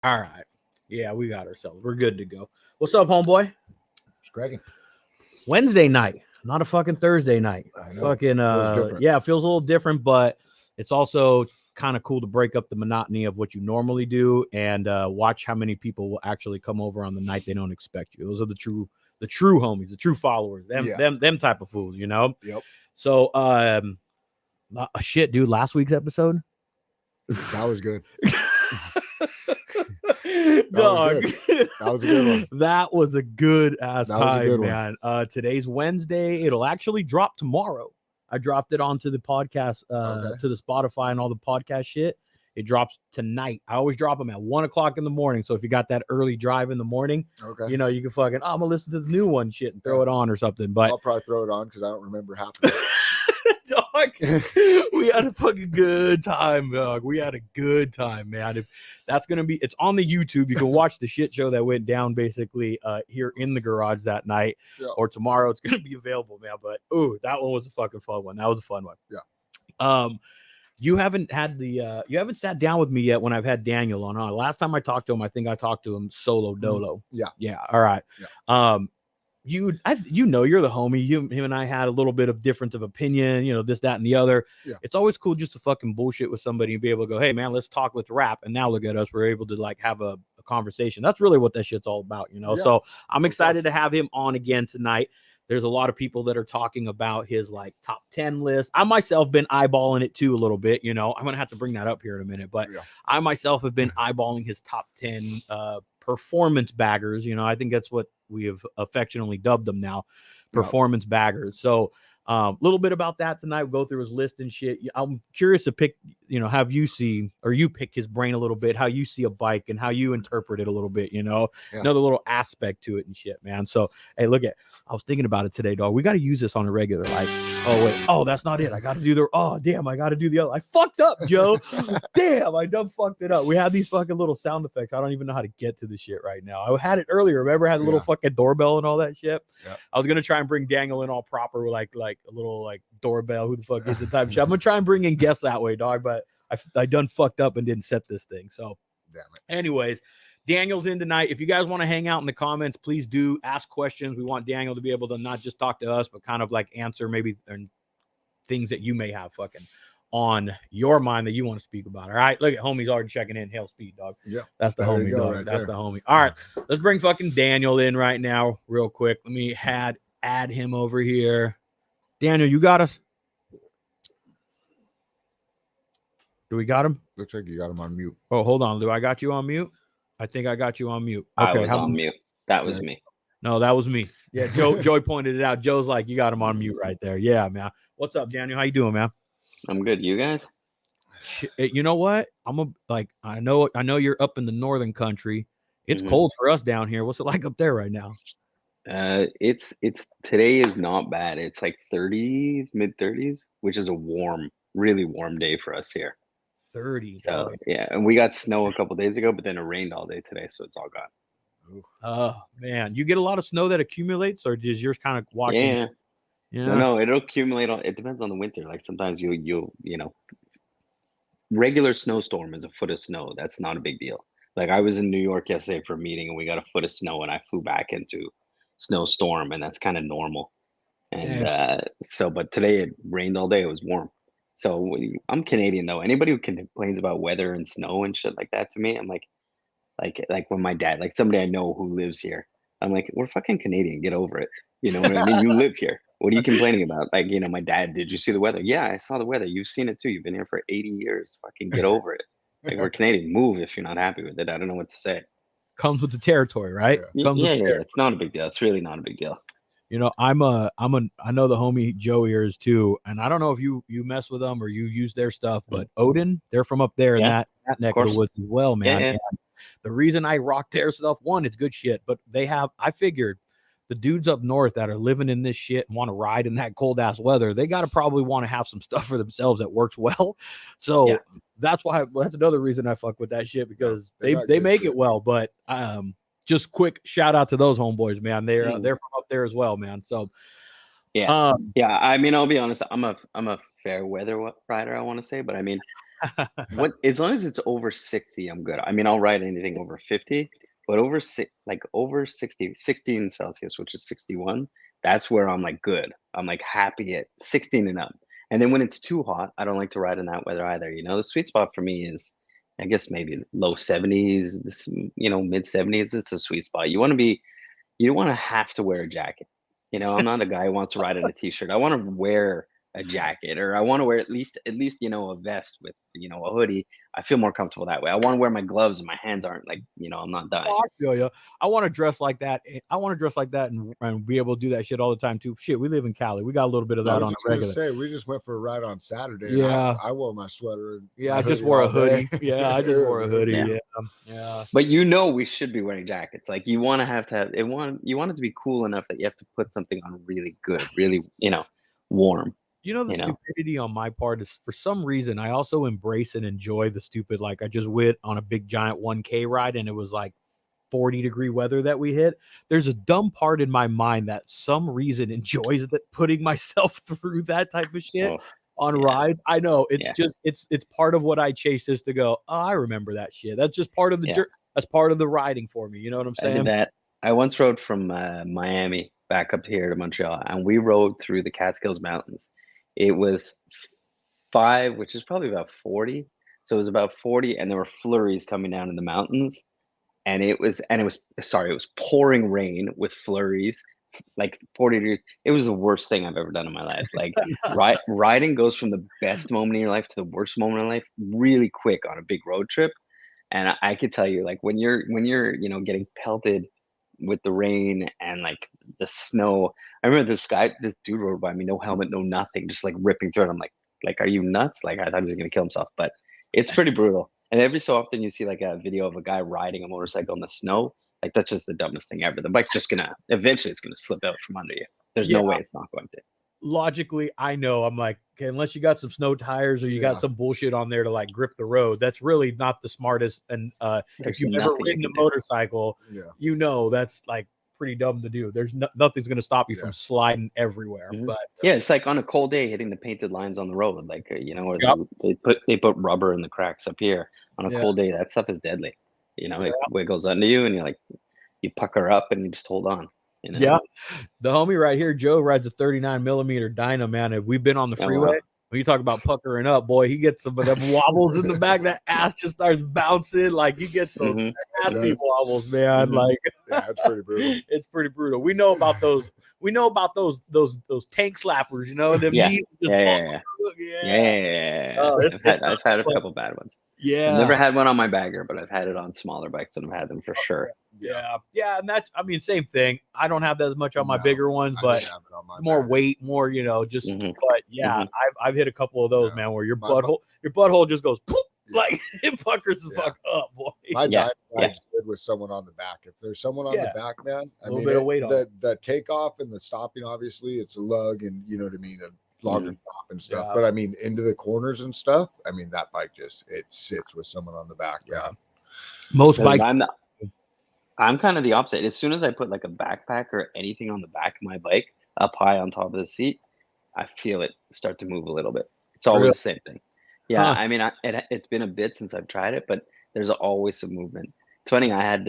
All right. Yeah, we got ourselves. We're good to go. What's up, homeboy? It's Greggy. Wednesday night, not a fucking Thursday night. I know. Fucking Feels different. yeah, it feels a little different, but it's also kind of cool to break up the monotony of what you normally do and watch how many people will actually come over on the night they don't expect you. Those are the true homies, the true followers, them type of fools, you know. Yep. So shit, dude, last week's episode, That was good. dog, that was a good one. That was a good ass That was a time, good man. Today's Wednesday. It'll actually drop tomorrow. I dropped it onto the podcast, to the Spotify and all the podcast shit. It drops tonight. I always drop them at 1:00 in the morning. So if you got that early drive in the morning, you know, you can fucking, I'm gonna listen to the new one shit and throw it on or something. But I'll probably throw it on because I don't remember half of it. Dog, we had a fucking good time, dog. We had a good time, man. If that's gonna be, it's on the YouTube. You can watch the shit show that went down basically here in the garage that night, or tomorrow. It's gonna be available, man. But that one was a fucking fun one. That was a fun one. Yeah. You haven't had you haven't sat down with me yet when I've had Daniel on. Last time I talked to him, I think I talked to him solo dolo. Yeah. All right. Yeah. You're the homie. Him and I had a little bit of difference of opinion, you know, this, that, and the other. Yeah. It's always cool just to fucking bullshit with somebody and be able to go, hey man, let's talk, let's rap. And now look at us. We're able to like have a conversation. That's really what that shit's all about, you know? Yeah. So I'm excited to have him on again tonight. There's a lot of people that are talking about his like top 10 list. I myself been eyeballing it too a little bit, you know. I'm going to have to bring that up here in a minute, but I myself have been eyeballing his top 10 performance baggers. You know, I think that's what we have affectionately dubbed them now, performance baggers. So a little bit about that tonight. We'll go through his list and shit. I'm curious to pick, you know, have you see, or you pick his brain a little bit, how you see a bike and how you interpret it a little bit, you know, another little aspect to it and shit, man. So, hey, look I was thinking about it today, dog. We got to use this on a regular, like, that's not it. I got to do I got to do the other. I fucked up, Joe. Damn, I done fucked it up. We have these fucking little sound effects. I don't even know how to get to the shit right now. I had it earlier. Remember, I had a little fucking doorbell and all that shit. Yeah. I was going to try and bring Daniel in all proper, like a little like doorbell. Who the fuck is the type of shit? I'm going to try and bring in guests that way, dog. But I done fucked up and didn't set this thing. So anyways, Daniel's in tonight. If you guys want to hang out in the comments, please do ask questions. We want Daniel to be able to not just talk to us, but kind of like answer maybe things that you may have fucking on your mind that you want to speak about. All right. Look at homie's already checking in. Hell speed, dog. Yeah. That's the homie, dog. Right That's the homie. All right. Let's bring fucking Daniel in right now real quick. Let me add him over here. Daniel, you got us? Do we got him? Looks like you got him on mute. Oh, hold on. Do I got you on mute? I think I got you on mute. Okay, I was on mute. That was me. No, that was me. Yeah, Joey pointed it out. Joe's like, you got him on mute right there. Yeah, man. What's up, Daniel? How you doing, man? I'm good. You guys? You know what? I know you're up in the northern country. It's cold for us down here. What's it like up there right now? It's today is not bad. It's like 30s, mid 30s, which is a really warm day for us here. 30. So yeah, and we got snow a couple days ago, but then it rained all day today, so it's all gone. Oh man, you get a lot of snow that accumulates, or does yours kind of wash? Yeah. No, it'll accumulate. It depends on the winter. Like sometimes you know, regular snowstorm is a foot of snow. That's not a big deal. Like I was in New York yesterday for a meeting, and we got a foot of snow, and I flew back into snowstorm, and that's kind of normal. And but today it rained all day. It was warm. So I'm Canadian though. Anybody who complains about weather and snow and shit like that, to me, I'm like when my dad, like somebody I know who lives here, I'm like, we're fucking Canadian. Get over it. You know what I mean? You live here. What are you complaining about? Like, you know, my dad, did you see the weather? Yeah, I saw the weather. You've seen it too. You've been here for 80 years. Fucking get over it. Like we're Canadian. Move if you're not happy with it. I don't know what to say. Comes with the territory, right? Yeah, it's not a big deal. It's really not a big deal. You know, I know the homie Joey is too, and I don't know if you mess with them or you use their stuff, but Odin, they're from up there in that neck of the woods as well, man. Yeah. And the reason I rock their stuff, one, it's good shit, but I figured the dudes up north that are living in this shit and want to ride in that cold ass weather, they got to probably want to have some stuff for themselves that works well. So that's another reason I fuck with that shit, because they make it well. But just quick shout out to those homeboys, man. They're from up there as well, man. So I mean, I'll be honest. I'm a fair weather rider, I want to say, but I mean, what as long as it's over 60, I'm good. I mean, I'll ride anything over 50, but over 60, 16 Celsius, which is 61, that's where I'm like good. I'm like happy at 16 and up. And then when it's too hot, I don't like to ride in that weather either. You know, the sweet spot for me is, I guess maybe low 70s, mid 70s. It's a sweet spot. You don't want to have to wear a jacket. You know, I'm not a guy who wants to ride in a t-shirt. I want to wear a jacket, or I want to wear at least a vest with a hoodie. I feel more comfortable that way. I want to wear my gloves and my hands aren't like I'm not dying. Oh, I feel you. I want to dress like that. I want to dress like that and be able to do that shit all the time too. Shit, we live in Cali. We got a little bit of that on a regular. Say we just went for a ride on Saturday. Yeah, I wore my sweater. And I just wore a hoodie. Yeah, I just wore a hoodie. Yeah. But we should be wearing jackets. Like you want to have it. You want it to be cool enough that you have to put something on really good, really warm. The stupidity on my part is, for some reason, I also embrace and enjoy the stupid. Like, I just went on a big giant 1K ride and it was like 40-degree weather that we hit. There's a dumb part in my mind that some reason enjoys that, putting myself through that type of shit on rides. I know it's just it's part of what I chase, is to go, oh, I remember that shit. That's just part of the that's part of the riding for me. You know what I'm saying? I did that. I once rode from Miami back up here to Montreal, and we rode through the Catskills Mountains. It was 5, which is probably about 40. So it was about 40, and there were flurries coming down in the mountains. And it was pouring rain with flurries, like 40 degrees. It was the worst thing I've ever done in my life. Like riding goes from the best moment in your life to the worst moment in life really quick on a big road trip. And I could tell you, like when you're getting pelted with the rain and like the snow. I remember this dude rode by me, no helmet, no nothing, just like ripping through it. I'm like, are you nuts? Like, I thought he was gonna kill himself, but it's pretty brutal. And every so often you see like a video of a guy riding a motorcycle in the snow. Like, that's just the dumbest thing ever. The bike's just eventually it's gonna slip out from under you. There's no way it's not going to. Logically, I know, I'm like, okay, unless you got some snow tires or you got some bullshit on there to like grip the road, that's really not the smartest. And if you've never ridden a motorcycle, that's like pretty dumb to do. There's nothing's going to stop you from sliding everywhere. But it's like on a cold day hitting the painted lines on the road, like or they put rubber in the cracks up here. On a cold day, that stuff is deadly. It wiggles under you, and you pucker up and you just hold on. Yeah, the homie right here, Joe, rides a 39mm Dyna, man. If we've been on the freeway, when you talk about puckering up, boy, he gets some of them wobbles in the back. That ass just starts bouncing. Like, he gets those nasty wobbles, man. Like, it's pretty brutal. It's pretty brutal. We know about those. We know about those tank slappers. Them knees just I've had a couple bad ones. Yeah, I've never had one on my bagger, but I've had it on smaller bikes, and I've had them for sure. Yeah, and that's, I mean, same thing. I don't have that as much on my bigger ones, but more weight, more, just. But I've hit a couple of those, man, where your butthole just goes poof, like it puckers the fuck up, boy. My ride's good with someone on the back. If there's someone on the back, man, a little bit of weight on the takeoff and the stopping. Obviously, it's a lug, and you know what I mean. Longer stop and stuff, but I mean, into the corners and stuff, I mean, that bike it sits with someone on the back. Most bikes. I'm kind of the opposite. As soon as I put like a backpack or anything on the back of my bike up high on top of the seat, I feel it start to move a little bit. It's always the same thing. I mean, it's been a bit since I've tried it, but there's always some movement. It's funny. I had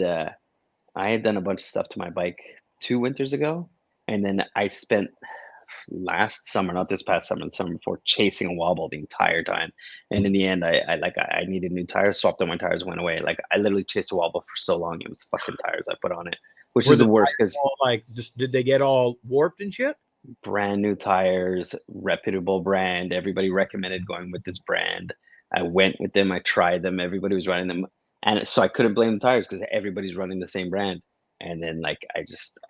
done a bunch of stuff to my bike 2 winters ago, and then I spent last summer, not this past summer, the summer before, chasing a wobble the entire time. And in the end, I needed new tires, swapped out my tires, went away. Like, I literally chased a wobble for so long. It was the fucking tires I put on it, which is the worst, because did they get all warped and shit? Brand new tires, reputable brand. Everybody recommended going with this brand. I went with them. I tried them. Everybody was running them. And so I couldn't blame the tires because everybody's running the same brand. And then I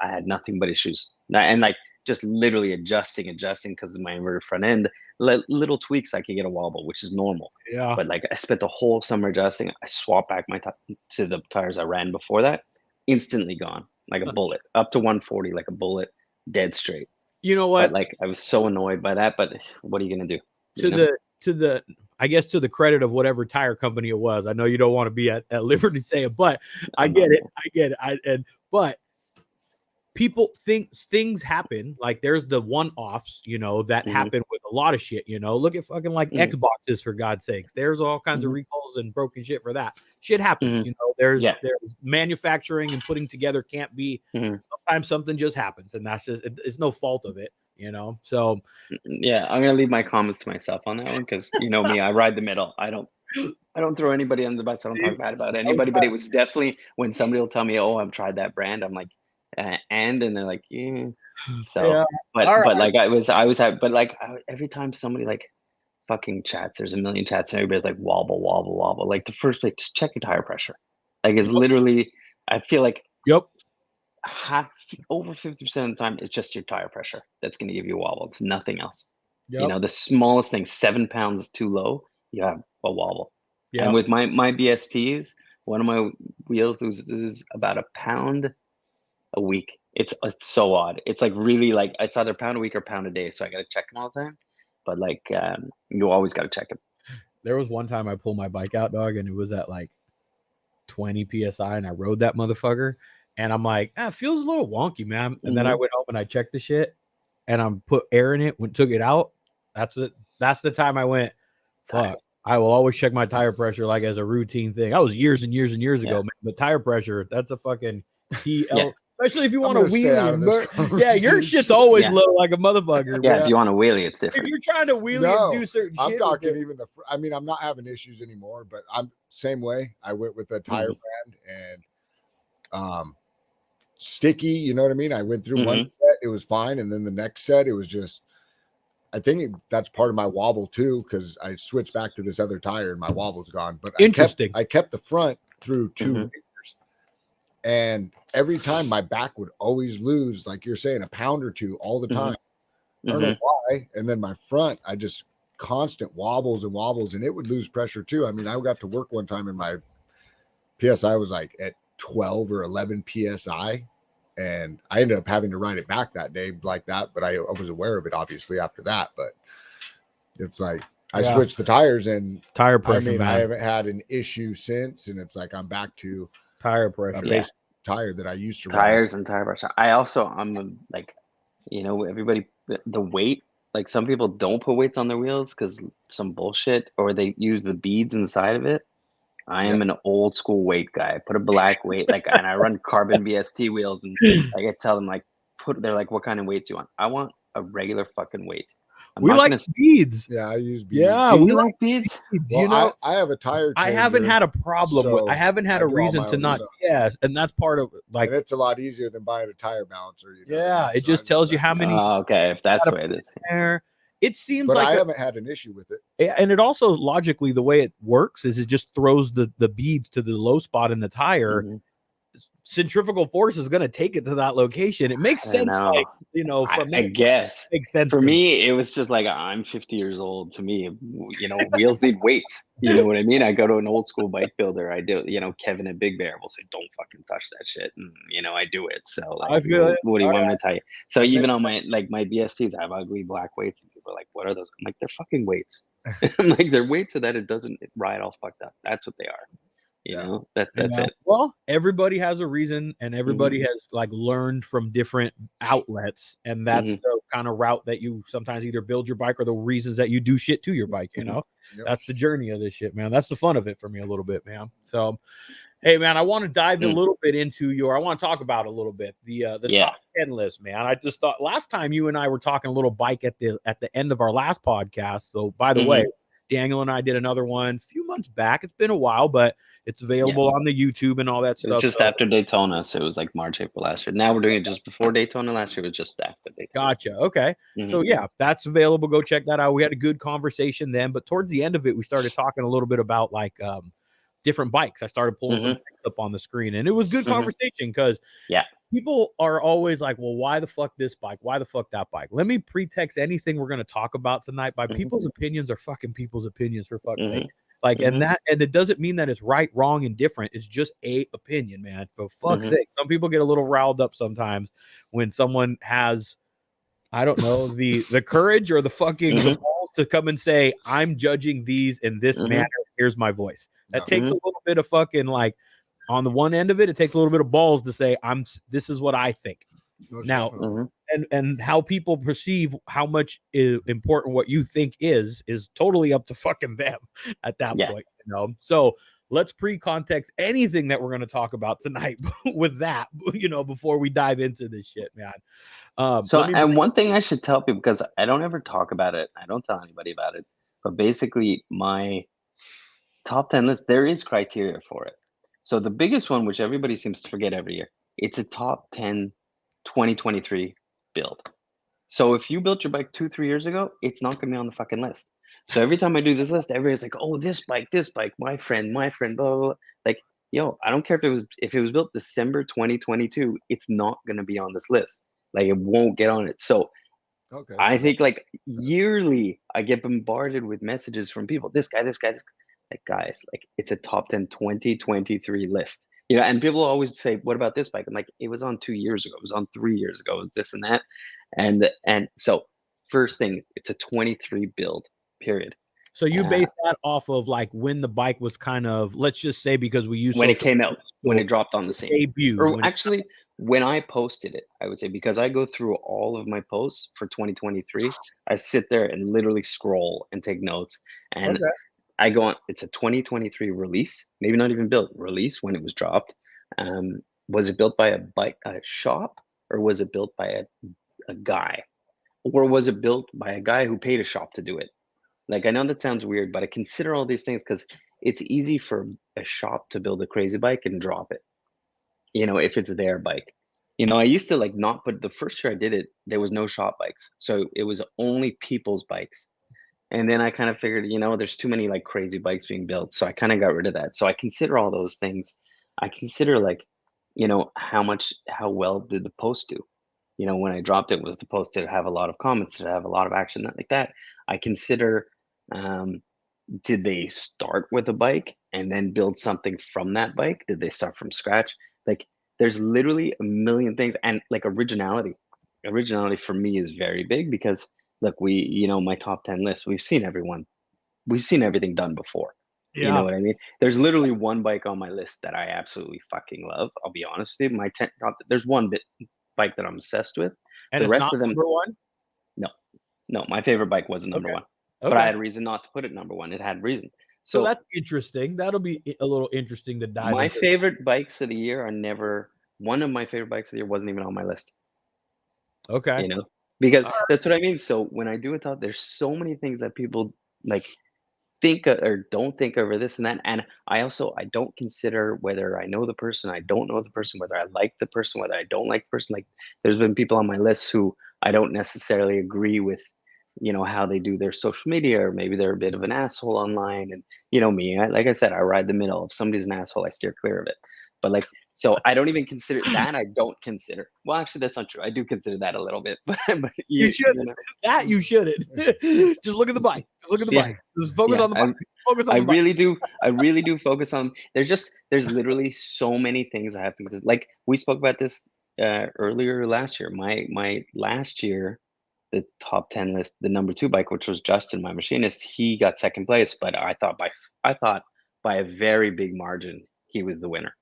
had nothing but issues. And just literally adjusting because of my inverted front end. Little tweaks, I could get a wobble, which is normal. Yeah. But I spent the whole summer adjusting. I swapped back to the tires I ran before that. Instantly gone, like a bullet. Up to 140, like a bullet, dead straight. You know what? But I was so annoyed by that. But what are you gonna do? I guess to the credit of whatever tire company it was. I know you don't want to be at liberty to say it, but I get it. But people think things happen. Like there's the one-offs, that happen with a lot of shit. Look at fucking like Xboxes, for God's sakes. There's all kinds of recalls and broken shit for that. Shit happens. There's manufacturing and putting together can't be. Sometimes something just happens, and that's just it's no fault of it. So yeah, I'm gonna leave my comments to myself on that one because you know me, I ride the middle. I don't throw anybody under the bus. I don't talk bad about anybody, but it was definitely when somebody will tell me, "Oh, I've tried that brand," I'm like, and they're like, "Yeah." So, but like every time somebody like fucking chats, there's a million chats, and everybody's like wobble, wobble, wobble. Like the first place, just check your tire pressure. Like it's literally, I feel like over 50% of the time, it's just your tire pressure that's going to give you a wobble. It's nothing else. The smallest thing, 7 pounds is too low, you have a wobble. And with my BSTs, one of my wheels is about a pound a week. It's so odd. It's like really like it's either pound a week or pound a day. So I got to check them all the time. But like you always got to check them. There was one time I pulled my bike out, dog, and it was at like 20 PSI, and I rode that motherfucker. And I'm like, it feels a little wonky, man. And then I went home and I checked the shit, and I put air in it, took it out. That's the time I went, fuck. I will always check my tire pressure like as a routine thing. That was years and years and years ago, man. But tire pressure, that's a fucking TL. Especially if you want to wheelie. Yeah, your shit's always low like a motherfucker. Yeah, if you want to wheelie, it's different. If you're trying to wheelie and do certain shit. I'm talking even I'm not having issues anymore, but I'm same way. I went with a tire brand and sticky, you know what I mean? I went through one set, it was fine, and then the next set it was just I think that's part of my wobble too, because I switched back to this other tire and my wobble's gone. But interesting. I kept the front through 2 years, and every time my back would always lose, like you're saying, a pound or two all the time. I don't know why. And then my front, I just constant wobbles, and it would lose pressure too. I mean, I got to work one time and my PSI was like at 12 or 11 PSI. And I ended up having to ride it back that day like that. But I was aware of it, obviously, after that. But it's like I switched the tires and tire pressure. I mean, I haven't had an issue since. And it's like I'm back to tire pressure. A basic tire that I used to tires ride. And tire pressure. I'm like, everybody, the weight. Like some people don't put weights on their wheels because some bullshit, or they use the beads inside of it. I am an old school weight guy. I put a black weight, and I run carbon BST wheels, and I tell them they're like, what kind of weight do you want? I want a regular fucking weight. We like beads. Yeah, I use beads. Yeah, we like beads. Well, I have a tire changer, I haven't had a problem with. I haven't had a reason to not. Yes, and that's part of and it's a lot easier than buying a tire balancer. It just tells you how many. Okay, if that's the way it is. It seems but like I haven't had an issue with it. And it also logically, the way it works is it just throws the beads to the low spot in the tire. Centrifugal force is going to take it to that location. It makes sense. I guess makes sense for me. It was just like, I'm 50 years old. To me, wheels need weights. You know what I mean? I go to an old school bike builder. I do, Kevin and Big Bear will say, don't fucking touch that shit. And, I do it. So like, what do you want me to tell you? So even on my BSTs, I have ugly black weights and people are like, what are those? I'm like, they're fucking weights. I'm like, they're weights so that it doesn't ride all fucked up. That's what they are. That's it. Well, everybody has a reason, and everybody has learned from different outlets, and that's the kind of route that you sometimes either build your bike or the reasons that you do shit to your bike. That's the journey of this shit, man. That's the fun of it for me a little bit, man. So, hey, man, I want to dive a little bit into I want to talk about a little bit the top 10 list, man. I just thought last time you and I were talking a little bike at the end of our last podcast. So, by the way, Daniel and I did another one a few months back. It's been a while, but it's available on the YouTube and all that stuff. It was just after Daytona, so it was like March, April last year. Now we're doing it just before Daytona. Last year was just after Daytona. Gotcha. Okay. So that's available. Go check that out. We had a good conversation then, but towards the end of it, we started talking a little bit about different bikes. I started pulling some bikes up on the screen, and it was good conversation because people are always like, well, why the fuck this bike? Why the fuck that bike? Let me pretext anything we're going to talk about tonight by people's opinions are fucking people's opinions, for fuck's sake. And it doesn't mean that it's right, wrong, and different. It's just a opinion, man. For fuck's sake. Some people get a little riled up sometimes when someone has, I don't know, the courage or the fucking balls to come and say, I'm judging these in this manner. Here's my voice. That takes a little bit of fucking on the one end of it, it takes a little bit of balls to say, this is what I think. Most Now, definitely. and how people perceive how much is important what you think is totally up to fucking them at that Yeah. point, you know. So let's pre-context anything that we're going to talk about tonight with that, you know, before we dive into this shit, man. So, Let me and one thing I should tell people, because I don't ever talk about it, I don't tell anybody about it, but basically my top 10 list, there is criteria for it. So the biggest one, which everybody seems to forget every year, it's a top 10 2023 build. So if you built your bike 2-3 years ago, it's not going to be on the fucking list. So every time I do this list, everybody's like, "Oh, this bike, my friend, blah, blah, blah." Like, yo, I don't care if it was built December 2022, it's not going to be on this list. Like, it won't get on it. So Okay. I think like yearly, I get bombarded with messages from people. This guy, this guy, this guy. Like, guys, like, it's a top 10 2023 list. You know, and people always say, "What about this bike?" I'm like, "It was on 2 years ago. It was on 3 years ago. It was this and that." And so first thing, it's a 23 build, period. So you base that off of like when the bike was kind of, let's just say, because we use When it social came out, media, when so it dropped on the scene. debuted, Or when it- actually, when I posted it, I would say, because I go through all of my posts for 2023, I sit there and literally scroll and take notes. And Okay. I go on, it's a 2023 release, maybe not even built, release when it was dropped. Was it built by a shop, or was it built by a guy? Or was it built by a guy who paid a shop to do it? Like, I know that sounds weird, but I consider all these things because it's easy for a shop to build a crazy bike and drop it, you know, if it's their bike. You know, I used to like not put, the first year I did it, there was no shop bikes. So it was only people's bikes. And then I kind of figured, you know, there's too many like crazy bikes being built. So I kind of got rid of that. So I consider all those things. I consider like, you know, how well did the post do? You know, when I dropped it, was the post, did it have a lot of comments? Did it have a lot of action? Not like that. I consider, um, did they start with a bike and then build something from that bike? Did they start from scratch? Like, there's literally a million things. And like originality. Originality for me is very big because look, you know, my top 10 list, we've seen everything done before. You know yeah. what I mean? There's literally one bike on my list that I absolutely fucking love. I'll be honest with you. There's one bike that I'm obsessed with. And The it's rest not of them, number one. no, no. My favorite bike wasn't number Okay. one, Okay. but I had a reason not to put it number one. It had reason. So So that's interesting. That'll be a little interesting to dive my into. favorite bikes of the year are never. One of my favorite bikes of the year wasn't even on my list. Okay. You know, because All that's what I mean. So when I do a thought, there's so many things that people like think or don't think over this and that. And I don't consider whether I know the person, I don't know the person, whether I like the person, whether I don't like the person. Like, there's been people on my list who I don't necessarily agree with, you know, how they do their social media, or maybe they're a bit of an asshole online. And you know me, like I said, I ride the middle. If somebody's an asshole, I steer clear of it. But like, so I don't even consider that. I don't consider. Well, actually, that's not true. I do consider that a little bit, but You shouldn't. you know. That you shouldn't. Just look at the bike. Just look at the Yeah. bike. Just focus Yeah, on the bike. Focus on I the bike. really do focus on. There's literally so many things I have to consider. Like, we spoke about this earlier last year. My last year, the top 10 list, the number 2 bike, which was Justin, my machinist, he got second place, but I thought by a very big margin he was the winner.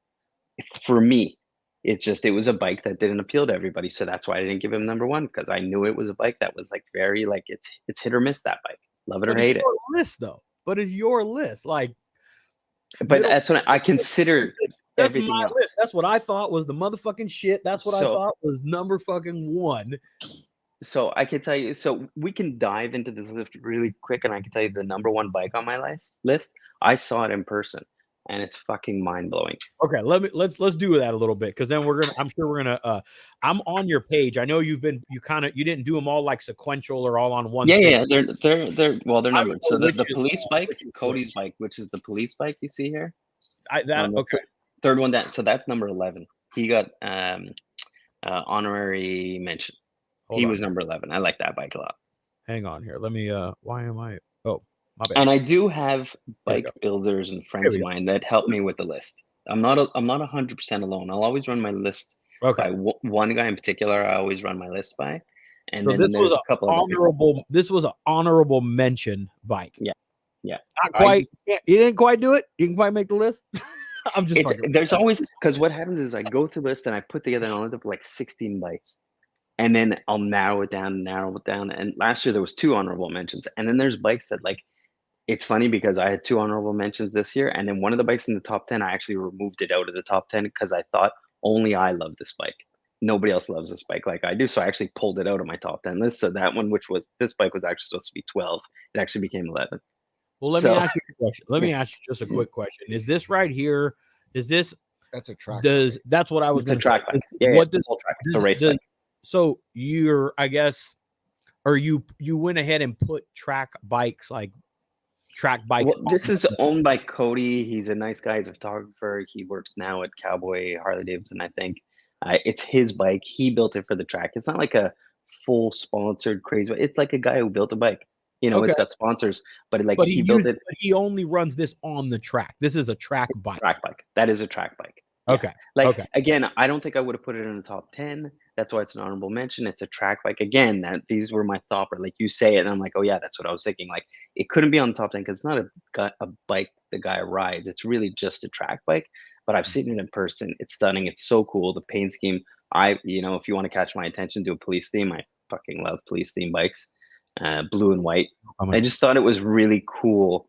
For me, it was a bike that didn't appeal to everybody, so that's why I didn't give him number 1, because I knew it was a bike that was like very like, it's hit or miss, that bike. Love it or But it's hate it. your list, though. But it's your list. Like, But that's what I consider that's everything my else. list. That's what I thought was the motherfucking shit. That's what I So- thought was number fucking 1. So I can tell you, so we can dive into this list really quick, and I can tell you the number 1 bike on my list. I saw it in person, and it's fucking mind blowing. Okay, let's do that a little bit, because then I'm sure we're gonna I'm on your page. I know you didn't do them all like sequential or all on one. Yeah, they're they're numbered. So which the is police bike, which is Cody's which. bike, which is the police bike you see here. Okay. Third one down. So that's number 11. He got honorary mention. Hold He on was here. number 11. I like that bike a lot. Hang on here. Let me why am I oh my bad. And I do have bike go. builders and friends we of go. mine that help me with the list. I'm not 100% alone. I'll always run my list Okay. by one guy in particular. I always run my list by, and So then this there's was a couple other people. this was an honorable mention bike. Yeah. Not quite. You didn't quite do it. You didn't quite make the list. I'm just fucking. There's always, because what happens is I go through the list and I put together an list of like 16 bikes. and then I'll narrow it down. And last year there was 2 honorable mentions, and then there's bikes that like. It's funny because I had 2 honorable mentions this year, and then one of the bikes in the top 10, I actually removed it out of the top 10 because I thought only I love this bike. Nobody else loves this bike like I do. So I actually pulled it out of my top 10 list. So that one, which was this bike, was actually supposed to be 12. It actually became 11. Well, let me ask you a question. Let me ask you just a quick question. Is this right here? Is this? That's a track. That's what I was. It's a track bike. Yeah, what does track? It's a race bike. So you're, I guess, or you went ahead and put track bikes. Well, this is owned by Cody. He's a nice guy. He's a photographer. He works now at Cowboy Harley Davidson, I think. It's his bike. He built it for the track. It's not like a full sponsored crazy. It's like a guy who built a bike. You know, It's got sponsors, but he built it. He only runs this on the track. This is a track bike. Track bike. That is a track bike. Okay. Again, I don't think I would have put it in the top 10. That's why it's an honorable mention. It's a track bike. Again, these were my thought. Like you say it, and I'm like, oh yeah, that's what I was thinking. Like it couldn't be on the top 10 because it's not a bike the guy rides. It's really just a track bike. But I've seen it in person. It's stunning. It's so cool. The paint scheme. If you want to catch my attention, do a police theme. I fucking love police theme bikes, blue and white. I just thought it was really cool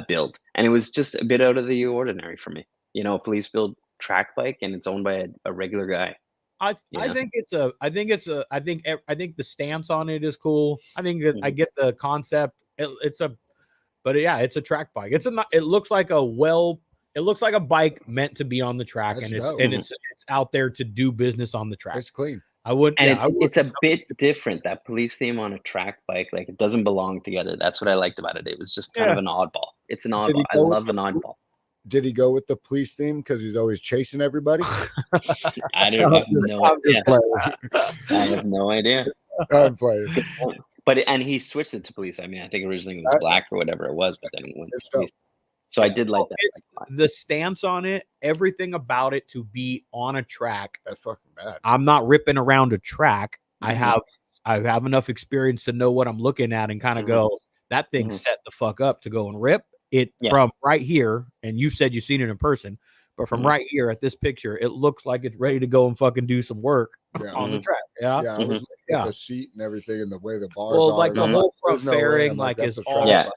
build, and it was just a bit out of the ordinary for me. A police build track bike, and it's owned by a regular guy. I think the stance on it is cool. I think that I get the concept. It's a track bike. It looks like a bike meant to be on the track. It's out there to do business on the track. It's clean. It's a bit different. That police theme on a track bike, like it doesn't belong together. That's what I liked about it. It was just kind of an oddball. It's an oddball. I love an oddball. Did he go with the police theme because he's always chasing everybody? I don't have no idea. I have no idea. I'm playing. But he switched it to police. I mean, I think originally it was black or whatever it was, but then it went to police. So I did like that. The stance on it, everything about it to be on a track. That's fucking bad. I'm not ripping around a track. Mm-hmm. I have enough experience to know what I'm looking at and kind of go, that thing set the fuck up to go and rip. From right here, and you said you've seen it in person, but from right here at this picture, it looks like it's ready to go and fucking do some work on the track. Yeah, I was looking at the seat and everything, and the way the bars are. Like the whole front fairing, is all. Yeah,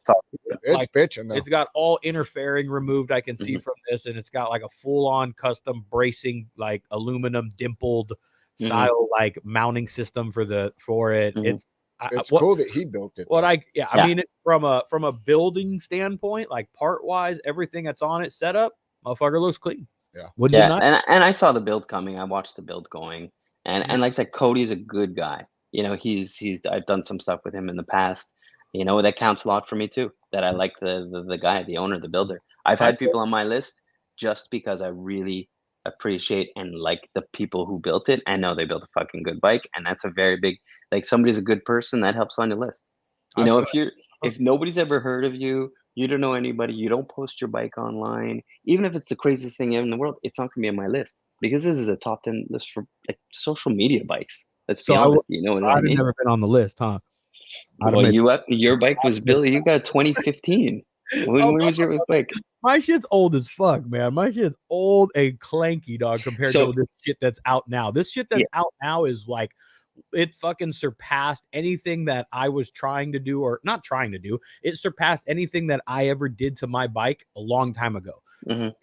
it's bitching though. It's got all inner fairing removed. I can see from this, and it's got like a full-on custom bracing, like aluminum dimpled style, like mounting system for it. It's cool that he built it. I mean, from a building standpoint, like part wise, everything that's on it set up, motherfucker looks clean. Yeah, and I saw the build coming. I watched the build going, and like I said, Cody's a good guy. I've done some stuff with him in the past. That counts a lot for me too. That I like the guy, the owner, the builder. I've had people on my list just because I really appreciate and like the people who built it. I know they built a fucking good bike, and that's a very big. Like somebody's a good person, that helps on your list. If nobody's ever heard of you, you don't know anybody, you don't post your bike online, even if it's the craziest thing in the world, it's not gonna be on my list because this is a top 10 list for like social media bikes. Let's be honest. I've never been on the list, huh? Well, your bike was Billy. You got 2015. When was your bike? My shit's old as fuck, man. My shit's old and clanky, dog, compared to this shit that's out now. This shit that's out now is like, it fucking surpassed anything that I was trying to do, or not trying to do. It surpassed anything that I ever did to my bike a long time ago. The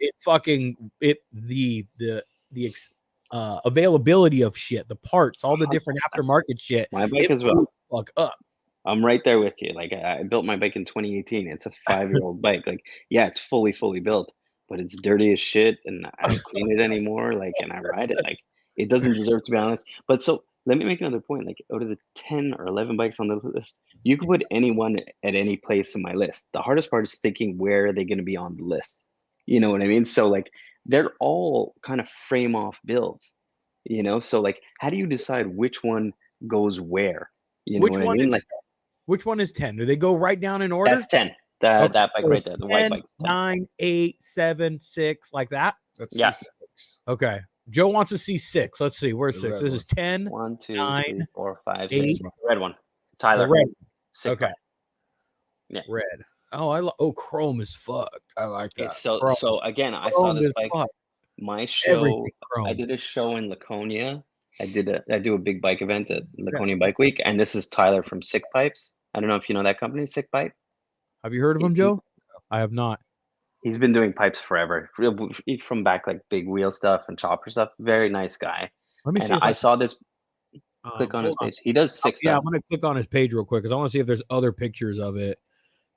availability of shit, the parts, all the different aftermarket shit. My bike as well. Fuck up. I'm right there with you. Like I built my bike in 2018. It's a 5-year-old bike. Like, yeah, it's fully built, but it's dirty as shit, and I don't clean it anymore. Like, and I ride it. Like, it doesn't deserve to be honest. But so let me make another point. Like, out of the 10 or 11 bikes on the list, you could put anyone at any place in my list. The hardest part is thinking where are they going to be on the list. You know what I mean? So like, they're all kind of frame off builds. So like, how do you decide which one goes where? Which one is 10? Do they go right down in order? That's 10. That bike right there, the 10, white bike. 9, 8, 7, 6, like that. That's C6. Okay. Joe wants to see 6. Let's see. Where's 6? This is 10. 1, 2, 9, 3, 4, 5, 8. 6. Red one. Tyler. The red. 6. Okay. Yeah. Red. Oh, chrome is fucked. I like that. So again, I saw this bike. My show. I did a show in Laconia I do a big bike event at Laconia Bike Week, and this is Tyler from Sick Pipes. I don't know if you know that company, Sick Pipe. Have you heard of him, Joe? I have not. He's been doing pipes forever, from back like big wheel stuff and chopper stuff. Very nice guy. Let me see. And I saw this. Click on his hold page. He does sick Yeah, stuff. I'm gonna click on his page real quick because I want to see if there's other pictures of it.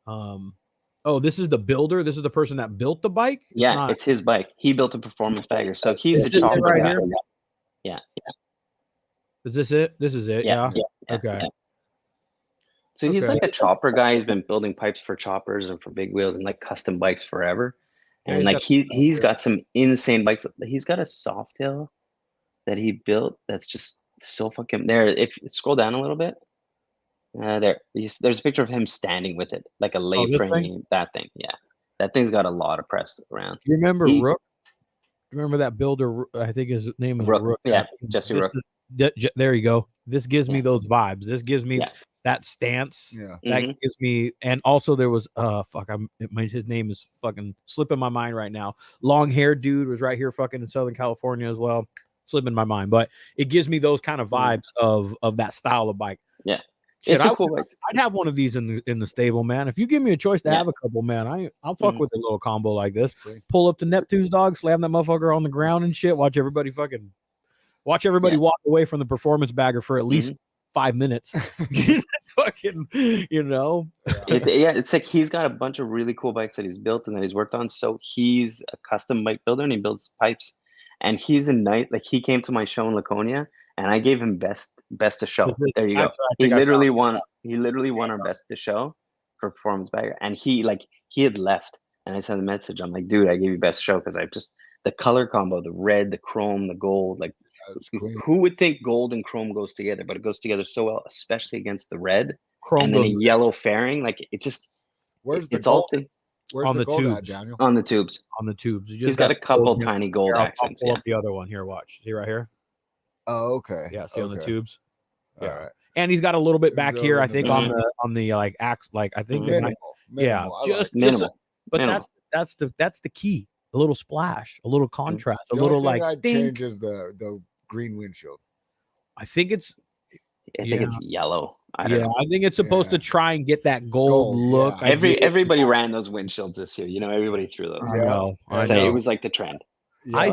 Oh, this is the builder. This is the person that built the bike. Yeah, it's his bike. He built a performance bagger, so he's a Is it chopper right guy. here? Yeah. Is this it? This is it. Yeah. Okay. Yeah. So he's Okay. like a chopper guy. He's been building pipes for choppers and for big wheels and like custom bikes forever. Yeah, And he's like got he's got some insane bikes. He's got a Softail that he built that's just so fucking there. If you scroll down a little bit, there's a picture of him standing with it, like a lay this frame. thing? That thing, yeah. That thing's got a lot of press around. You remember Rook? Remember that builder? I think his name is Rook. Yeah, Jesse Rook. There you go. This gives me those vibes. This gives me that stance. Yeah. That gives me, and also there was his name is fucking slipping my mind right now. Long haired dude was right here fucking in Southern California as well. Slipping my mind, but it gives me those kind of vibes of that style of bike. Yeah. Shit, It's a cool bike. I'd have one of these in the stable, man. If you give me a choice to have a couple, man, I'll fuck with a little combo like this. Pull up to Neptune's dog, slam that motherfucker on the ground and shit. Watch everybody walk away from the performance bagger for at least 5 minutes. Fucking, It's like he's got a bunch of really cool bikes that he's built and that he's worked on. So he's a custom bike builder and he builds pipes. And he's he came to my show in Laconia. And I gave him best to show. There you go. He literally won our best to show for performance bagger. And he had left. And I sent a message. I'm like, dude, I gave you best show because the color combo, the red, the chrome, the gold. Like, who would think gold and chrome goes together? But it goes together so well, especially against the red chrome and then a yellow fairing. Like it just. Where's the it's gold? all Where's on the gold tubes. at, Daniel? on the tubes. On the tubes. He's got a couple tiny gold accents. I'll pull up the other one here. Watch. See right here. Oh, okay. Yeah, see on the tubes. All right. And he's got a little bit back here, I think, on the like axe, like I think minimal. just Minimal. but Minimal. that's the key. A little splash, a little contrast, a The little only thing like I'd change is the green windshield. I think it's yellow. I don't know. I think it's supposed to try and get that gold look. yeah. Everybody ran those windshields this year. Everybody threw those. I know. It was like the trend. Yeah,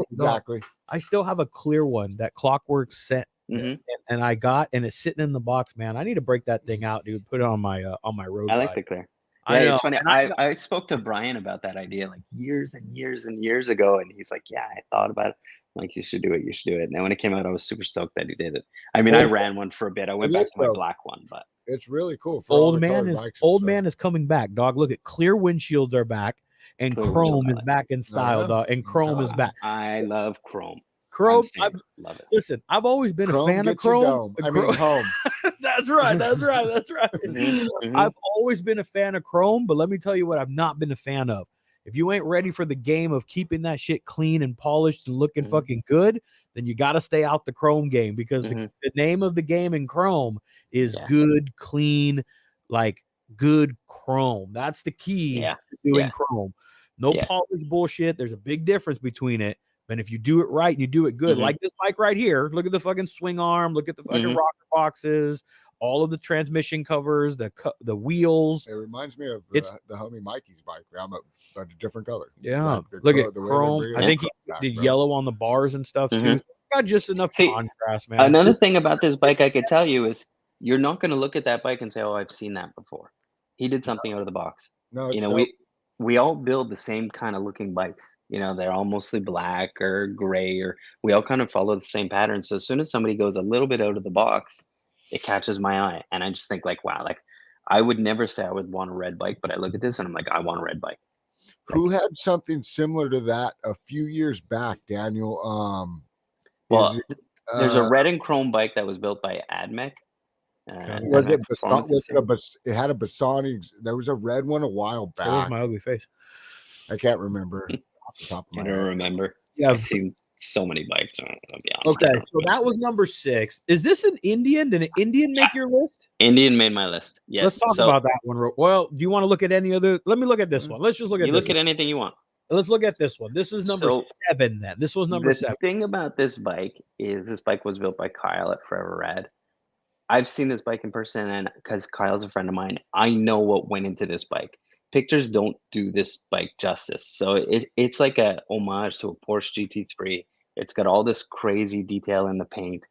exactly. I still have a clear one, that Clockwork set, Mhm. and I got, and it's sitting in the box, man. I need to break that thing out, dude. Put it on my road. I like bike. the clear. I Yeah, know. it's funny. And I spoke to Brian about that idea like years and years and years ago, and he's like, "Yeah, I thought about it. I'm like, you should do it. You should do it." And then when it came out, I was super stoked that he did it. I mean, I ran one for a bit. I went back to my black one, but it's really cool. For all Old the man colored is bikes and stuff. man is coming back, dog. Look at clear windshields are back, and Clear chrome windshields, is back in style, yeah. dog. And chrome is back. I love chrome. Chrome. Love it. Listen, I've always been a fan of gets you chrome. dome. I mean, home. That's right. That's right. Mhm. I've always been a fan of chrome, but let me tell you what I've not been a fan of. If you ain't ready for the game of keeping that shit clean and polished and looking fucking good, then you got to stay out the chrome game, because the name of the game in chrome is good, clean, like good chrome. That's the key to doing chrome. No polish bullshit. There's a big difference between it. And if you do it right and you do it good, like this bike right here, look at the fucking swing arm, look at the fucking rocker boxes, all of the transmission covers, the wheels. It reminds me of the homie Mikey's bike. I'm a different color. Yeah, Like look at chrome. I think he did yellow on the bars and stuff too. So it's got just enough contrast, man. Another thing about this bike I could tell you is you're not going to look at that bike and say, "Oh, I've seen that before." He did something out of the box. No, it's we all build the same kind of looking bikes. They're all mostly black or gray, or we all kind of follow the same pattern. So as soon as somebody goes a little bit out of the box, it catches my eye. And I just think like, wow, like I would never say I would want a red bike, but I look at this and I'm like, I want a red bike. Who had something similar to that a few years back, Daniel? There's a red and chrome bike that was built by Admec. Was it it had a Bassani? There was a red one a while back. That was my ugly face. I can't remember off the top of my I head. don't remember. Yeah, I've seen so many bikes. I'll be honest. Okay, so that was number 6. Is this an Indian? Did an Indian make your list? Indian made my list. Yes. Let's talk about that one. Well, do you want to look at any other? Let me look at this one. Let's just look at you this look at anything you want. Let's look at this one. This is number So, 7 then. This was number the 7. thing about this bike is this bike was built by Kyle at Forever Rad. I've seen this bike in person, and because Kyle's a friend of mine, I know what went into this bike. Pictures don't do this bike justice. So it's like a homage to a Porsche GT3. It's got all this crazy detail in the paint.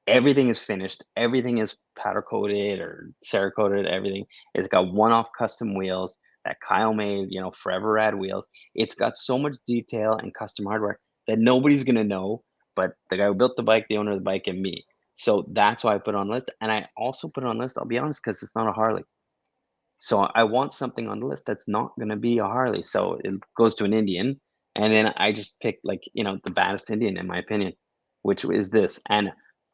Everything is finished. Everything is powder coated or Cerakoted. Everything. It's got one-off custom wheels that Kyle made. Forever Rad wheels. It's got so much detail and custom hardware that nobody's gonna know, but the guy who built the bike, the owner of the bike, and me. So that's why I put it on the list. And I also put it on the list, I'll be honest, because it's not a Harley. So I want something on the list that's not going to be a Harley. So it goes to an Indian. And then I just picked the baddest Indian in my opinion, which is this. And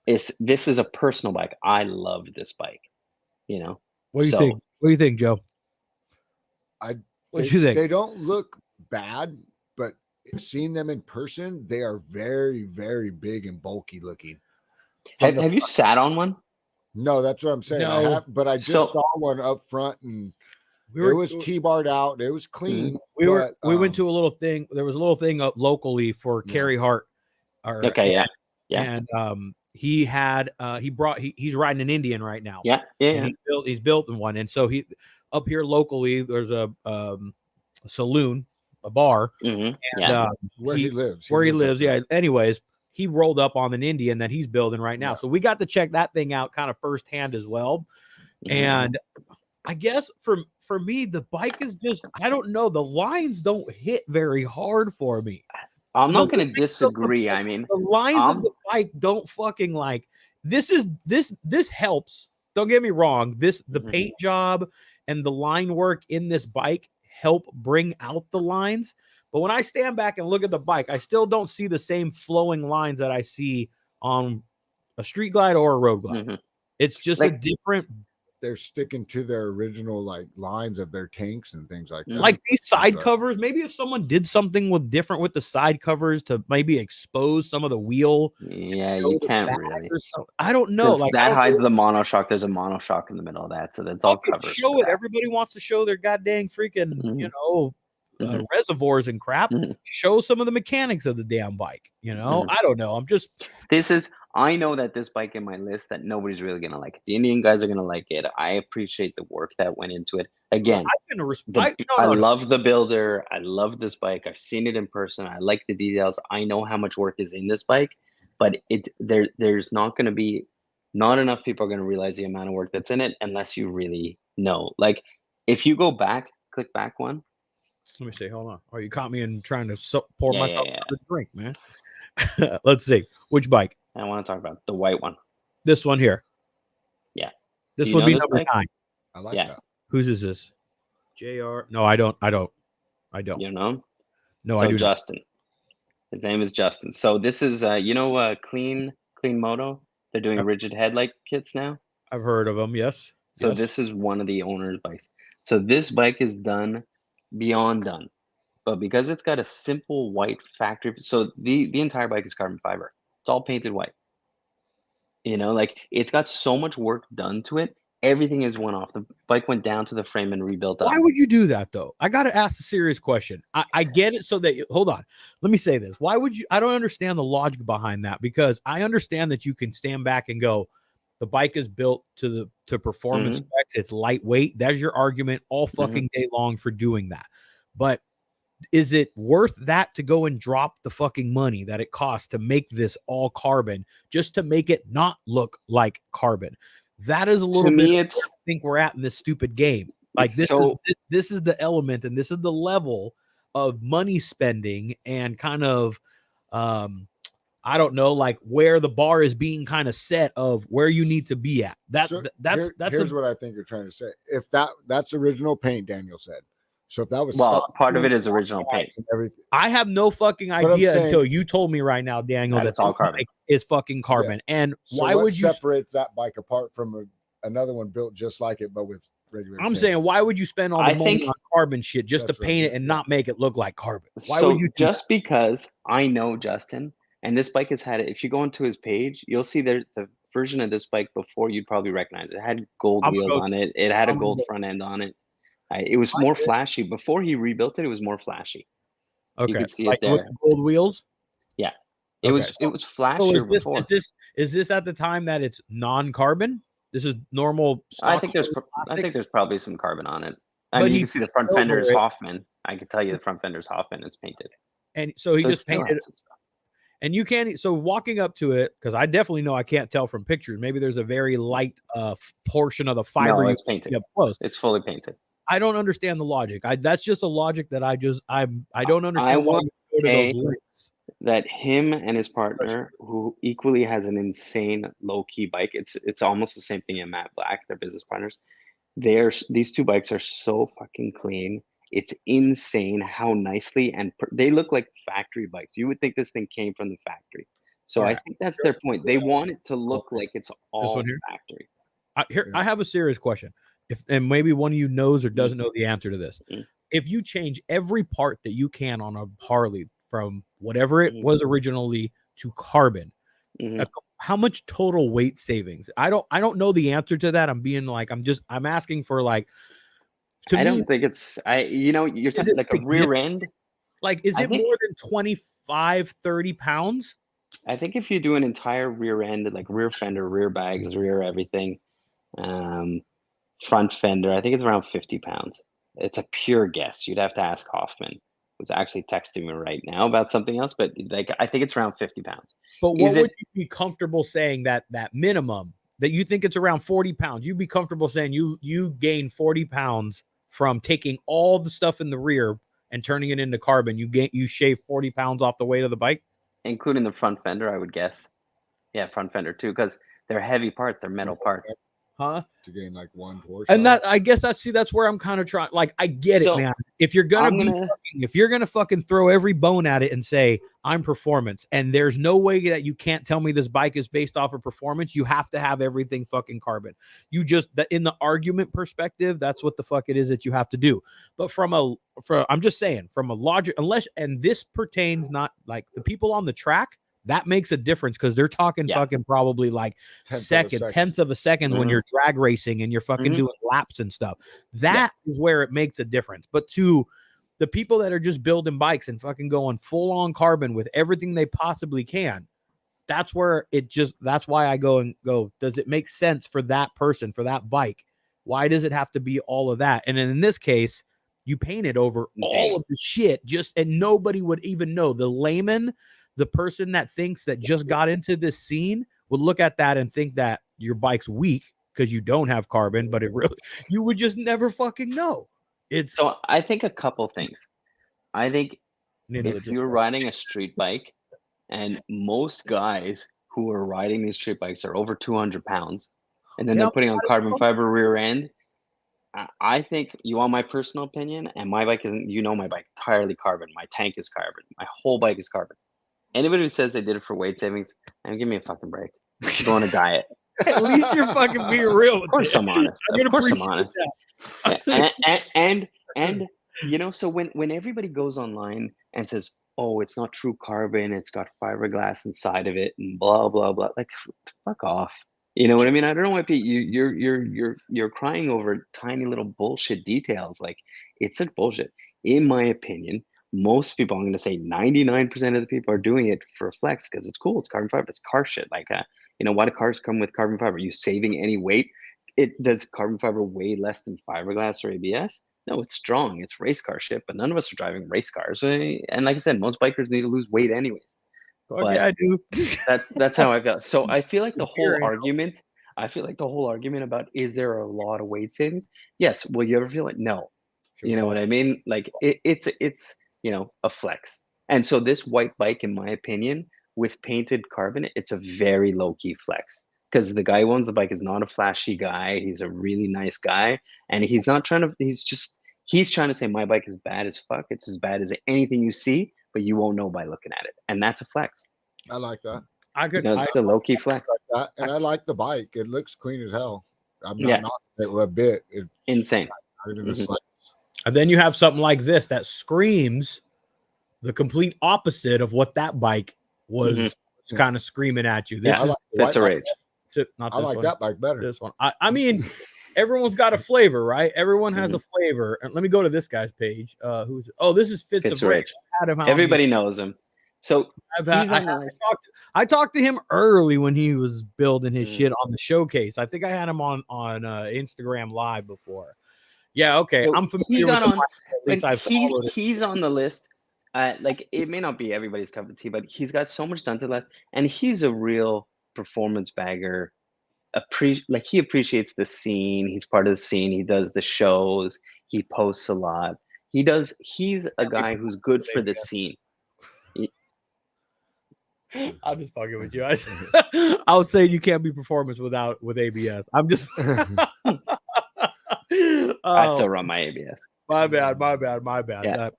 this is a personal bike. I love this bike, What do you think? What do you think, Joe? What do you think? They don't look bad, but seeing them in person, they are very, very big and bulky looking. Have you sat on one? No, that's what I'm saying. No. I have, but I just saw one up front, and it was T-barred out. It was clean. We went to a little thing. There was a little thing up locally for Carey Hart. Yeah. And he had he's riding an Indian right now. Yeah. And he's built one, and so he up here locally. There's a saloon, a bar, Mm-hmm. and where he lives. Yeah. Anyways, he rolled up on an Indian that he's building right now. Yeah. So we got to check that thing out kind of firsthand as well. Mm-hmm. And I guess for me, the bike is just, I don't know. The lines don't hit very hard for me. I'm not going to disagree. I mean, the lines of the bike don't fucking this helps. Don't get me wrong. The paint job and the line work in this bike help bring out the lines. But when I stand back and look at the bike, I still don't see the same flowing lines that I see on a Street Glide or a Road Glide. Mm-hmm. It's just a different. They're sticking to their original lines of their tanks and things like that. Like these side covers, maybe if someone did something different with the side covers to maybe expose some of the wheel. Yeah, you can't really. I don't know. That hides the monoshock. There's a monoshock in the middle of that, so that's all covered. Show it. Everybody wants to show their goddamn freaking, reservoirs and crap. Show some of the mechanics of the damn bike. I don't know. I know that this bike in my list that nobody's really gonna like it. The Indian guys are gonna like it. I appreciate the work that went into it. Again, I love the builder. I love this bike. I've seen it in person. I like the details. I know how much work is in this bike, but there's not gonna be not enough people are gonna realize the amount of work that's in it unless you really know. Like if you go back, click back one. Let me see. Hold on. Oh, you caught me in trying to pour myself a drink, man. Let's see. Which bike? I want to talk about the white one. This one here. Yeah. This would be number 9. I like that. Whose is this? JR. No, I don't. You know? No, so I do. Justin. His name is Justin. So this is Clean Moto. They're doing rigid headlight kits now. I've heard of them, yes. So this is one of the owner's bikes. So this bike is done beyond done. But because it's got a simple white factory, so the entire bike is carbon fiber. It's all painted white. It's got so much work done to it. Everything is one off. The bike went down to the frame and rebuilt up. Why would you do that though? I got to ask a serious question. I get it. So that hold on, let me say this. Why would you? I don't understand the logic behind that, because I understand that you can stand back and go, the bike is built to performance specs. It's lightweight. That's your argument all fucking day long for doing that. But is it worth that to go and drop the fucking money that it costs to make this all carbon just to make it not look like carbon? That is a little bit where I think we're at in this stupid game. This is the element, and this is the level of money spending and kind of I don't know, where the bar is being kind of set of where you need to be at. Here's what I think you're trying to say. If that's original paint, Daniel said. So if that was part of it is original paint. Everything. I have no fucking idea until you told me right now, Daniel, that all carbon is fucking carbon. Yeah. And so why would you separates that bike apart from another one built just like it, but with regular? I'm saying, why would you spend all the money on carbon shit just to paint it and not make it look like carbon? Why would you? Just because I know Justin, and this bike has had it. If you go into his page, you'll see the version of this bike before you'd probably recognize it. It had gold wheels on it. It had a gold front end on it. It was more flashy. Before he rebuilt it, it was more flashy. Okay, You can see like it with there. the gold wheels. Yeah, it Okay, was so flashier before. is this at the time that it's non-carbon? This is normal I stock think plastics, there's probably some carbon on it. I but mean, you he can see the painted front fender is over it, Hoffman. I can tell you the front fender is Hoffman. It's painted, and so he so it just still painted. has some stuff. And you can't. So walking up to it, because I definitely know I can't tell from pictures. Maybe there's a very light portion of the fiber. No, You it's painted. see up close. It's fully painted. I don't understand the logic. That's just a logic that I don't I understand why want you go to to those say lengths. that him and his partner, who equally has an insane low key bike, it's almost the same thing in Matt Black. They're business partners. These two bikes are so fucking clean. It's insane how nicely they look like factory bikes. You would think this thing came from the factory. So All I right, think that's their point. They want it to look like it's this all one here. factory. I have a serious question. If and maybe one of you knows or doesn't know the answer to this. Mm. If you change every part that you can on a Harley from whatever it Mhm. was originally to carbon, Mhm. how much total weight savings? I don't know the answer to that. I'm asking for like to I me, don't think it's you're is talking it like a rear end. like is I it think more than 25, 30 pounds? I think if you do an entire rear end, like rear fender, rear bags, rear everything, um, front fender, I think it's around 50 pounds. It's a pure guess. You'd have to ask Hoffman, who's actually texting me right now about something else, but like I think it's around 50 pounds. But Is what would it you be comfortable saying that minimum that you think it's around 40 pounds? You'd be comfortable saying you gain 40 pounds from taking all the stuff in the rear and turning it into carbon. You shave 40 pounds off the weight of the bike. including the front fender, I would guess. Yeah, front fender too, because they're heavy parts, they're metal parts. Huh? To gain like one Porsche. And that I guess that's where I'm kind of trying. Like I get it, So, man. If you're gonna I'm gonna if you're gonna fucking throw every bone at it and say I'm performance, and there's no way that you can't tell me this bike is based off of performance, you have to have everything fucking carbon. You just that in the argument perspective, that's what the fuck it is that you have to do. But I'm just saying from a logic, and this pertains not like the people on the track. That makes a difference because they're talking fucking probably like tenths of a second when you're drag racing and you're fucking doing laps and stuff. That is where it makes a difference. But to the people that are just building bikes and fucking going full on carbon with everything they possibly can, that's where that's why I go, does it make sense for that person, for that bike? Why does it have to be all of that? And then in this case, you painted over all of the shit and nobody would even know. The layman, the person that thinks that just got into this scene would look at that and think that your bike's weak because you don't have carbon, but you would just never fucking know. So I think a couple things. I think if you're riding a street bike, and most guys who are riding these street bikes are over 200 pounds, and then they're putting on carbon fiber rear end, I think you want my personal opinion, and my bike isn't, my bike entirely carbon. My tank is carbon. My whole bike is carbon. Anybody who says they did it for weight savings, give me a fucking break. Go on a diet. At least you're fucking being real. Of course I'm honest. Of course I'm honest. And so when everybody goes online and says, "Oh, it's not true carbon, it's got fiberglass inside of it," and blah blah blah, like fuck off. You know what I mean? I don't know why you're crying over tiny little bullshit details. Like it's a bullshit. In my opinion, most people, I'm going to say 99% of the people are doing it for flex because it's cool. It's carbon fiber. It's car shit. Like, why do cars come with carbon fiber? Are you saving any weight? Does carbon fiber weigh less than fiberglass or ABS? No, it's strong. It's race car shit, but none of us are driving race cars. And like I said, most bikers need to lose weight anyways. But yeah, I do. that's how I feel. So I feel like the whole argument about is there a lot of weight savings? Yes. Will you ever feel it? No. You know what I mean? Like it's a flex. And so this white bike, in my opinion, with painted carbon, it's a very low key flex because the guy who owns the bike is not a flashy guy. He's a really nice guy, and he's not trying to. He's trying to say my bike is bad as fuck. It's as bad as anything you see, but you won't know by looking at it, and that's a flex. I like that. It's a low key flex. Like that. And I like the bike. It looks clean as hell. I'm not knocking it a bit. It's insane. And then you have something like this that screams the complete opposite of what that bike was kind of screaming at you. That's a rage. I like that bike better. This one. I mean, everyone's got a flavor, right? Everyone has a flavor. And let me go to this guy's page. Who's it? Oh, this is Fitz of Rage. had him. Everybody knows him. So I talked to him early when he was building his Mm. shit on the showcase. I think I had him on Instagram Live before. Yeah, okay. So I'm familiar he with got the on. bike, at least I've followed it. He's on the list. Like it may not be everybody's cup of tea, but he's got so much done to left, and he's a real performance bagger. Like he appreciates the scene. He's part of the scene. He does the shows. He posts a lot. He's a guy who's good for the scene. I'm just fucking with you. I would say you can't be performance with ABS. I'm just. I still run my ABS. My bad. Yeah. My bad. That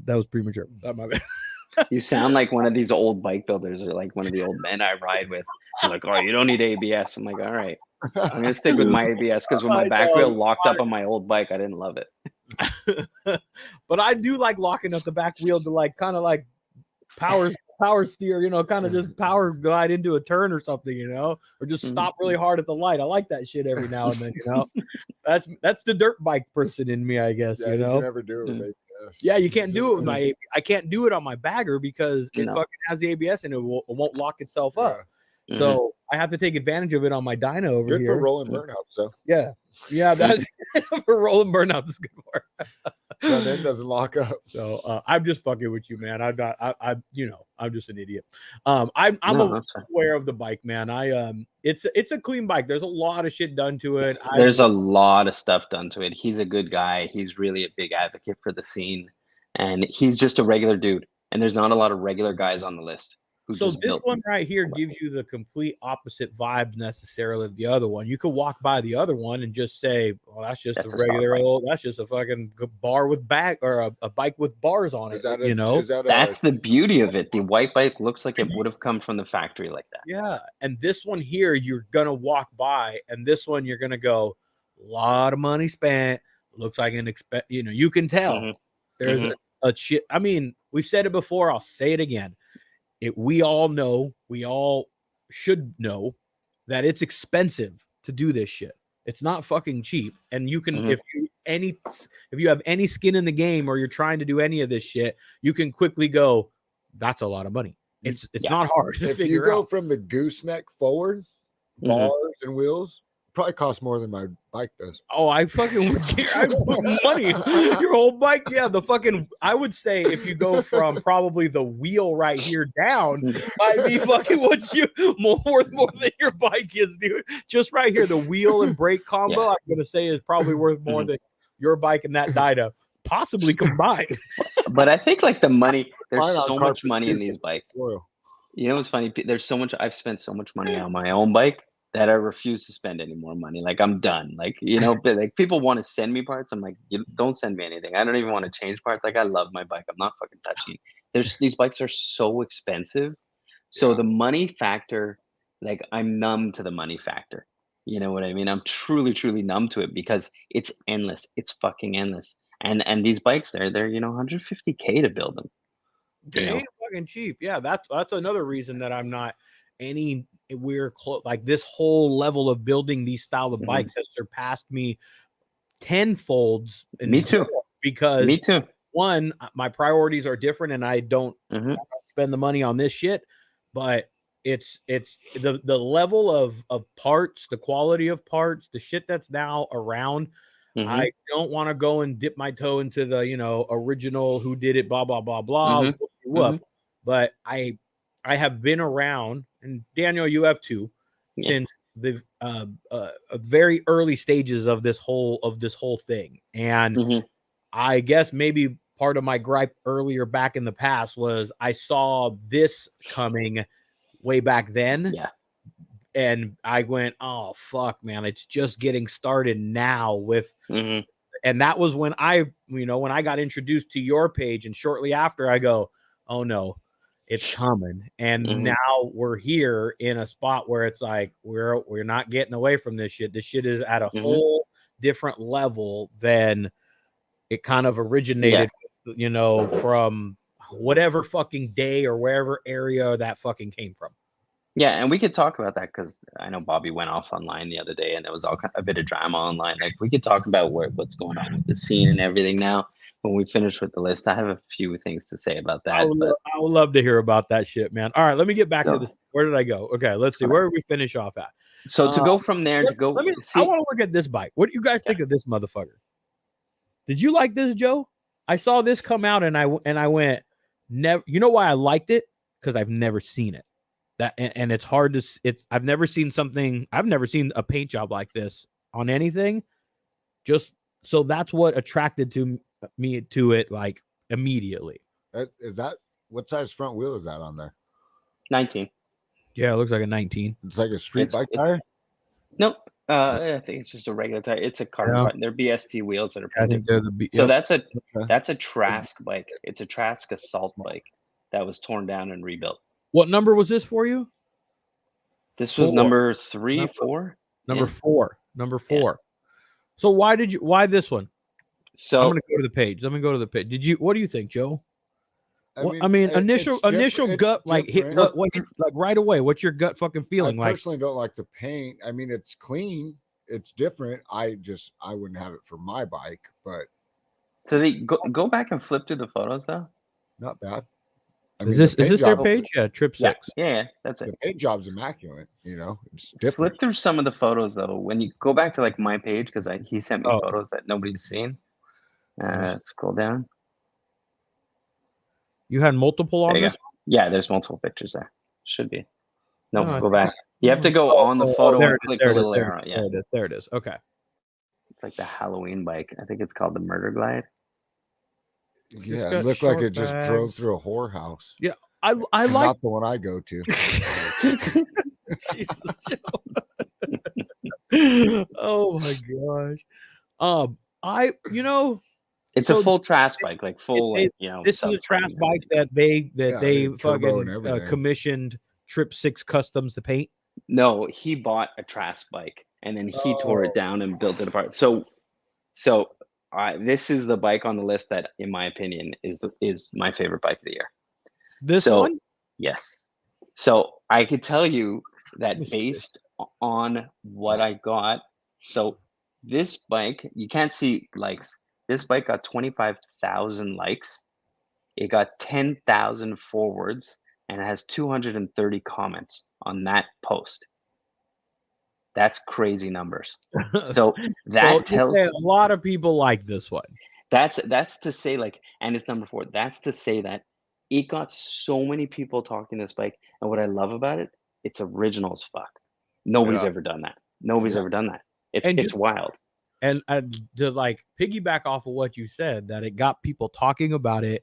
was premature. My bad. You sound like one of these old bike builders or like one of the old men I ride with. I'm like, oh, you don't need ABS. I'm like, all right, I'm gonna stick with my ABS because with my back wheel locked up on my old bike, I didn't love it. But I do like locking up the back wheel to like kind of like power steer, kind of just power glide into a turn or something, or just stop really hard at the light. I like that shit every now and then, that's the dirt bike person in me, I guess. Yeah, you can never do it with ABS. Yeah, you can't do it with my ABS. I can't do it on my bagger because it fucking has the ABS and it won't lock itself up. So I have to take advantage of it on my dyno over good here. for rolling burnouts, though. Yeah, that for rolling burnouts is good for. Front end doesn't lock up. So I'm just fucking with you, man. I'm just an idiot. I'm aware of the bike, man. It's a clean bike. There's a lot of shit done to it. There's a lot of stuff done to it. He's a good guy. He's really a big advocate for the scene, and he's just a regular dude. And there's not a lot of regular guys on the list. So this one right here gives you the complete opposite vibes necessarily of the other one. You could walk by the other one and just say, "Well, that's just a regular old. That's just a fucking bar with back or a bike with bars on it." That's the beauty of it. The white bike looks like it would have come from the factory like that. Yeah, and this one here, you're gonna walk by, and this one you're gonna go, a lot of money spent. Looks like an you can tell there's a shit. I mean, we've said it before. I'll say it again. We all should know that it's expensive to do this shit. It's not fucking cheap. And you can, if you have any skin in the game or you're trying to do any of this shit, you can quickly go, that's a lot of money. It's not hard to if figure you go out. from the gooseneck forward, bars and wheels, probably costs more than my bike does. Oh, I fucking I put money. Your whole bike, I would say if you go from probably the wheel right here down, might be fucking worth more than your bike is, dude. Just right here, the wheel and brake combo, I'm gonna say is probably worth more than your bike and that Dyna, possibly combined. But I think like the money, there's so much money in these bikes. You know what's funny? I've spent so much money on my own bike that I refuse to spend any more money. Like I'm done. Like, but like people want to send me parts. I'm like, don't send me anything. I don't even want to change parts. Like I love my bike. I'm not fucking touching. These bikes are so expensive. So the money factor, like I'm numb to the money factor. You know what I mean? I'm truly, truly numb to it because it's endless. It's fucking endless. And these bikes, they're $150K to build them. They ain't fucking cheap. Yeah, that's another reason that I'm not we're close. Like this whole level of building these style of bikes has surpassed me tenfolds. Me too. Because me too. One, my priorities are different, and I don't spend the money on this shit. But it's the level of parts, the quality of parts, the shit that's now around. I don't want to go and dip my toe into the original who did it, blah blah blah blah. But I have been around, and Daniel, you have too, since the very early stages of this whole thing. And I guess maybe part of my gripe earlier back in the past was I saw this coming way back then. Yeah. And I went, oh fuck, man, it's just getting started now with and that was when when I got introduced to your page, and shortly after I go, oh no, it's coming. And now we're here in a spot where it's like we're not getting away from this shit. This shit is at a whole different level than it kind of originated, from whatever fucking day or wherever area that fucking came from. Yeah, and we could talk about that because I know Bobby went off online the other day, and there was a bit of drama online. Like we could talk about what's going on with the scene and everything now. when we finish with the list, I have a few things to say about that. I would love to hear about that shit, man. All right, let me get back to So- this. Where did I go? Okay, let's see. Where did we finish off at? So to go from there to go I see, want to look at this bike. What do you guys think of this motherfucker? Did you like this, Joe? I saw this come out and I went, never. You know why I liked it? Because I've never seen it. And it's hard to I've never seen a paint job like this on anything. Just so that's what attracted me to it like immediately. Is that what size front wheel is that on there? 19. Yeah, it looks like a 19. It's like a street bike tire. Nope. I think it's just a regular tire. It's a carbon Yeah. part. They're BST wheels that are I painted. think they're the So yep. that's a Trask bike. It's a Trask assault bike that was torn down and rebuilt. What number was this for you? This was 4. number 3, Number- 4. Number Yeah. 4. Number 4. So why this one? So I'm gonna go to the page. Let me go to the page. What do you think, Joe? It's Initial different. gut It's like hit different. like right away. What's your gut fucking feeling I like? personally don't like the paint. I mean, it's clean. It's different. I wouldn't have it for my bike, but so they go back and flip through the photos though. not bad. I Is mean, this the paint their job- page? Yeah, Trip 6. Yeah, that's it. The paint job's immaculate. It's Flip different. through some of the photos though. When you go back to like my page, because he sent me Oh. photos that nobody's seen. me see. Scroll down. You had multiple on There you this? go. Yeah, there's multiple pictures there. Should be. No, No, I go back. You have to go on the photo there and it is, click there the it is, little there it arrow. is, Yeah, there it is. There it is. Okay. it's like the Halloween bike. I think it's called the Murder Glide. Yeah, got it looked like short it just drove bags. through a whorehouse. I like Not the one I go to. Jesus, Joe. Oh my gosh. It's So a full Trask bike, like full. it- this is a sub-frame Trask and bike everything. that Yeah, they they had turbo and fucking everything. commissioned Trip 6 Customs to paint. No, he bought a Trask bike and then he tore Oh. it down and built it apart. So this is the bike on the list that, in my opinion, is my favorite bike of the year. This So- one? Yes. So I could tell you Let me that see based on what I got. So this bike, you can't see likes. This bike got 25,000 likes. It got 10,000 forwards and it has 230 comments on that post. That's crazy numbers. So that So tells a lot of people like this one. that's to say like, and it's number 4. That's to say that it got so many people talking this bike. And what I love about it, it's original as fuck. Nobody's Yeah. ever done that. Nobody's Yeah. ever done that. And It's just- wild. And to like piggyback off of what you said, that it got people talking about it.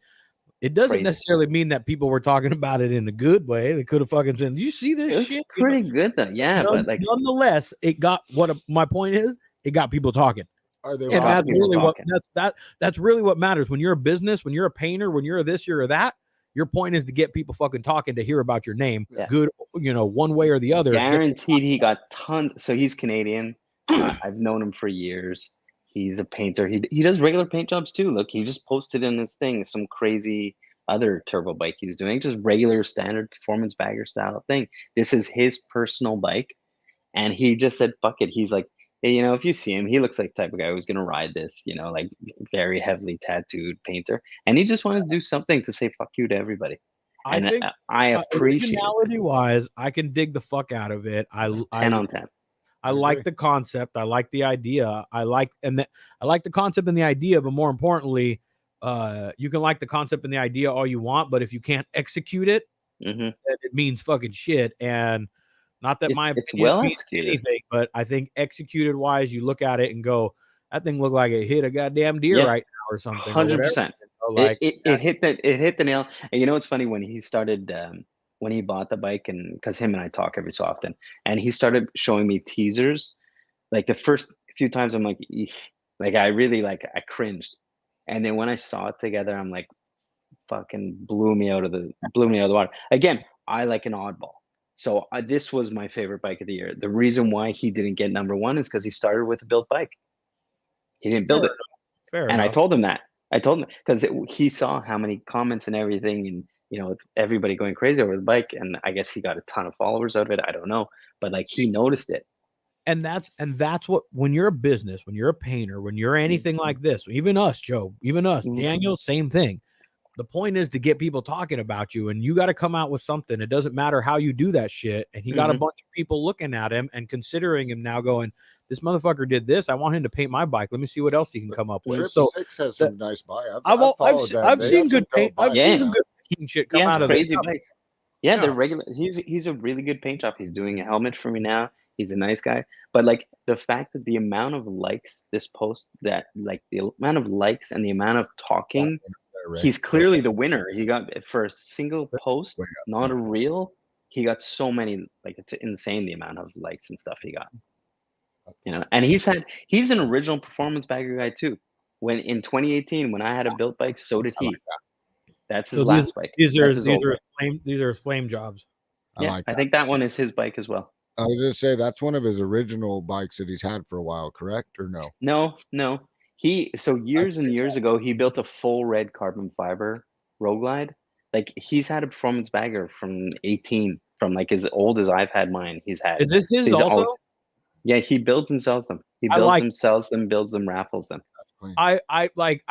It doesn't Crazy. necessarily mean that people were talking about it in a good way. They could have fucking said, "Do you see this It was shit?" You know? pretty good though. Yeah, but like Nonetheless, it got my point is, it got people talking. Are they And Lot of rock- that's people really talking. that's really what matters when you're a business, when you're a painter, when you're a this, you're a that. Your point is to get people fucking talking, to hear about your name, Yeah. good, one way or the other. guaranteed he got tons. So he's Canadian. I've known him for years. He's a painter. He does regular paint jobs too. Look, he just posted in his thing some crazy other turbo bike he's doing, just regular standard performance bagger style thing. This is his personal bike, and he just said, "Fuck it." He's like, hey, if you see him, he looks like the type of guy who's gonna ride this. Like very heavily tattooed painter, and he just wanted to do something to say "fuck you" to everybody. I And think I appreciate it. originality wise, I can dig the fuck out of it. I 10 on 10. I I like agree. the concept. I like the idea. I like the concept and the idea, but more importantly, you can like the concept and the idea all you want, but if you can't execute it, hmm then it means fucking shit. And not that my It's opinion well means executed. anything, but I think executed wise, you look at it and go, that thing looked like it hit a goddamn deer Yeah. right now or something. or 100%. whatever. Like It hit the nail. And it's funny when he started when he bought the bike, and because him and I talk every so often, and he started showing me teasers. Like the first few times, I'm like, "Eesh." Like I really I cringed, and then when I saw it together, I'm like, fucking blew me out of the water. Again, I like an oddball, so this was my favorite bike of the year. The reason why he didn't get number 1 is because he started with a built bike. He didn't build it. fair And I enough. told him that. I told him because he saw how many comments and everything, and with everybody going crazy over the bike, and I guess he got a ton of followers out of it. I don't know, but he noticed it, And that's what, when you're a business, when you're a painter, when you're anything like this, even us, Joe, even us, Daniel, same thing. The point is to get people talking about you, and you got to come out with something. It doesn't matter how you do that shit. And he got a bunch of people looking at him and considering him now, going, this motherfucker did this. I want him to paint my bike. Let me see what else he can come up with. So 6 has some nice bike. I've seen good paint. I've seen some good painting shit come out of crazy the bikes. Yeah, they're regular. He's a really good paint job. He's doing a helmet for me now. He's a nice guy. But like the fact that the amount of likes this post, that like the amount of likes and the amount of talking, he's clearly the winner. He got, for a single post, not a reel, he got so many, like it's insane the amount of likes and stuff he got. You know, and he's an original performance bagger guy too. When in 2018, when I had a built bike, so did he. That's his last bike. These are flame jobs. Yeah, I think that one is his bike as well. I was gonna say that's one of his original bikes that he's had for a while, correct or no? No. So years and years ago, he built a full red carbon fiber Road Glide. Like he's had a performance bagger from 18, from like as old as I've had mine. He's had. Is this his also? Yeah, he builds and sells them. He builds them, sells them, builds them, raffles them. I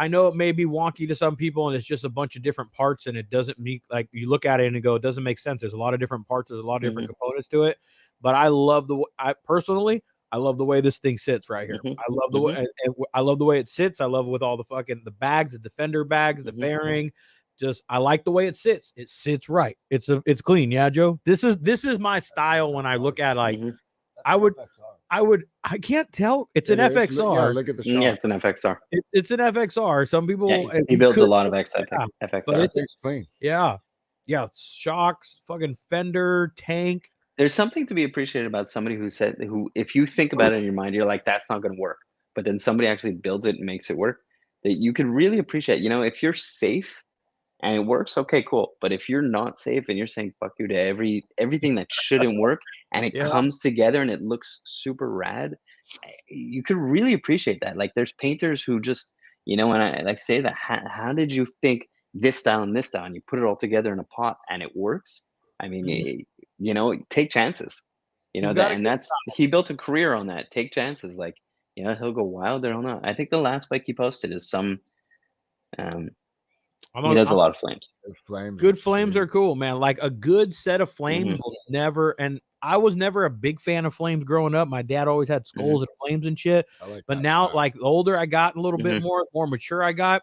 know it may be wonky to some people, and it's just a bunch of different parts, and it doesn't meet, like you look at it and go, it doesn't make sense. There's a lot of different parts, there's a lot of different components to it. But I love I love the way this thing sits right here. I love the way I love the way it sits. I love with all the bags, the defender bags, the fairing. Just I like the way it sits. It sits right. It's clean. Yeah, Joe. This is my style when I look at like I can't tell. It's an FXR. Yeah, look at the shot. Yeah, it's an FXR. It's an FXR. Some people he builds a lot of FXR. But it's clean. Yeah. Shocks, fucking fender, tank. There's something to be appreciated about somebody who if you think about it in your mind, you're like, that's not going to work. But then somebody actually builds it and makes it work. That you can really appreciate. You know, if you're safe and it works, okay, cool. But if you're not safe and you're saying fuck you to everything that shouldn't work, and it comes together and it looks super rad, you could really appreciate that. Like there's painters who just, you know, and I like say that, how did you think this style and this style, and you put it all together in a pot and it works? I mean, you know, take chances. You know that, and he built a career on that. Take chances, like, you know, he'll go wild or not. I think the last bike he posted is some. He does a lot of flames. Good flames are cool, man. Like a good set of flames will never. And I was never a big fan of flames growing up. My dad always had skulls and flames and shit. But now, like the older I got, a little bit more mature I got,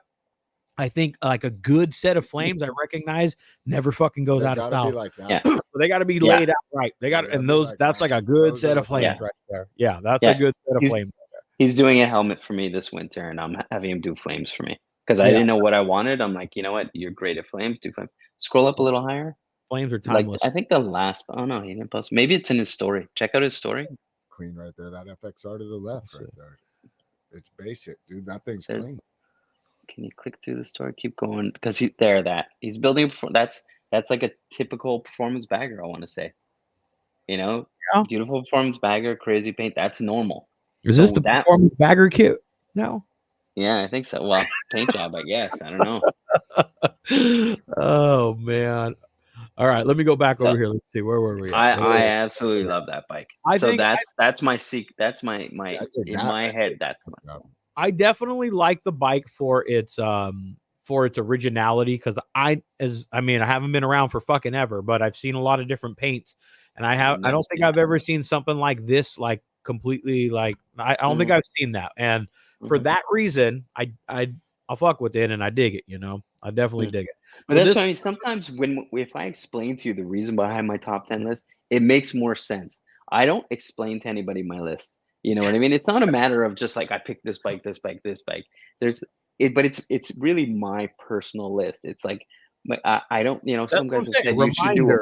I think like a good set of flames I recognize never fucking goes out of style. Like that. Yeah. So they got to be laid out right. They got, and those, that's like a good set of flames right there. Yeah, that's a good set of flames. He's doing a helmet for me this winter, and I'm having him do flames for me because I didn't know what I wanted. I'm like, you know what? You're great at flames. Do flames. Scroll up a little higher. Flames are timeless. Like, I think the last. Oh no, he didn't post. Maybe it's in his story. Check out his story. Clean right there. That FXR to the left right there. It's basic, dude. That thing's clean. Can you click through the story? Keep going because he's building. That's like a typical performance bagger. I want to say, you know, beautiful performance bagger, crazy paint. That's normal. Is this the performance bagger kit now? Yeah, I think so. Well, paint job, I guess. I don't know. Oh man. All right, let me go back over here. Let's see, where were we? I absolutely love that bike. That's my secret. That's my in my head. That's I definitely like the bike for its originality, because I haven't been around for fucking ever, but I've seen a lot of different paints, and I don't think I've ever seen something like this, like completely like I don't think I've seen that, and for that reason I'll fuck with it and I dig it, you know. I definitely dig it. But that's why I mean, sometimes if I explain to you the reason behind my top 10 list, it makes more sense. I don't explain to anybody my list. You know what I mean? It's not a matter of just like I picked this bike, this bike, this bike. But it's really my personal list. It's like I don't, you know, some guys have said you should do it.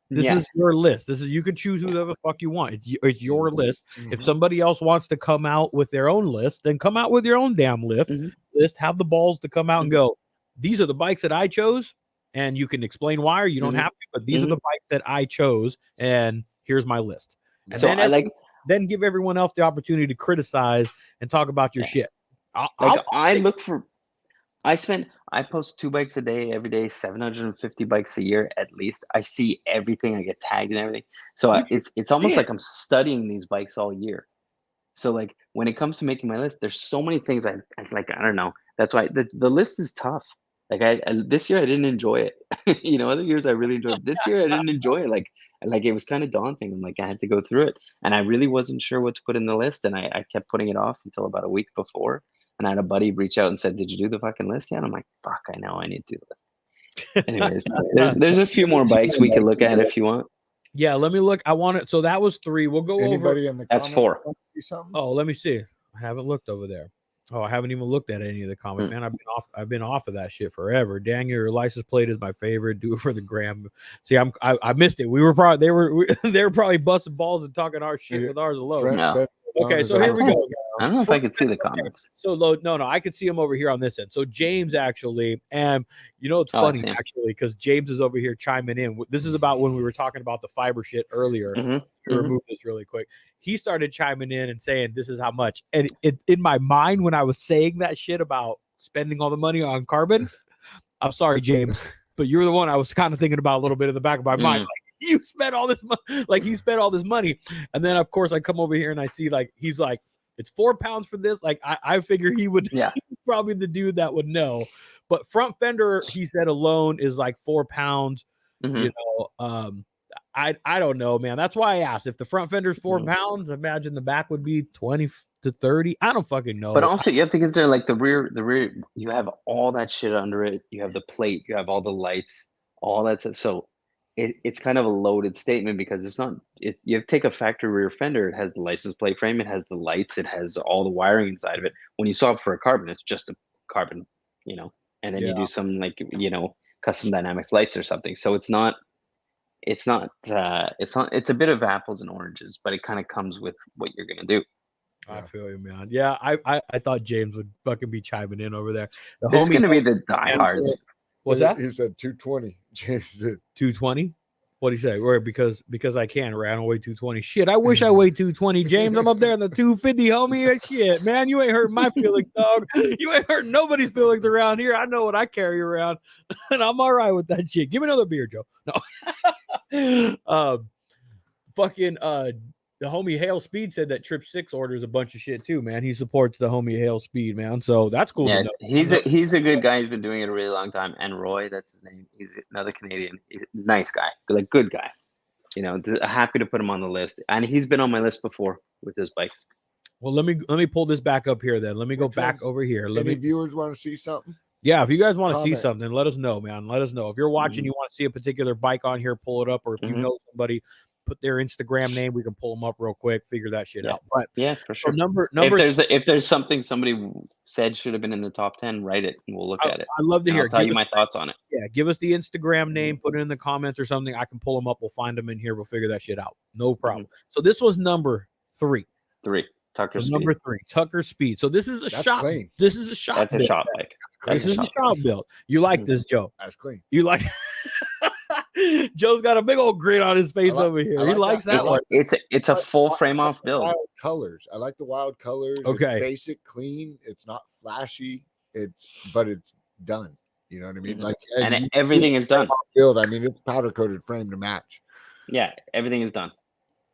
This is your list. You could choose who the fuck you want. It's your list. If somebody else wants to come out with their own list, then come out with your own damn list. Have the balls to come out and go, these are the bikes that I chose, and you can explain why, or you don't have to, but these are the bikes that I chose, and here's my list. And so then give everyone else the opportunity to criticize and talk about your shit. I post 2 bikes a day, every day, 750 bikes a year at least. I see everything. I get tagged and everything. So it's almost like I'm studying these bikes all year. So like when it comes to making my list, there's so many things I like. I don't know. That's why the list is tough. Like I this year I didn't enjoy it. Other years I really enjoyed it. This year I didn't enjoy it. Like it was kind of daunting. And like I had to go through it, and I really wasn't sure what to put in the list, and I kept putting it off until about a week before. And I had a buddy reach out and said, "Did you do the fucking list yet?" And I'm like, "Fuck, I know I need to do the list." Anyways, there's a few more bikes we could look at if you want. Yeah, let me look. I want it. So that was 3. We'll go over. Anybody in the That's comments 4. want to do something? Oh, let me see. I haven't looked over there. Oh, I haven't even looked at any of the comments, man. I've been off of that shit forever. Daniel, your license plate is my favorite. Do it for the gram. See, I missed it. They were probably busting balls and talking our shit with ours alone. Fred- No. Fred- Okay, so here we go. I don't know if I could see the comments. So no, I could see him over here on this end. So James actually, and it's Oh, I funny see him. actually because James is over here chiming in. This is about when we were talking about the fiber shit earlier. Mhm, To remove this really quick. He started chiming in and saying this is how much. And in my mind when I was saying that shit about spending all the money on carbon, I'm sorry, James, but you're the one I was kind of thinking about a little bit in the back of my mind. Like you spent all this money, like he spent all this money, and then of course I come over here and I see like he's like it's 4 pounds for this. Like I figure he would. Yeah. He's probably the dude that would know. But front fender, he said alone is like 4 pounds. Mhm. I don't know, man. That's why I asked. If the front fender's 4 Mhm. pounds, imagine the back would be 20 to 30. I don't fucking know. But also you have to consider like the rear, you have all that shit under it. You have the plate, you have all the lights, all that stuff. So it's kind of a loaded statement because it's not you have to take a factory rear fender. It has the license plate frame, it has the lights, it has all the wiring inside of it. When you swap for a carbon, it's just a carbon, and then you do some like custom dynamics lights or something. So it's a bit of apples and oranges, but it kind of comes with what you're gonna do. I feel you, man. Yeah, I thought James would fucking be chiming in over there. The There's homie gonna be the diehards. What's that? He said 220. James did. 220. What do you say? Or because I can, right? I don't weigh 220. Shit, I wish I weighed 220, James. I'm up there in the 250, homie. Shit, man, you ain't hurting my feelings, dog. You ain't hurting nobody's feelings around here. I know what I carry around, and I'm all right with that shit. Give me another beer, Joe. No. The homie Hale Speed said that Trip 6 orders a bunch of shit too, man. He supports the homie Hale Speed, man. So that's cool. Yeah, to know. he's a good guy. He's been doing it a really long time. And Roy, that's his name. He's another Canadian. He's a nice guy, like good guy. Happy to put him on the list. And he's been on my list before with his bikes. Well, let me pull this back up here then. Let me go back over here. Any viewers want to see something? Yeah, if you guys want to see Comment. something, let us know, man. Let us know. If you're watching, you want to see a particular bike on here, pull it up. Or if you know somebody, put their Instagram name, we can pull them up real quick, figure that shit out. But yeah, for sure. so number if there's something somebody said should have been in the top 10, write it and we'll look at it. I'd love to hear. I'll tell you my thoughts on it. Yeah, give us the Instagram name, put it in the comments or something. I can pull them up. We'll find them in here. We'll figure that shit out. No problem. So this was number 3. 3. Tucker Speed. Number 3, Tucker Speed. So this is a That's shop. clean. This is a shop. That's a build. shop bike. This is a shop build. You like this, Joe? That's clean. You like? Joe's got a big old grin on his face over here. He likes that one. It's a full frame off build. Wild colors. I like the wild colors. Okay. It's basic, clean. It's not flashy. But it's done. You know what I mean? Like, And everything is done. Build. I mean, it's powder coated frame to match. Yeah, everything is done.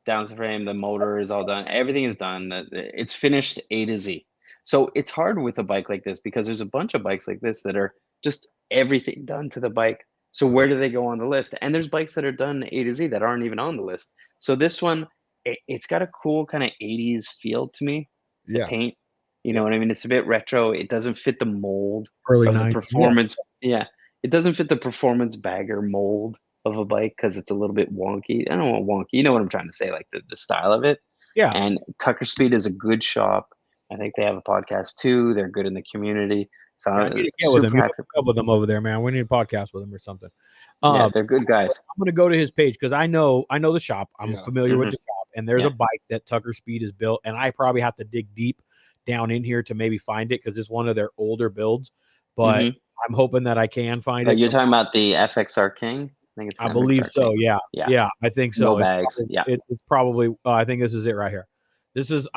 Down the frame, the motor is all done. Everything is done. It's finished A to Z. So it's hard with a bike like this because there's a bunch of bikes like this that are just everything done to the bike. So where do they go on the list? And there's bikes that are done A to Z that aren't even on the list. So this one, it's got a cool kind of 80s feel to me. The Yeah. paint, you know what I mean? It's a bit retro. It doesn't fit the mold Early of the 90s. performance. Yeah. It doesn't fit the performance bagger mold of a bike because it's a little bit wonky. I don't know wonky. You know what I'm trying to say, like the style of it. Yeah. And Tucker Speed is a good shop. I think they have a podcast too. They're good in the community. So I need to get with them. With them over there, man. We need a podcast with them or something. Yeah, they're good guys. I'm gonna go to his page because I know the shop. I'm familiar with the shop, and there's a bike that Tucker Speed has built, and I probably have to dig deep down in here to maybe find it because it's one of their older builds. But I'm hoping that I can find it. You're talking about the FXR King? I think it's. I believe so. King. Yeah. I think so. No bags. It's probably. I think this is it right here. This is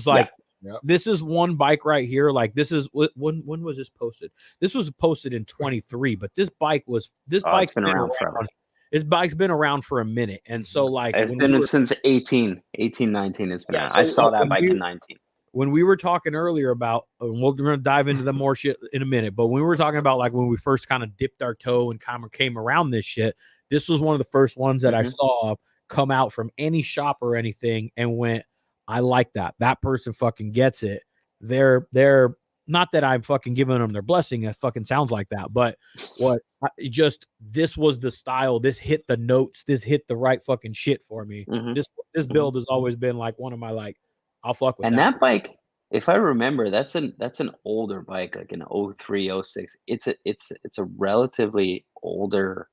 like. Yep. This is one bike right here. Like this is when was this posted? This was posted in 23, but this bike's been around forever. This bike's been around for a minute, and so like It's when been we were, since 19. It's been yeah, out. I so saw like that when bike we in 19. when we were talking earlier about, and we're going to dive into the more shit in a minute, but when we were talking about like when we first kind of dipped our toe and kind of came around this shit, this was one of the first ones that I saw come out from any shop or anything and went, I like that. That person fucking gets it. They're not that I'm fucking giving them their blessing. It fucking sounds like that, but this was the style. This hit the notes. This hit the right fucking shit for me. This build has always been like one of my like, I'll fuck with And that. that bike, if I remember, that's an older bike, like an 03, 06. It's a relatively older,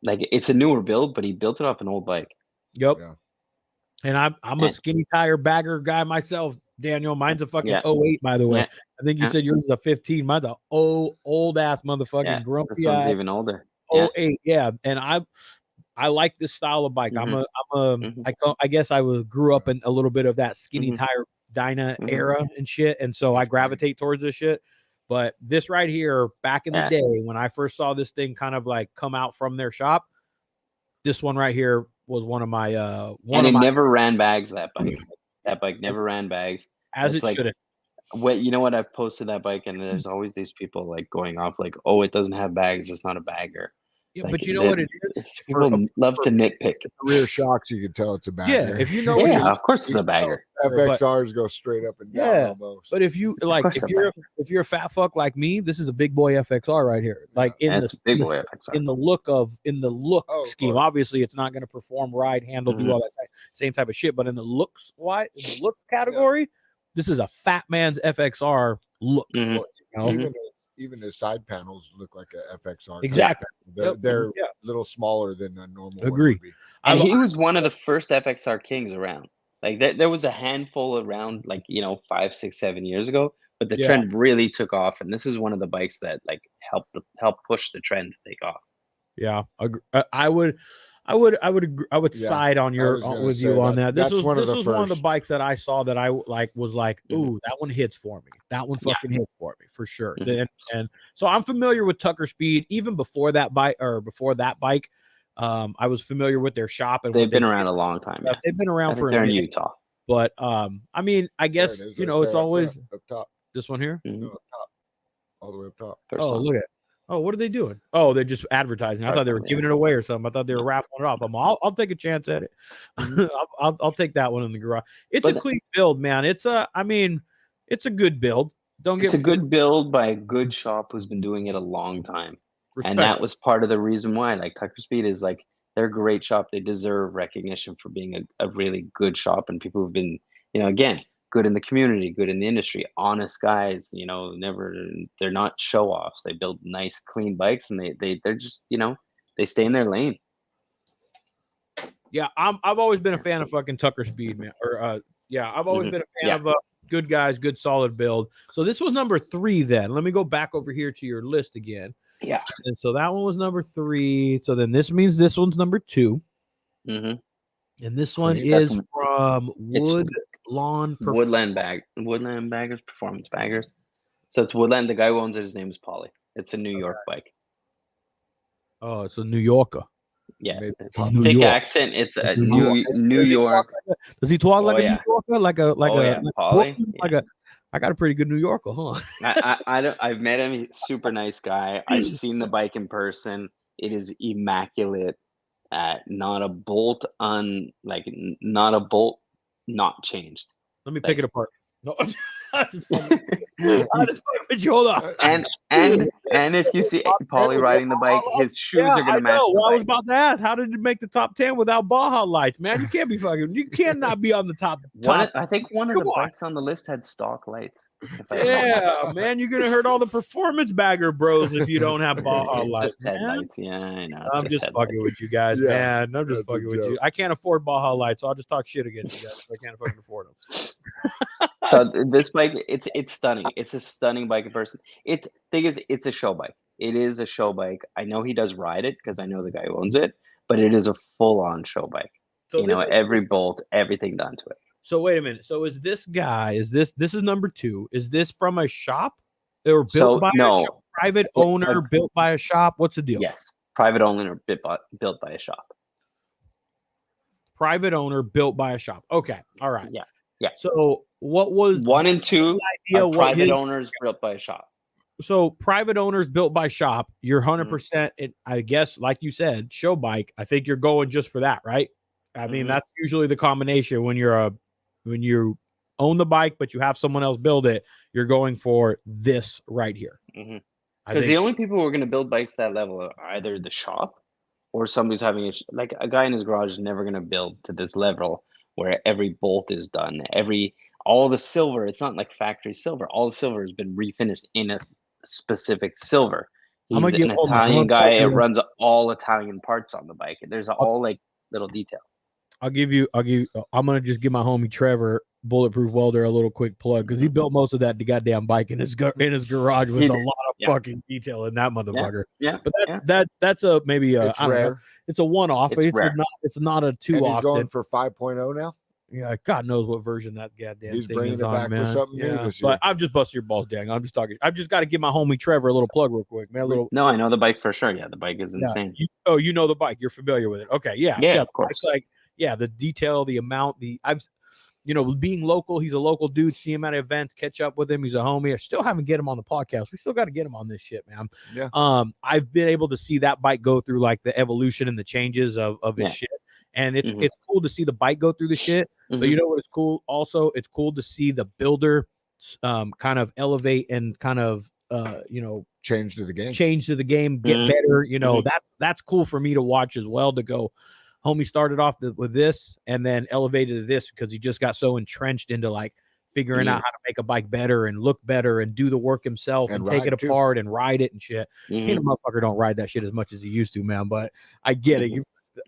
like it's a newer build, but he built it off an old bike. Yep. Yeah. And I'm a skinny tire bagger guy myself, Daniel. Mine's a fucking 08, by the way. Yeah. I think you said yours is a 15. Mine's a old ass motherfucking grumpy. This one's even older. 08, yeah. And I like this style of bike. I guess I grew up in a little bit of that skinny tire Dyna era and shit, and so I gravitate towards this shit. But this right here, back in the day when I first saw this thing kind of like come out from their shop, this one right here was one of my never ran bags. That bike never ran bags. As it should have. You know what? I've posted that bike, and there's always these people like going off like, "Oh, it doesn't have bags. It's not a bagger." Yeah, like, but you know what it is? People love to nitpick. Rear shocks, you can tell it's a bagger. Yeah, if you know, of course it's a bagger. FXRs go straight up and down almost. But if you like, if you're a fat fuck like me, this is a big boy FXR right here. Like in the look scheme. Obviously, it's not going to perform, ride, handle, do all that same type of shit. But in the looks category, this is a fat man's FXR look. Even the side panels look like a FXR. Exactly. They're a little smaller than a normal. Agree. One would be. And he was one of the first FXR kings around. Like there was a handful around, like 5, 6, 7 years ago, but the trend really took off. And this is one of the bikes that like helped push the trend to take off. Yeah, I would side on with you on that. This was one of the bikes that I saw that I was like, ooh, that one hits for me. That one fucking hits for me for sure. And so I'm familiar with Tucker Speed even before that bike I was familiar with their shop, and they've been around a long time. Yeah. They've been around for they're in Utah. But I mean, I guess it's always up top. This one here, no, up top, all the way up top. Look at it. Oh, what are they doing? Oh, they're just advertising. I thought they were giving it away or something. I thought they were raffling it off. I'll take a chance at it. I'll take that one in the garage. It's a clean build, man. It's a good build. It's a good build by a good shop who's been doing it a long time. Respect. And that was part of the reason why, like, Tucker Speed is like, they're a great shop. They deserve recognition for being a really good shop, and people who've been, again, good in the community, good in the industry, honest guys, they're not show offs. They build nice, clean bikes, and they're just, they stay in their lane. Yeah. I've always been a fan of fucking Tucker Speed, man. I've always been a fan of good guys, good solid build. So this was number 3 then. Let me go back over here to your list again. Yeah. And so that one was number 3. So then this means this one's number 2. And this one is from Woodland Baggers, Performance Baggers. So it's Woodland. The guy who owns it, his name is Paulie. It's a New York bike. Oh, it's a New Yorker. Yeah, thick accent. It's a New York. Does he talk like a New Yorker? Paulie? I got a pretty good New Yorker, huh? I've met him. He's a super nice guy. I've seen the bike in person. It is immaculate. Not a bolt not changed. Let me pick it apart. No, I just with you. Hold on. And if you see Paulie riding the bike, his shoes are gonna match. I was about to ask, how did it make the top 10 without Baja lights, man? You cannot be on the top. I think one of the bikes on the list had stock lights. Yeah, man, you're gonna hurt all the performance bagger bros if you don't have Baja lights. Just headlights. Yeah, I know. I'm just fucking with you guys, man. I'm just fucking with you. I can't afford Baja lights, so I'll just talk shit against you guys if I can't fucking afford them. So this bike, it's stunning. It's a stunning bike in person. Thing is, it's a show bike. It is a show bike. I know he does ride it because I know the guy who owns it, but it is a full-on show bike. So every bolt, everything done to it. So wait a minute. So is this guy? This is number 2? Is this from a shop or built by a private owner? Built by a shop? What's the deal? Yes, Private owner or built by a shop. Private owner built by a shop. Okay. All right. Yeah. Yeah. So what was 1 and 2 idea? are private owners built by a shop. So private owners built by shop, you're 100%, I guess, like you said, show bike. I think you're going just for that, right? I mean, that's usually the combination when you own the bike, but you have someone else build it, you're going for this right here. Because the only people who are going to build bikes that level are either the shop or somebody's having like a guy in his garage is never going to build to this level where every bolt is done, all the silver. It's not like factory silver. All the silver has been refinished in a specific silver. He's an Italian guy. It runs all Italian parts on the bike. There's all like little details. I'm gonna just give my homie Trevor, Bulletproof Welder, a little quick plug because he built most of that goddamn bike in his garage with a lot of fucking detail in that motherfucker. But that's a maybe it's rare. It's a one-off. It's not a too often. He's going for 5.0 now. Yeah, God knows what version that goddamn He's thing bringing is it on, back man. with something new this year. But I'm just busting your balls, dang. I'm just talking. I've just got to give my homie Trevor a little plug real quick, man. No, I know the bike for sure. Yeah, the bike is insane. You know the bike. You're familiar with it. Okay, yeah, of course. It's like, the detail, the amount, being local. He's a local dude. See him at events, catch up with him. He's a homie. I still haven't get him on the podcast. We still got to get him on this shit, man. Yeah. I've been able to see that bike go through like the evolution and the changes of his shit. And it's cool to see the bike go through the shit. But you know what is cool? Also, it's cool to see the builder kind of elevate and kind of change to the game, get better. That's cool for me to watch as well, to go, homie started off with this and then elevated to this because he just got so entrenched into like figuring out how to make a bike better and look better and do the work himself and take it apart and ride it and shit. He and a motherfucker don't ride that shit as much as he used to, man. But I get it.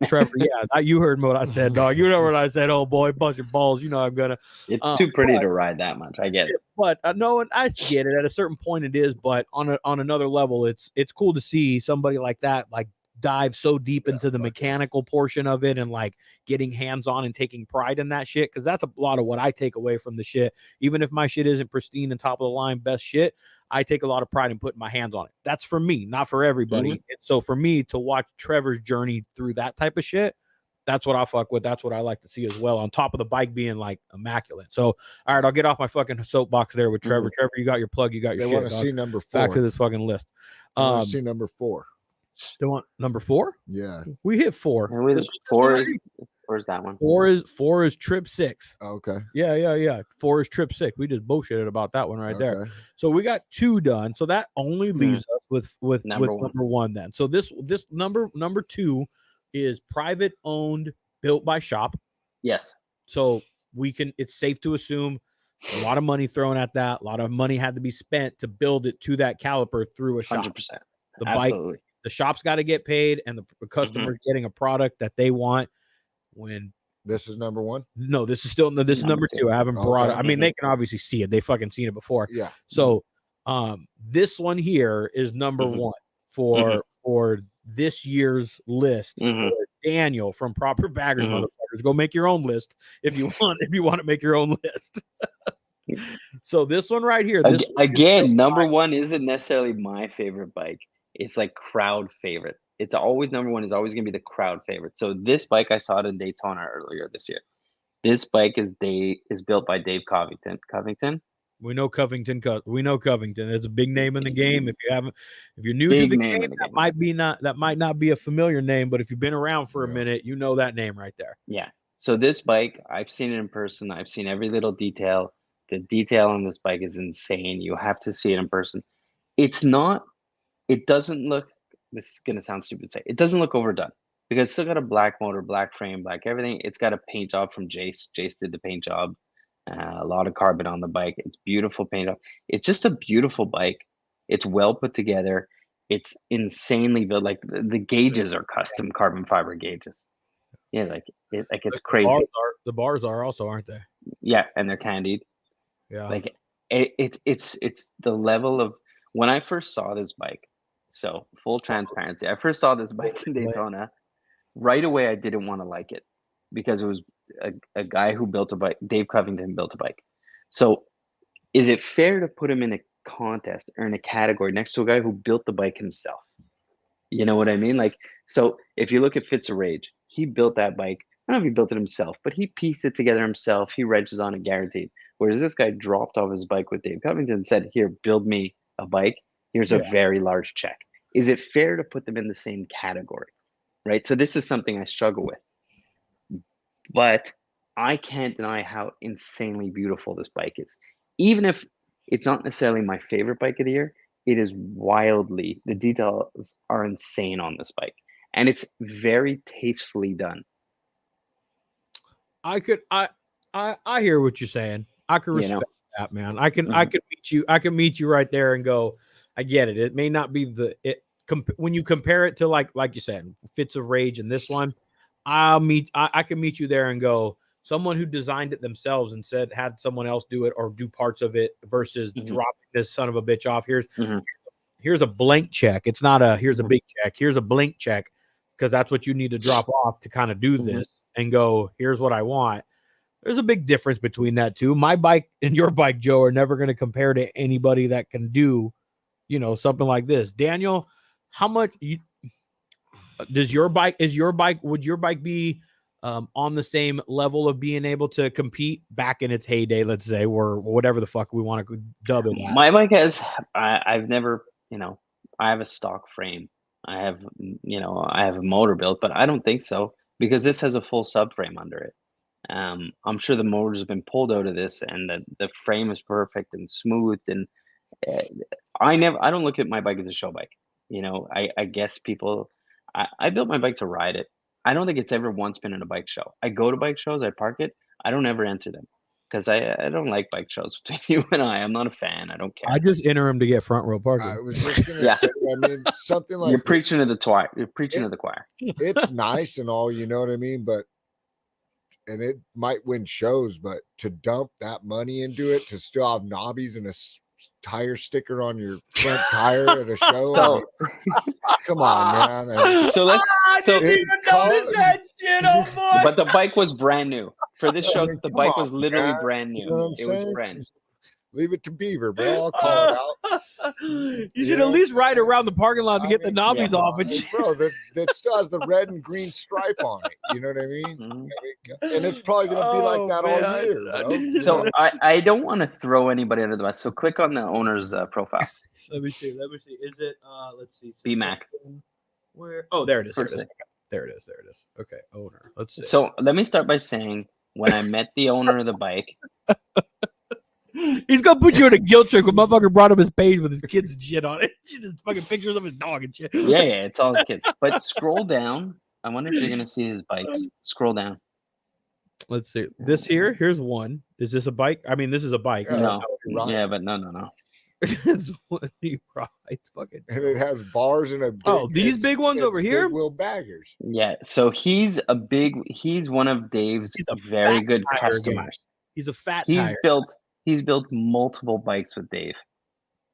Trevor, you heard what I said, dog. You know what I said. Oh boy, bust your balls. You know I'm gonna. It's too pretty to ride that much. I get it. But no, and I get it. At a certain point, it is. But on another level, it's cool to see somebody like that like dive so deep into the mechanical portion of it and like getting hands-on and taking pride in that shit, because that's a lot of what I take away from the shit. Even if my shit isn't pristine and top of the line best shit, I take a lot of pride in putting my hands on it. That's for me, not for everybody. And so for me to watch Trevor's journey through that type of shit, that's what I fuck with. That's what I like to see as well, on top of the bike being like immaculate. So all right, I'll get off my fucking soapbox there with Trevor. Trevor, you got your plug, you got your shit. They want to see number 4. Back to this fucking list. See number 4. They want number 4? Yeah, we hit 4. And 4's that one. 4 is Trip 6. Okay. Yeah. 4 is Trip 6. We just bullshitted about that one right there. So we got 2 done. So that only leaves us with number 1 then. So this number 2 is private owned, built by shop. Yes. So it's safe to assume a lot of money thrown at that. A lot of money had to be spent to build it to that caliper through a shop. 100%. The bike, the shop's got to get paid, and the customer's getting a product that they want. When this is number 1? No, this is number 2. I haven't brought it. I mean, they can obviously see it. They fucking seen it before. Yeah. So this one here is number 1 for this year's list. For Daniel from Proper Baggers, motherfuckers. Go make your own list if you want to make your own list. So this one right here. Number 1 isn't necessarily my favorite bike. It's like crowd favorite. It's always number 1 is always going to be the crowd favorite. So this bike, I saw it in Daytona earlier this year. This bike is built by Dave Covington. We know Covington. It's a big name in the game. If you're new to the game, that might not be a familiar name, but if you've been around for a minute, you know that name right there. Yeah. So this bike, I've seen it in person. I've seen every little detail. The detail on this bike is insane. You have to see it in person. It doesn't look, this is going to sound stupid to say, it doesn't look overdone because it's still got a black motor, black frame, black everything. It's got a paint job from Jace. Jace did the paint job. A lot of carbon on the bike. It's beautiful paint job. It's just a beautiful bike. It's well put together. It's insanely built. Like the gauges are custom carbon fiber gauges. Yeah, it's crazy. The bars are also, aren't they? Yeah, and they're candied. Yeah. Like it's the level of when I first saw this bike. So full transparency, I first saw this bike in Daytona. Right away, I didn't want to like it because it was a guy who built a bike. Dave Covington built a bike. So is it fair to put him in a contest or in a category next to a guy who built the bike himself? You know what I mean? Like, so if you look at Fitz of Rage, he built that bike. I don't know if he built it himself, but he pieced it together himself. He wrenches on it guaranteed. Whereas this guy dropped off his bike with Dave Covington and said, "Here, build me a bike. Here's a Yeah. very large check." Is it fair to put them in the same category? Right. So this is something I struggle with. But I can't deny how insanely beautiful this bike is. Even if it's not necessarily my favorite bike of the year, it is wildly, the details are insane on this bike. And it's very tastefully done. I hear what you're saying. I can You respect know? that, man. I can meet you. I can meet you right there and go, I get it. It may not be when you compare it to like you said, Fits of Rage and this one, I can meet you there and go, someone who designed it themselves and had someone else do it or do parts of it versus dropping this son of a bitch off. Here's a blank check. It's not here's a big check. Here's a blank check, because that's what you need to drop off to kind of do this and go, here's what I want. There's a big difference between that two. My bike and your bike, Joe, are never going to compare to anybody that can do, something like this. Daniel, how much would your bike be on the same level of being able to compete back in its heyday, let's say, or whatever the fuck we want to dub it at? My bike has, I've never, I have a stock frame. I have a motor built, but I don't think so, because this has a full subframe under it. I'm sure the motors have been pulled out of this, and the frame is perfect and smooth. And I don't look at my bike as a show bike. I guess I built my bike to ride it. I don't think it's ever once been in a bike show. I go to bike shows, I park it. I don't ever enter them, because I don't like bike shows between you and I. I'm not a fan. I don't care. I just enter them to get front row parking. I was just gonna say, I mean, something like You're preaching to the choir. You're preaching to the choir. It's nice and all, you know what I mean? And it might win shows, but to dump that money into it, to still have knobbies and a tire sticker on your front tire at a show, So, come on, man. so let's. So, didn't even notice that shit, oh boy. but the bike was brand new for this show. The Come bike on, was literally man. brand new. You know what I'm It was saying? brand new. Leave it to Beaver, bro. I'll call it out. You should at least ride around the parking lot to get the knobbies off and shit. Bro, that still has the red and green stripe on it. You know what I mean? Mhm. And it's probably gonna be like that all year, bro. So I don't want to throw anybody under the bus. So click on the owner's profile. Let me see. Is it let's see. BMAC. Where? Oh, there it is. First thing. There it is. Okay, owner. Let's see. So let me start by saying, when I met the owner of the bike, he's gonna put you in a guilt trip when motherfucker brought up his page with his kids and shit on it. Just fucking pictures of his dog and shit. yeah, it's all his kids. But scroll down. I wonder if you're gonna see his bikes. Scroll down. Let's see. This here's one. Is this a bike? I mean, this is a bike. Yeah, No, right. yeah, but no. It's one he rides. Fucking. And it has bars and a big, these big ones it's over here? big wheel baggers. Yeah, so he's one of Dave's He's a very fat good tire customers. He's a fat He's tire. built multiple bikes with Dave,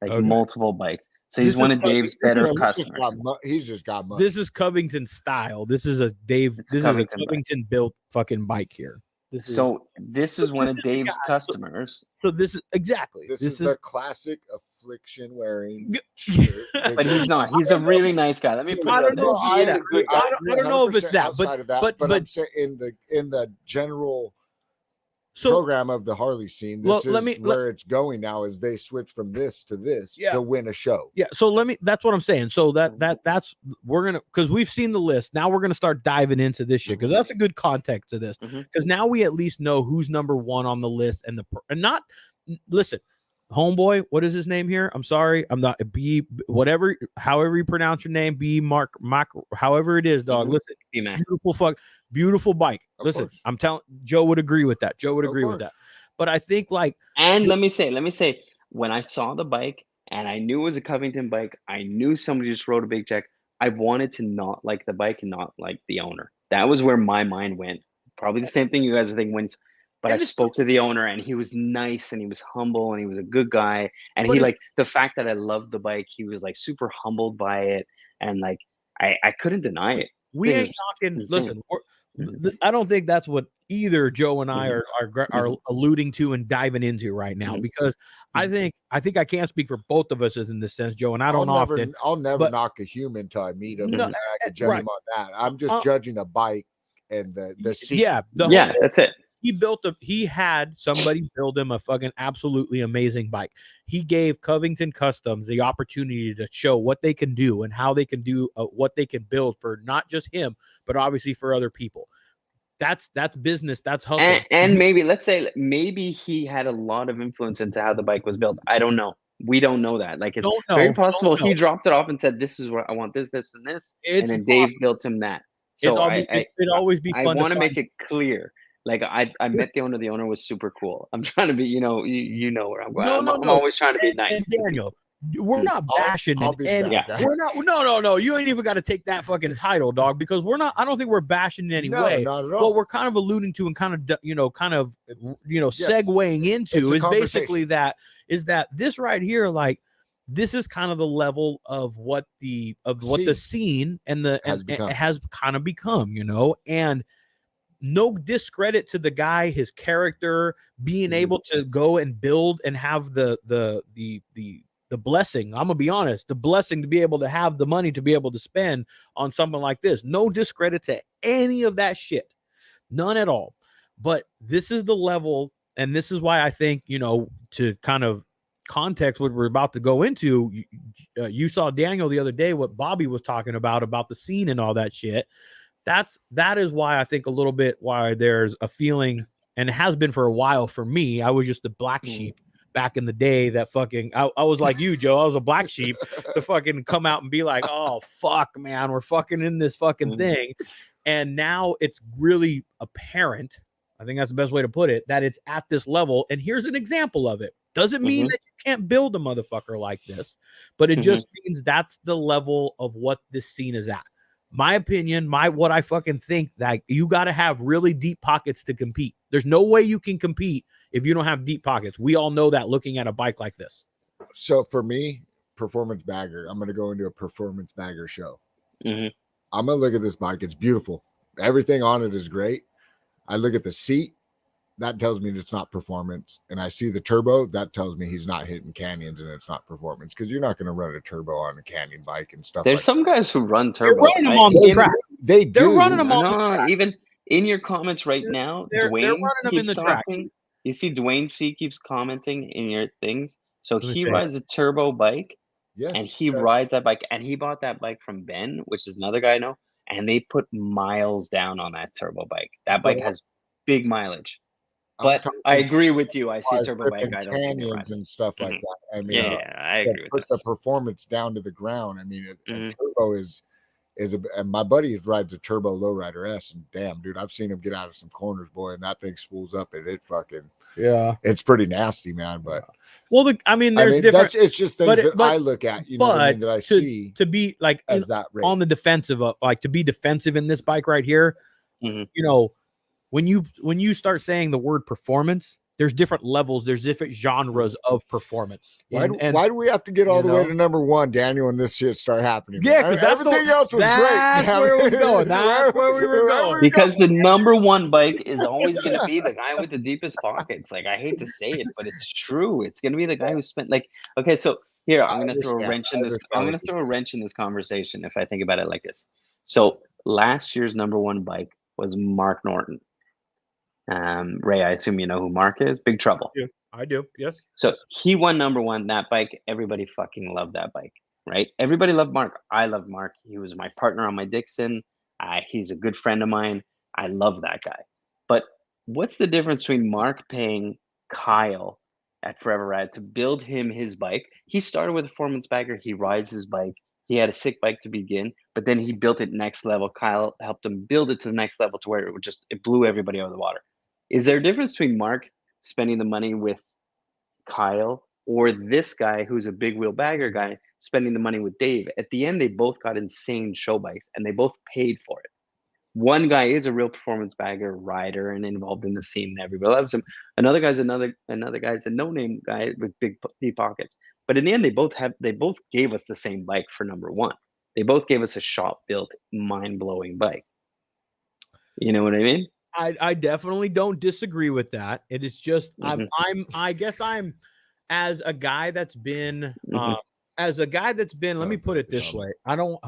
like Okay. multiple bikes. So he's This one is of Dave's better customers. He's just got money. This is Covington style. This is a Dave. It's This Covington is a Covington built fucking bike here. So this is one of Dave's customers. So this is exactly. This is the classic affliction wearing G- shirt. But he's not. He's a really nice guy. Let me put I it don't out know there. if He is he a is. good guy. I don't know if it's 100% that, outside of that, but I'm saying in the general so program of the Harley scene, this Well, is where it's going now. Is they switch from this to this Yeah. to win a show. yeah. So that's what I'm saying. So that's we're gonna, because we've seen the list. Now we're gonna start diving into this shit, because that's a good context to this. Mhm. Because now we at least know who's number one on the list, and not listen. Homeboy, what is his name here? I'm sorry, I'm not B. Whatever, however you pronounce your name, B. Mark, however it is, dog. Mhm. Listen, B-Mac. beautiful bike. Of Listen, course. I'm telling Joe would agree with that. Joe would Of agree with course. that. But I think And let me say, when I saw the bike and I knew it was a Covington bike, I knew somebody just wrote a big check. I wanted to not like the bike and not like the owner. That was where my mind went. Probably the same thing you guys are thinking. But And I spoke to the owner, and he was nice, and he was humble, and he was a good guy. And But he, like, the fact that I loved the bike, he was like super humbled by it, and like I couldn't deny it. we This ain't is talking. insane. Listen, I don't think that's what either Joe and I are alluding to and diving into right now, because I think I can't speak for both of us in this sense, Joe, and I don't often. I'll never knock a human till I meet him. And I can judge him on that. I'm just judging a bike and the seat. Yeah, that's it. He had somebody build him a fucking absolutely amazing bike. He gave Covington Customs the opportunity to show what they can do and how they can do what they can build for not just him, but obviously for other people. That's business. That's hustle. And maybe, let's say, maybe he had a lot of influence into how the bike was built. I don't know. We don't know that. Like, it's very possible he dropped it off and said, "This is what I want. This, and this." And then Dave built him that. So it'd always be fun. I want to make it clear. Like, I met the owner. The owner was super cool. I'm trying to be, you know where I'm going. I'm always trying to be nice. Daniel, we're not bashing. We're not. No. You ain't even got to take that fucking title, dog, because we're not. I don't think we're bashing in any way. Not at all. What we're kind of alluding to and kind of segueing into is basically that this right here, like, this is kind of the level of what the scene has kind of become, and no discredit to the guy, his character, being able to go and build and have the blessing. I'm gonna be honest, the blessing to be able to have the money to be able to spend on something like this. No discredit to any of that shit, none at all. But this is the level, and this is why I think, to kind of context what we're about to go into. You saw Daniel the other day, what Bobby was talking about the scene and all that shit. That is why I think a little bit why there's a feeling, and it has been for a while for me. I was just the black sheep back in the day that fucking I was like you, Joe. I was a black sheep to fucking come out and be like, oh fuck, man, we're fucking in this fucking thing. And now it's really apparent, I think that's the best way to put it, that it's at this level. And here's an example of it. Doesn't mean that you can't build a motherfucker like this, but it just means that's the level of what this scene is at. My opinion, what I fucking think, that you got to have really deep pockets to compete. There's no way you can compete if you don't have deep pockets. We all know that looking at a bike like this. So for me, performance bagger, I'm going to go into a performance bagger show. I'm going to look at this bike. It's beautiful. Everything on it is great. I look at the seat. That tells me it's not performance. And I see the turbo. That tells me he's not hitting canyons and it's not performance, because you're not going to run a turbo on a canyon bike and stuff. There's some guys who run turbos. They're running them on the track. They're running them on the track. Even in your comments right now, Dwayne keeps commenting. You see Dwayne C keeps commenting in your things. So he rides a turbo bike, and he rides that bike. And he bought that bike from Ben, which is another guy I know. And they put miles down on that turbo bike. That bike has big mileage. But I agree with you. I see turbo bike. I don't canyons and stuff like that. I mean, I agree with the performance down to the ground. I mean, a turbo is and my buddy rides a turbo lowrider S, and damn, dude, I've seen him get out of some corners, boy, and that thing spools up, and it fucking it's pretty nasty, man. But there's different. It's just things that I look at, that I see to be like on the defensive, to be defensive in this bike right here. When you start saying the word performance, there's different levels, there's different genres of performance. Why do we have to get all the way to number one, Daniel, and this shit start happening? Yeah, because everything else was great. That's where we were going. That's where we were going. Because the number one bike is always going to be the guy with the deepest pockets. Like, I hate to say it, but it's true. It's going to be the guy who spent okay, so here, I'm going to throw a wrench in this. I'm going to throw a wrench in this conversation if I think about it like this. So last year's number one bike was Mark Norton. Ray, I assume you know who Mark is. Big Trouble. Yeah, I do. Yes. So he won number one. That bike, everybody fucking loved that bike, right? Everybody loved Mark. I love Mark. He was my partner on my Dixon. He's a good friend of mine. I love that guy. But what's the difference between Mark paying Kyle at Forever Ride to build him his bike? He started with a performance bagger. He rides his bike. He had a sick bike to begin, but then he built it next level. Kyle helped him build it to the next level to where it blew everybody out of the water. Is there a difference between Mark spending the money with Kyle or this guy who's a big wheel bagger guy spending the money with Dave? At the end, they both got insane show bikes and they both paid for it. One guy is a real performance bagger rider and involved in the scene and everybody loves him. Another guy's a no-name guy with big deep pockets. But in the end, they both gave us the same bike for number one. They both gave us a shop-built, mind-blowing bike. You know what I mean? I definitely don't disagree with that. It is just Mhm. I guess I'm as a guy that's been Mhm. let me put it this way. I don't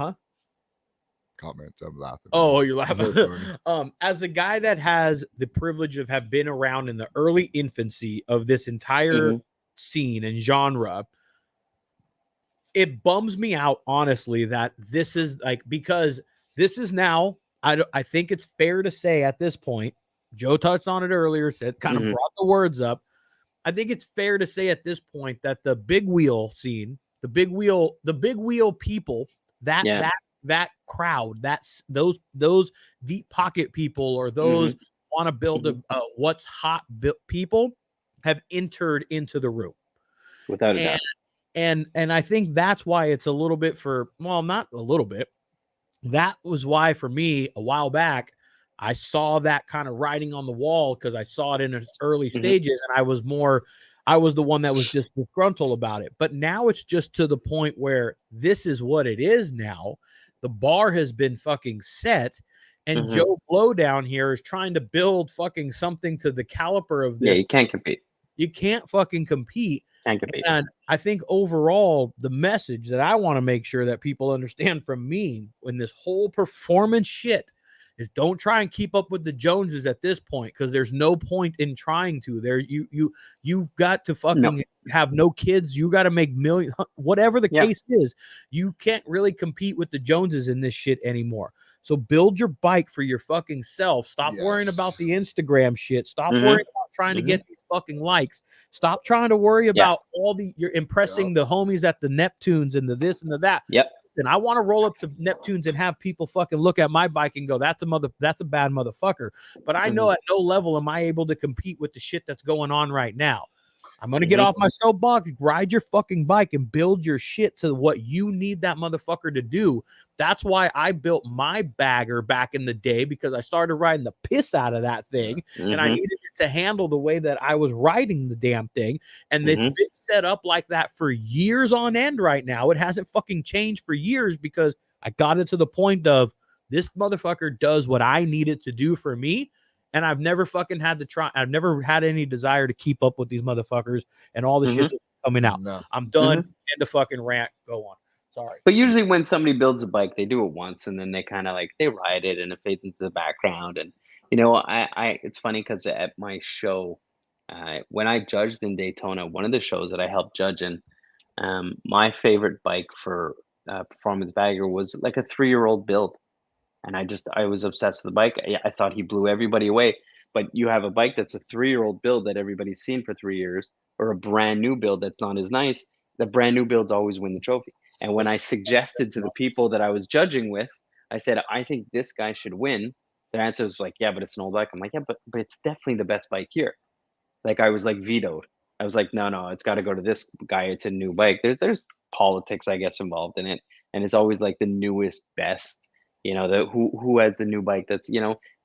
Comments. I'm laughing. Oh, you're That's laughing. funny. As a guy that has the privilege of have been around in the early infancy of this entire Mhm. scene and genre, it bums me out honestly that this is like because this is now I think it's fair to say at this point, Joe touched on it earlier, said kind of Mhm. brought the words up. I think it's fair to say at this point that the big wheel scene, the big wheel people, that Yeah. crowd, that's those deep pocket people or those Mhm. want to build Mhm. a what's hot people have entered into the room. Without a And doubt. and I think that's why it's a little bit not a little bit. That was why for me a while back I saw that kind of writing on the wall because I saw it in its early Mhm. stages and I was the one that was just disgruntled about it. But now it's just to the point where this is what it is now. The bar has been fucking set and Mhm. Joe Blow down here is trying to build fucking something to the caliber of Yeah, this. you can't compete. You can't fucking compete. Can't compete. And I think overall, the message that I want to make sure that people understand from me when this whole performance shit is don't try and keep up with the Joneses at this point because there's no point in trying to. There, you've got to No. fucking have no kids. You got to make million, whatever the Yeah. case is. You can't really compete with the Joneses in this shit anymore. So build your bike for your fucking self. Stop worrying about Yes. the Instagram shit. Stop Mhm. worrying about trying to Mhm. get these fucking likes. Stop trying to worry Yeah. about you're impressing the homies at the Neptunes and the this and the that. Yep. And I want to roll up to Neptunes and have people fucking look at my bike and go, that's a bad motherfucker. But I know Mhm. at no level am I able to compete with the shit that's going on right now. I'm going to get Mhm. off my soapbox, ride your fucking bike and build your shit to what you need that motherfucker to do. That's why I built my bagger back in the day because I started riding the piss out of that thing and I Mhm. needed it to handle the way that I was riding the damn thing. And it's Mhm. been set up like that for years on end right now. It hasn't fucking changed for years because I got it to the point of this motherfucker does what I need it to do for me. And I've never fucking had to try. I've never had any desire to keep up with these motherfuckers and all the shit Mhm. that's coming out. No. I'm done. Mhm. End of fucking rant. Go on. Sorry. But usually when somebody builds a bike, they do it once and then they kind of like they ride it and it fades into the background. And I it's funny because at my show, when I judged in Daytona, one of the shows that I helped judge in, my favorite bike for performance bagger was like a 3-year-old build, and I was obsessed with the bike. I thought he blew everybody away. But you have a bike that's a 3-year-old build that everybody's seen for 3 years, or a brand new build that's not as nice. The brand new builds always win the trophy. And when I suggested to the people that I was judging with, I said, I think this guy should win. Their answer was like, yeah, but it's an old bike. I'm like, yeah, but it's definitely the best bike here. Like I was like vetoed. I was like, no, it's got to go to this guy. It's a new bike. There's politics, I guess, involved in it, and it's always like the newest, best. The who has the new bike that's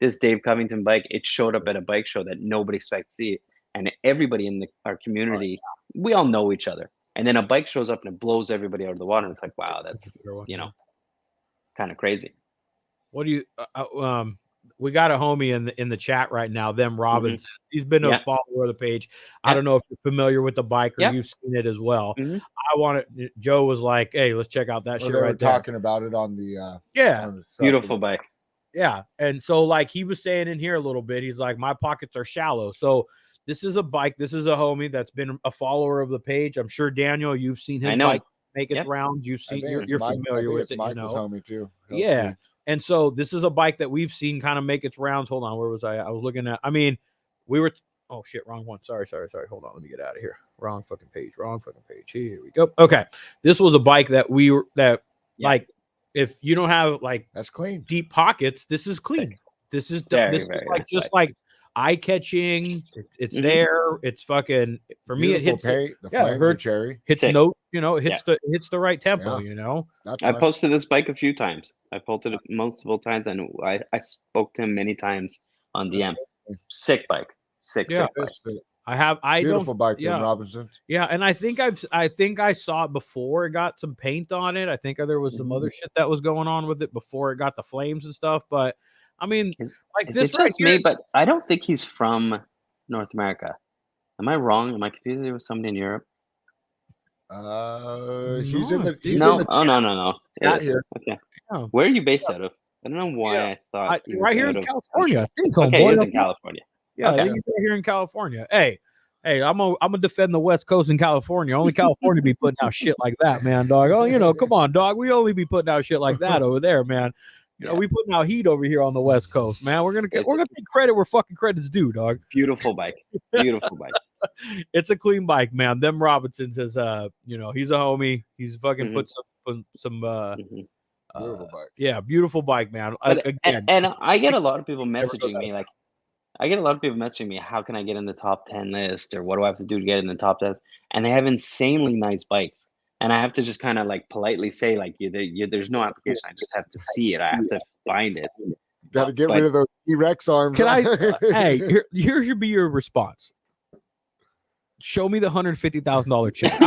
this Dave Covington bike. It showed up at a bike show that nobody expects to see, and everybody in our community, we all know each other. And then a bike shows up and it blows everybody out of the water. And it's like, wow, that's kind of crazy. What do you we got a homie in the chat right now, them Robinson. He's been a Yeah. follower of the page. I Yeah. don't know if you're familiar with the bike or Yeah. you've seen it as well. Mhm. I want it. Joe was like, hey, let's check out that Or shit they were right there. talking about it on the Yeah. on the stuff. Beautiful bike. Yeah. And so like he was saying in here a little bit, he's like, my pockets are shallow. So this is a bike. This is a homie that's been a follower of the page. I'm sure Daniel, you've seen his I know. bike make its Yep. rounds. You've I seen think you're Mike, familiar with it, Mike was homie too. Yeah. And so this is a bike that we've seen kind of make its rounds. Hold on, where was I? I was looking at. I mean, we were. Oh shit, wrong one. Sorry. Hold on, let me get out of here. Wrong fucking page. Here we go. Okay, this was a bike that like. If you don't have like that's clean deep pockets, this is clean. Sick. This is Very, this very is like nice just bike. like eye catching. It's Mhm. there. It's fucking for me. It beautiful hits paint. The yeah, flames her- are cherry. hits Sick. note. It hits the right tempo. Yeah. That's I nice. posted this bike a few times. I posted it multiple times, and I spoke to him many times on DM. Sick bike. Sick bike. I Beautiful don't bike, yeah. Robinson. Yeah, and I think I saw it before it got some paint on it. I think there was some other shit that was going on with it before it got the flames and stuff. But I mean, like Is this it right just here. me? But I don't think he's from North America. Am I wrong? Am I confusing it with somebody in Europe? He's in No, the he's No. in the Oh, no. chat It is. here. Okay. Yeah. Where are you based out of? I don't know why I thought he was right here out in of California. country. I think, Okay, homeboy. he is in California. Yeah, Okay. he's right here in California. Hey, I'm gonna defend the West Coast in California. Only California be putting out shit like that, man, dog. Oh, come on, dog. We only be putting out shit like that over there, man. You know, we putting out heat over here on the West Coast, man. We're gonna take credit where fucking credit's due, dog. Beautiful bike. Beautiful bike. It's a clean bike, man. Them Robinsons is he's a homie. He's fucking put some Beautiful bike. Yeah, beautiful bike, man. But, Again, and I get a lot of people messaging me like, how can I get in the top 10 list, or what do I have to do to get in the top 10? And they have insanely nice bikes. And I have to just kind of like politely say, like, there's no application. I just have to see it. I have to find it. Got to get rid of those T-Rex arms. Can hey, here should be your response. Show me the $150,000 check.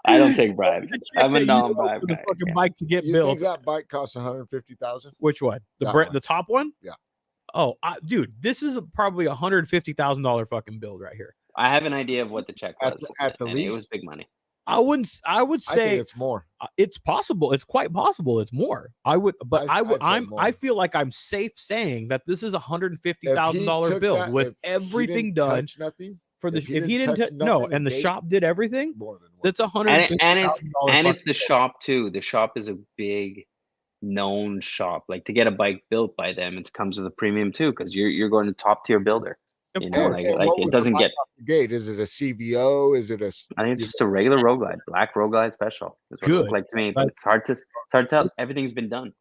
I don't take bribes. I'm a non-bribe guy. Fucking bike to get You built. think that bike costs $150,000? Which one? The top one? Yeah. Oh, dude, this is probably $150,000 fucking build right here. I have an idea of what the check was. At the least, it was big money. I would say I think it's more. It's possible. It's quite possible. It's more. I feel like I'm safe saying that this is $150,000 build with everything done. Nothing. For the if he didn't and the shop did everything. More than that's $150,000. And it's the shop too. The shop is a big known shop. Like, to get a bike built by them, it comes with a premium too, because you're going to top tier builder. Of course. Like it doesn't get gate. Is it a CVO? Is it a? I think it's just a regular Road Glide, black Road Glide special. Is what it looked like to me, but it's hard to tell. Everything's been done.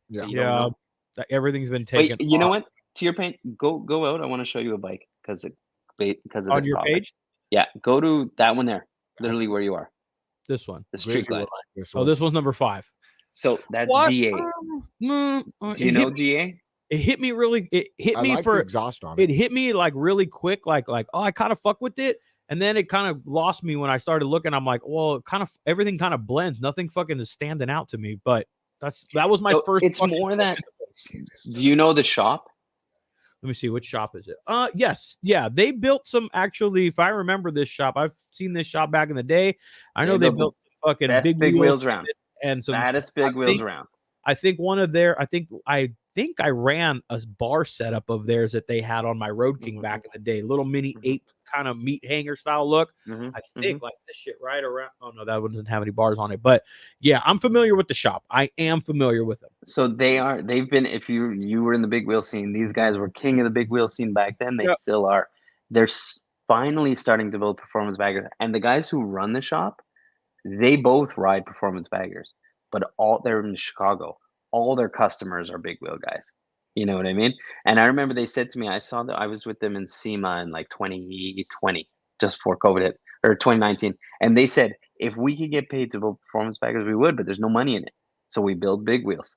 Yeah, So everything's been taken. Wait, you know what? To your point, go out. I want to show you a bike because of on your topic. page. Yeah, go to that one there. Literally where you are. This one. The Street Glide. This this one's number 5. So that's what? DA. Do you know DA? It hit me really. It hit me like for the exhaust on it. It hit me like really quick. Like oh, I kind of fuck with it, and then it kind of lost me when I started looking. I'm like, well, everything kind of blends. Nothing fucking is standing out to me. But that was my first. It's more that. Do you know the shop? Let me see, which shop is it? Yes, yeah, they built some. Actually, if I remember this shop, I've seen this shop back in the day. I know they built fucking big wheels around and some baddest big wheels around. I think one of their. I think I ran a bar setup of theirs that they had on my Road King back in the day. Little mini ape kind of meat hanger style look. I think like this shit right around. Oh no, that one doesn't have any bars on it. But yeah, I'm familiar with the shop. I am familiar with them. So they've been, if you were in the big wheel scene, these guys were king of the big wheel scene back then. They still are. They're finally starting to build performance baggers. And the guys who run the shop, they both ride performance baggers, but they're in Chicago. All their customers are big wheel guys. You know what I mean? And I remember they said to me, I was with them in SEMA in like 2020, just before COVID hit, or 2019. And they said, if we could get paid to build performance baggers, we would, but there's no money in it. So we build big wheels.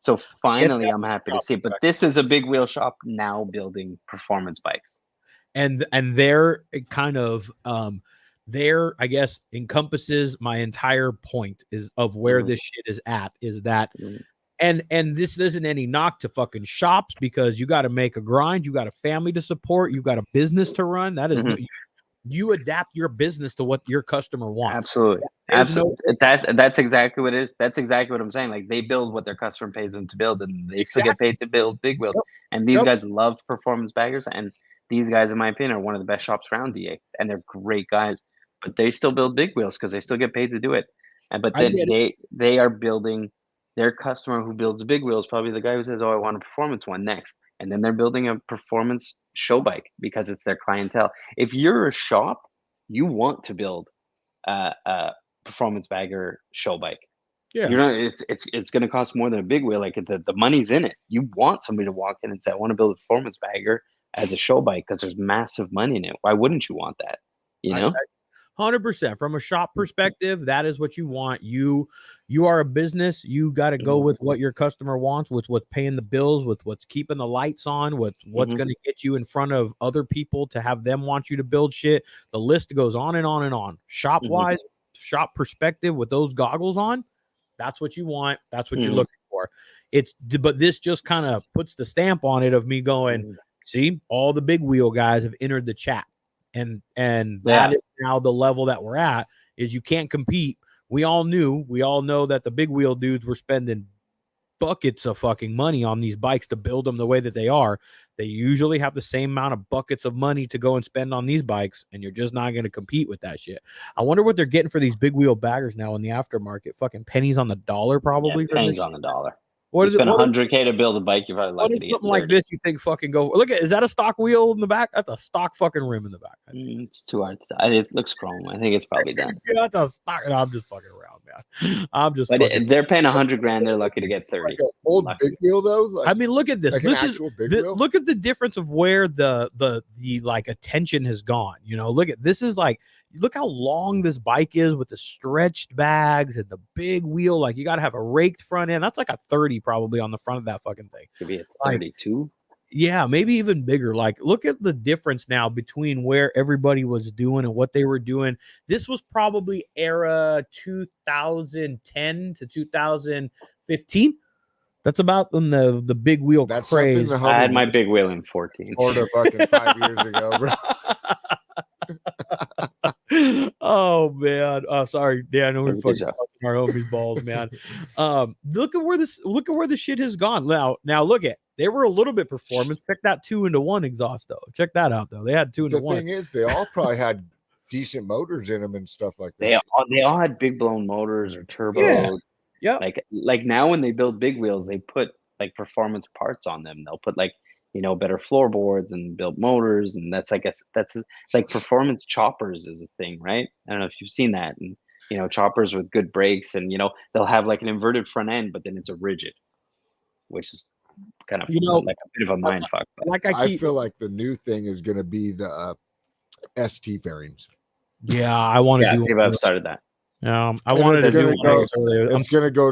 So finally I'm happy to see it. But this is a big wheel shop now building performance bikes. And they're kind of there, I guess, encompasses my entire point of where this shit is at, is that and this isn't any knock to fucking shops, because you got to make a grind, you got a family to support, you got a business to run. That is you adapt your business to what your customer wants. Absolutely. That's exactly what it is. That's exactly what I'm saying. Like, they build what their customer pays them to build, and they still get paid to build big wheels. And these guys love performance baggers, and these guys, in my opinion, are one of the best shops around, DA, and they're great guys. But they still build big wheels because they still get paid to do it. But then they are building their customer who builds big wheels, probably the guy who says, oh, I want a performance one next. And then they're building a performance show bike because it's their clientele. If you're a shop, you want to build a performance bagger show bike. Yeah. It's going to cost more than a big wheel. Like, the money's in it. You want somebody to walk in and say, I want to build a performance bagger as a show bike because there's massive money in it. Why wouldn't you want that? 100%. From a shop perspective, that is what you want. You are a business. You got to go with what your customer wants, with what's paying the bills, with what's keeping the lights on, with what's going to get you in front of other people to have them want you to build shit. The list goes on and on and on. Shop wise, shop perspective, with those goggles on, that's what you want. That's what you're looking for. But this just kind of puts the stamp on it of me going, see, all the big wheel guys have entered the chat. And that is now the level that we're at, is you can't compete. We all know that the big wheel dudes were spending buckets of fucking money on these bikes to build them the way that they are. They usually have the same amount of buckets of money to go and spend on these bikes, and you're just not going to compete with that shit. I wonder what they're getting for these big wheel baggers now in the aftermarket. Fucking pennies on the dollar, probably. Yeah, pennies on the dollar. What you is spend it? $100K to build a bike, you're probably lucky What is to get something like 30. this? You think fucking go look at? Is that a stock wheel in the back? That's a stock fucking rim in the back. It's too hard. It looks chrome. I think it's probably done. Yeah, that's a stock. No, I'm just fucking around, man. I'm just. But they're paying $100,000. They're lucky to get 30. Like an old big wheel though. Like, I mean, look at this. like This an is actual big wheel. look at the difference of where the like attention has gone. You know, look at this is like. Look how long this bike is with the stretched bags and the big wheel. Like, you got to have a raked front end. That's like a 30 probably on the front of that fucking thing. Could be a 32. Yeah, maybe even bigger. Like, look at the difference now between where everybody was doing and what they were doing. This was probably era 2010 to 2015. That's about when the big wheel That's craze. something I had my big wheel in 14. order fucking 5 years ago, bro. Oh man, sorry, Dan. We're Good fucking job. busting our homies balls, man. Look at where the shit has gone. Now look at, they were a little bit performance. Check that 2-into-1 exhaust though. Check that out though. They had 2-into-1. The thing is, they all probably had decent motors in them and stuff like They that. all had big blown motors or turbos. Yeah. Yep. Like now when they build big wheels, they put like performance parts on them. They'll put like, better floorboards and build motors, and that's like performance choppers is a thing, right? I don't know if you've seen that, and choppers with good brakes, and they'll have like an inverted front end, but then it's a rigid, which is kind of like a bit of a mind fuck. But Like I feel like the new thing is going to be the ST fairings. yeah, I want to do. I've started that. I wanted to do. It's going to go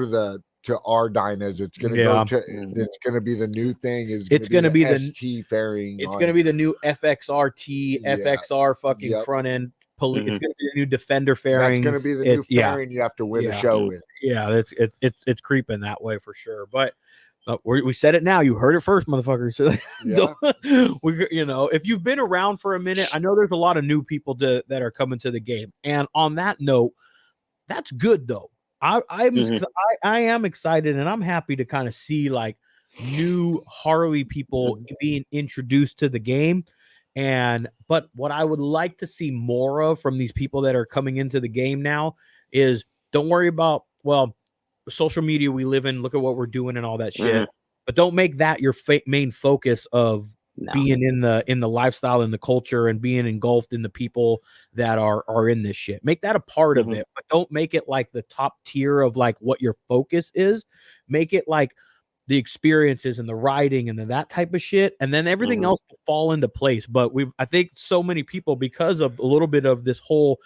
to our Dynas. It's going to go to. It's going to be the new thing. It's going to be the ST fairing. It's going to be the new FXRT, FXR fucking front end. It's going to be the new Defender fairing. It's going to be the new fairing you have to win a show with. Yeah, it's creeping that way for sure. But we said it now. You heard it first, motherfuckers. If you've been around for a minute, I know there's a lot of new people that are coming to the game. And on that note, that's good though. I am excited, and I'm happy to kind of see like new Harley people being introduced to the game. But what I would like to see more of from these people that are coming into the game now is, don't worry about, social media we live in, look at what we're doing and all that shit, but don't make that your main focus of being in the lifestyle and the culture and being engulfed in the people that are in this shit. Make that a part of it, but don't make it like the top tier of like what your focus is. Make it like the experiences and the riding and that type of shit, and then everything else will fall into place. But I think so many people, because of a little bit of this whole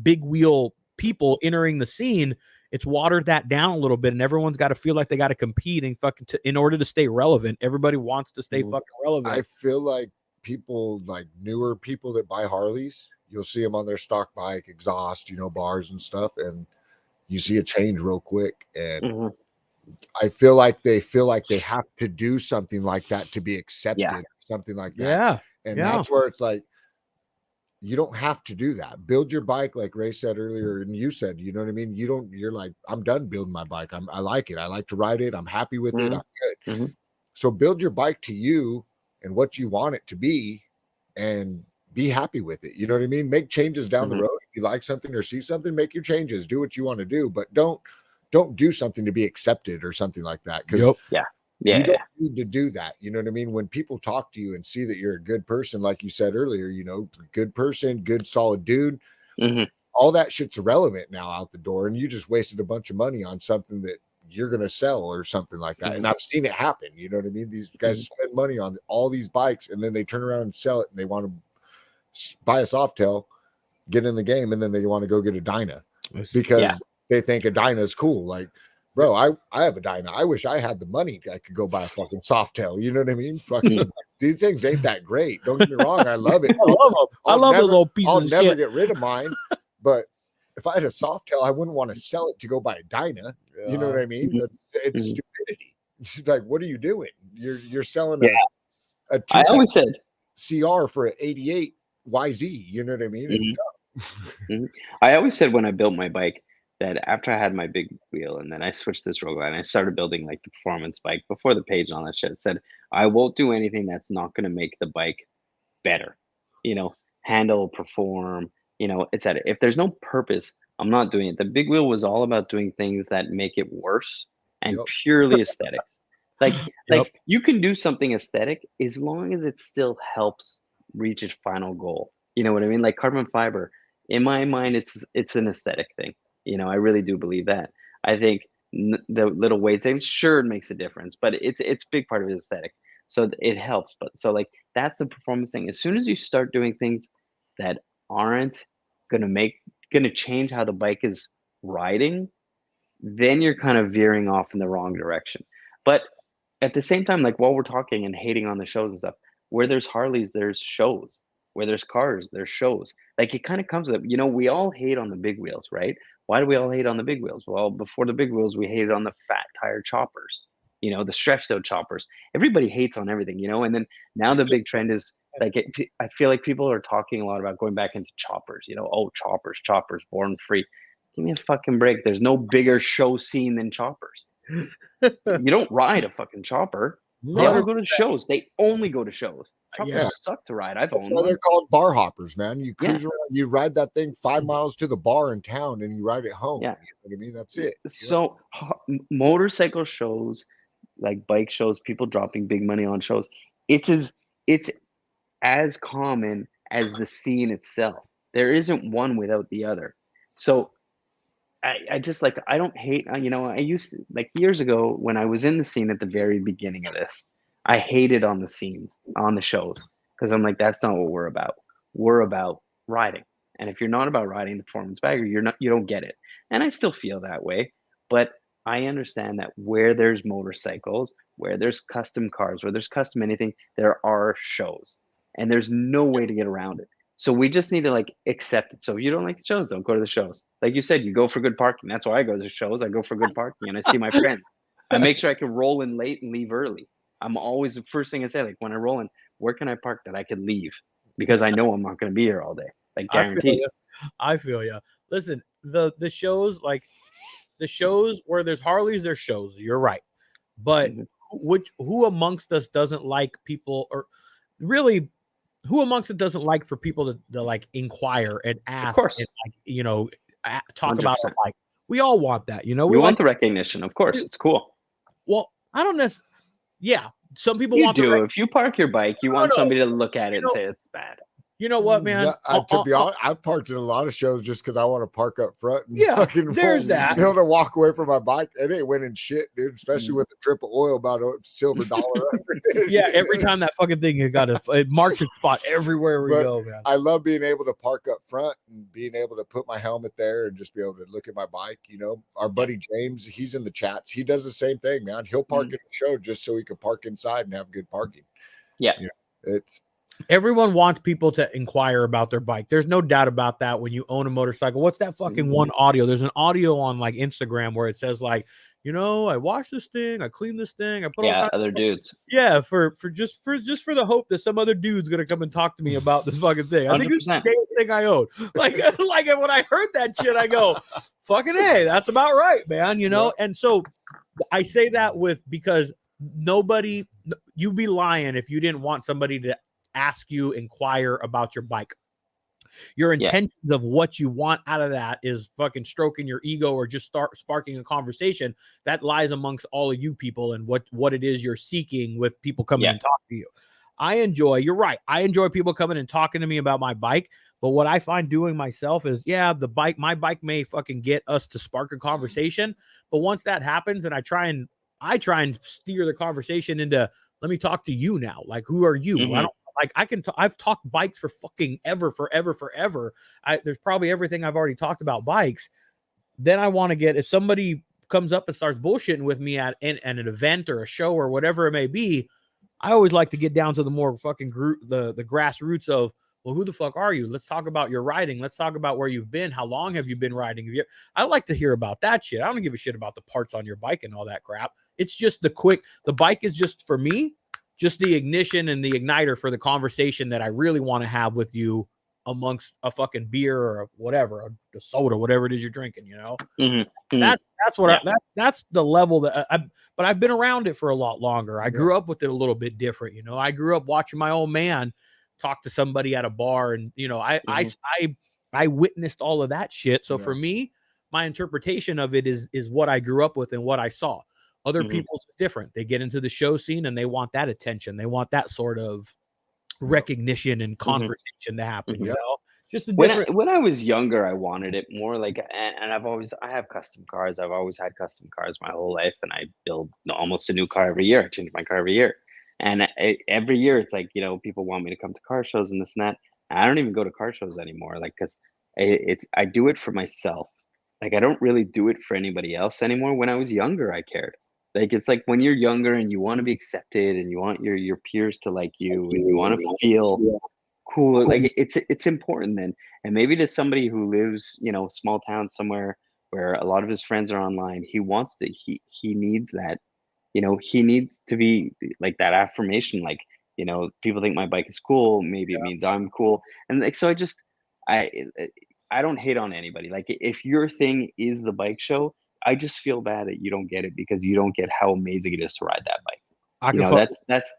big wheel people entering the scene, it's watered that down a little bit, and everyone's got to feel like they got to compete and in order to stay relevant. Everybody wants to stay fucking relevant. I feel like people, like newer people that buy Harleys, you'll see them on their stock bike, exhaust, bars and stuff, and you see a change real quick. And I feel like they have to do something like that to be accepted, something like that. Yeah. And that's where it's like, you don't have to do that. Build your bike, like Ray said earlier, and you said, you know what I mean? You're like, I'm done building my bike. I like it. I like to ride it. I'm happy with it. I'm good. So build your bike to you and what you want it to be, and be happy with it. You know what I mean? Make changes down the road. If you like something or see something, make your changes. Do what you want to do, but don't do something to be accepted or something like that. Because you don't need to do that. You know what I mean? When people talk to you and see that you're a good person, like you said earlier, good person, good, solid dude, all that shit's irrelevant now out the door. And you just wasted a bunch of money on something that you're going to sell or something like that. And I've seen it happen. You know what I mean? These guys spend money on all these bikes, and then they turn around and sell it, and they want to buy a Softail, get in the game, and then they want to go get a Dyna because they think a Dyna is cool. Like, bro, I have a Dyna. I wish I had the money. I could go buy a fucking Softail. You know what I mean? Fucking these things ain't that great. Don't get me wrong. I love it. I love them. I love those little pieces I'll of never shit. get rid of mine. But if I had a soft tail, I wouldn't want to sell it to go buy a Dyna. You know what I mean? It's stupidity. Like, what are you doing? You're selling a I always said CR for an 88 YZ. You know what I mean? It's I always said when I built my bike that after I had my big wheel and then I switched this Road Glide and I started building like the performance bike before the page and all that shit, it said I won't do anything that's not going to make the bike better, handle, perform, etc. If there's no purpose, I'm not doing it. The big wheel was all about doing things that make it worse and purely aesthetics. Like you can do something aesthetic as long as it still helps reach its final goal. You know what I mean? Like carbon fiber, in my mind, it's an aesthetic thing. I really do believe that. I think the little weight savings, sure, it makes a difference, but it's a big part of the aesthetic. So it helps. But so like that's the performance thing. As soon as you start doing things that aren't gonna change how the bike is riding, then you're kind of veering off in the wrong direction. But at the same time, like while we're talking and hating on the shows and stuff, where there's Harleys, there's shows. Where there's cars, there's shows. Like it kind of comes up, we all hate on the big wheels, right? Why do we all hate on the big wheels? Well, before the big wheels, we hated on the fat tire choppers, the stretched out choppers. Everybody hates on everything, and then now the big trend is like, I feel like people are talking a lot about going back into choppers, choppers, born free. Give me a fucking break. There's no bigger show scene than choppers. You don't ride a fucking chopper. They never go to shows. They only go to shows. Choppers suck to ride. I've owned one. They're called bar hoppers, man. You cruise around, you ride that thing 5 miles to the bar in town, and you ride it home. Yeah. You know what I mean? That's it. So motorcycle shows, like bike shows, people dropping big money on shows. It's as common as the scene itself. There isn't one without the other. So I just like, I don't hate, I used to, like years ago when I was in the scene at the very beginning of this, I hated on the scenes, on the shows, because I'm like, that's not what we're about. We're about riding. And if you're not about riding the performance bagger, you don't get it. And I still feel that way, but I understand that where there's motorcycles, where there's custom cars, where there's custom anything, there are shows, and there's no way to get around it. So we just need to like accept it. So if you don't like the shows, don't go to the shows. Like you said, you go for good parking. That's why I go to the shows. I go for good parking and I see my friends. I make sure I can roll in late and leave early. I'm always the first thing I say, like when I roll in, where can I park that I can leave? Because I know I'm not going to be here all day. Like guaranteed. I feel you. Listen, the shows, like the shows where there's Harleys, there's shows. You're right. But who amongst us doesn't like people, or really who amongst it doesn't like for people to like inquire and ask, and like, talk 100%. About it? Like we all want that, we want the recognition. Of course, it's cool. Well, I don't necessarily. Yeah, some people you want. Do if you park your bike, you want somebody to look at it and say it's bad. You know what, man? To be honest, I've parked in a lot of shows just because I want to park up front. And there's that. Be able to walk away from my bike. It ain't winning shit, dude. Especially with the triple oil about a silver dollar. Every time that fucking thing, it marks its spot everywhere we go, man. I love being able to park up front and being able to put my helmet there and just be able to look at my bike. Our buddy James, he's in the chats. He does the same thing, man. He'll park in the show just so he can park inside and have good parking. Yeah, everyone wants people to inquire about their bike. There's no doubt about that. When you own a motorcycle, what's that fucking one audio? There's an audio on like Instagram where it says like, I washed this thing, I cleaned this thing, I put all other dudes. Yeah, for the hope that some other dude's gonna come and talk to me about this fucking thing. I 100%. Think this is the gayest thing I own. Like when I heard that shit, I go, fucking hey, that's about right, man. And so I say that because you'd be lying if you didn't want somebody to ask you, inquire about your bike. Your intentions of what you want out of that is fucking stroking your ego or just start sparking a conversation that lies amongst all of you people and what it is you're seeking with people coming and talk to you. You're right. I enjoy people coming and talking to me about my bike, but what I find doing myself is, my bike may fucking get us to spark a conversation, but once that happens and I try and steer the conversation into, let me talk to you now. Like, who are you? I don't like, I've talked bikes for fucking forever. There's probably everything I've already talked about bikes. Then I want to get, if somebody comes up and starts bullshitting with me at an event or a show or whatever it may be, I always like to get down to the more fucking the grassroots of well, who the fuck are you? Let's talk about your riding. Let's talk about where you've been. How long have you been riding? I like to hear about that shit. I don't give a shit about the parts on your bike and all that crap. It's just the bike is just, for me, just the ignition and the igniter for the conversation that I really want to have with you amongst a fucking beer or whatever, a soda, whatever it is you're drinking, you know? That's what that's the level that but I've been around it for a lot longer. I grew up with it a little bit different, you know. I grew up watching my old man talk to somebody at a bar, and you know, I witnessed all of that shit. So for me, my interpretation of it is what I grew up with and what I saw. Other people's is different. They get into the show scene and they want that attention. They want that sort of recognition and conversation to happen. You know, just a different. When I was younger, I wanted it more like, and I have custom cars. I've always had custom cars my whole life, and I build almost a new car every year. I change my car every year, and every year it's like, you know, people want me to come to car shows and this and that. I don't even go to car shows anymore, like, because I do it for myself. Like, I don't really do it for anybody else anymore. When I was younger, I cared. Like, it's like when you're younger and you want to be accepted and you want your peers to like you and you want to feel cool. Like, it's important then. And maybe to somebody who lives, you know, small town somewhere where a lot of his friends are online, he needs that, you know, he needs to be like that affirmation. Like, you know, people think my bike is cool. Maybe it means I'm cool. And like, so I don't hate on anybody. Like, if your thing is the bike show, I just feel bad that you don't get it because you don't get how amazing it is to ride that bike. You know, that's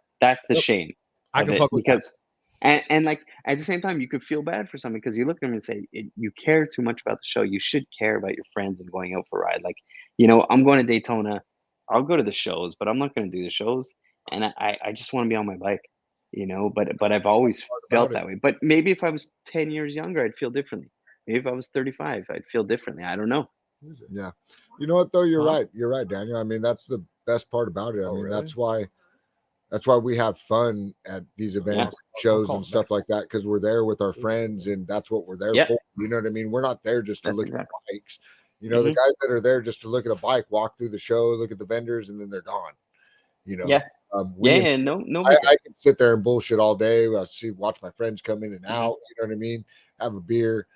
the shame. I can fuck with because, and like at the same time, you could feel bad for something because you look at them and say, you care too much about the show. You should care about your friends and going out for a ride. Like, you know, I'm going to Daytona. I'll go to the shows, but I'm not going to do the shows. And I just want to be on my bike, you know. But I've always felt that way. But maybe if I was 10 years younger, I'd feel differently. Maybe if I was 35, I'd feel differently. I don't know. Yeah. You know what though? You're right. You're right, Daniel. I mean, that's the best part about it. I mean, that's why we have fun at these events, shows and stuff like that, because we're there with our friends and that's what we're there for. You know what I mean? We're not there just to look at bikes. You know, the guys that are there just to look at a bike, walk through the show, look at the vendors, and then they're gone. You know, I can sit there and bullshit all day. Watch my friends come in and out. You know what I mean? Have a beer,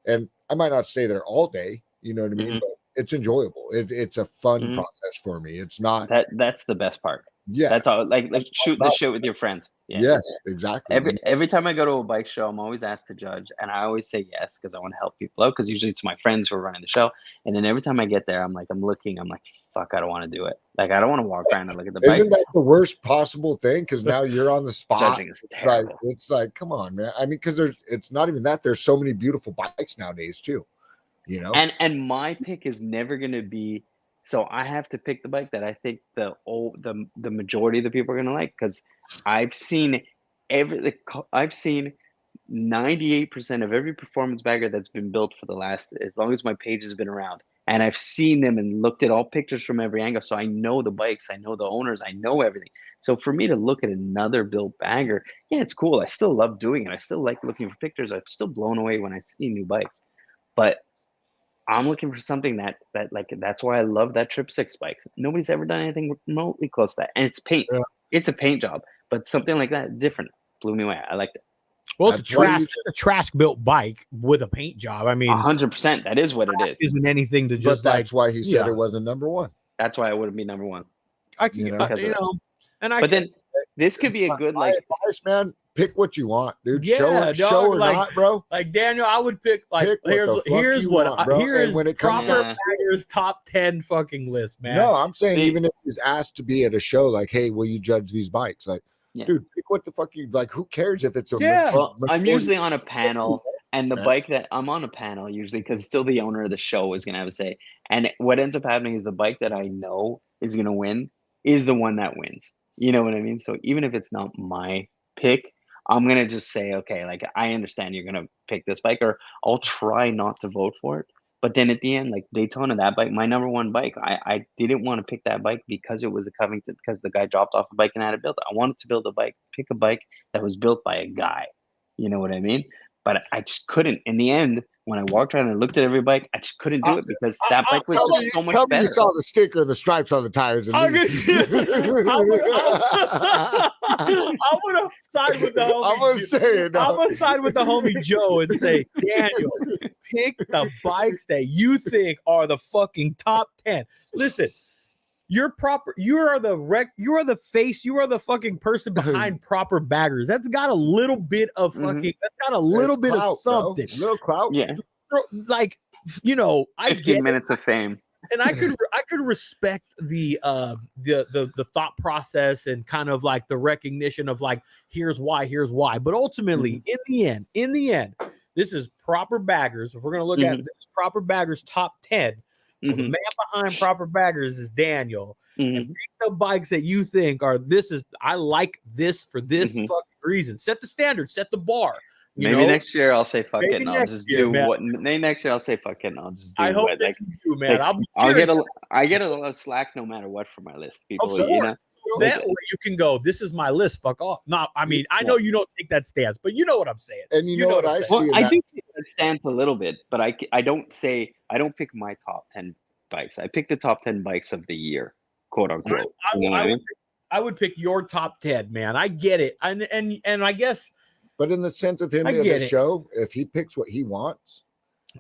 and I might not stay there all day. You know what I mean? But it's enjoyable. It's a fun process for me. It's not that's the best part. Yeah, that's all. Like shoot the shit with your friends. Yeah. Yes, exactly. Every time I go to a bike show, I'm always asked to judge, and I always say yes because I want to help people out. Because usually it's my friends who are running the show, and then every time I get there, I'm like, fuck, I don't want to do it. Like, I don't want to walk around and look at the bike. Isn't that the worst possible thing? Because now you're on the spot. Judging is terrible. Right? It's like, come on, man. I mean, because it's not even that. There's so many beautiful bikes nowadays too. You know, and my pick is never going to be. So I have to pick the bike that I think the majority of the people are going to like, because I've seen 98% of every performance bagger that's been built for the last, as long as my page has been around, and I've seen them and looked at all pictures from every angle. So I know the bikes, I know the owners, I know everything. So for me to look at another built bagger, yeah, it's cool. I still love doing it. I still like looking for pictures. I'm still blown away when I see new bikes, but I'm looking for something that that's why I love that Trip 6 bikes. Nobody's ever done anything remotely close to that. And it's paint. Yeah. It's a paint job, but something like that different blew me away. I liked it. Well, it's a Trask built bike with a paint job. I mean, 100%. That is what it is. Isn't anything to just that's why he said it wasn't number one. That's why it wouldn't be number one. I can, then this could be a good advice, man. Pick what you want, dude. Yeah, show or not, bro. Like Daniel, I would pick here's proper baggers top 10 fucking list, man. No, I'm saying even if he's asked to be at a show, like, hey, will you judge these bikes? Like, dude, pick what the fuck you like. Who cares if it's a Well, I'm usually on a panel, and the bike that I'm on a panel usually, because still the owner of the show is gonna have a say. And what ends up happening is the bike that I know is gonna win is the one that wins. You know what I mean? So even if it's not my pick, I'm going to just say, okay, like, I understand you're going to pick this bike, or I'll try not to vote for it. But then at the end, like Daytona, that bike, my number one bike, I didn't want to pick that bike because it was a Covington, because the guy dropped off a bike and had it built. I wanted to build a bike, pick a bike that was built by a guy. You know what I mean? but I just couldn't. In the end, when I walked around and looked at every bike, I just couldn't do it because that bike was just so much Tell me better. you saw the sticker and the stripes on the tires. At least. I would have sided with the homie. I'm gonna say it. I'm gonna side with the homie Joe and say, Daniel, pick the bikes that you think are the fucking top 10. Listen, you're proper. You are the face. You are the fucking person behind Proper Baggers. That's got a little bit of fucking. That's got a little bit clout, of something. Bro. Little clout. Yeah, Like, you know, I 15 get minutes of fame. and I could respect the thought process and kind of like the recognition of like here's why. But ultimately, in the end, this is Proper Baggers. If we're gonna look at this is Proper Baggers top 10. Well, the man behind Proper Baggers is Daniel. And pick the bikes that you think I like this for this fucking reason. Set the standard, set the bar. Maybe next year I'll say fuck it and I'll just do man. what. Maybe next year I'll say fuck it and I'll just do I hope what. that Like, you do, man. like, I get a lot of slack no matter what for my list. People, you know. That way you can go, this is my list, fuck off. No, I mean, I know you don't take that stance, but you know what I'm saying. And you know what I see? Well, I do take that stance a little bit, but I don't pick my top 10 bikes. I pick the top 10 bikes of the year, quote unquote. I would pick your top 10, man. I get it. And I guess. But in the sense of him in the show, if he picks what he wants,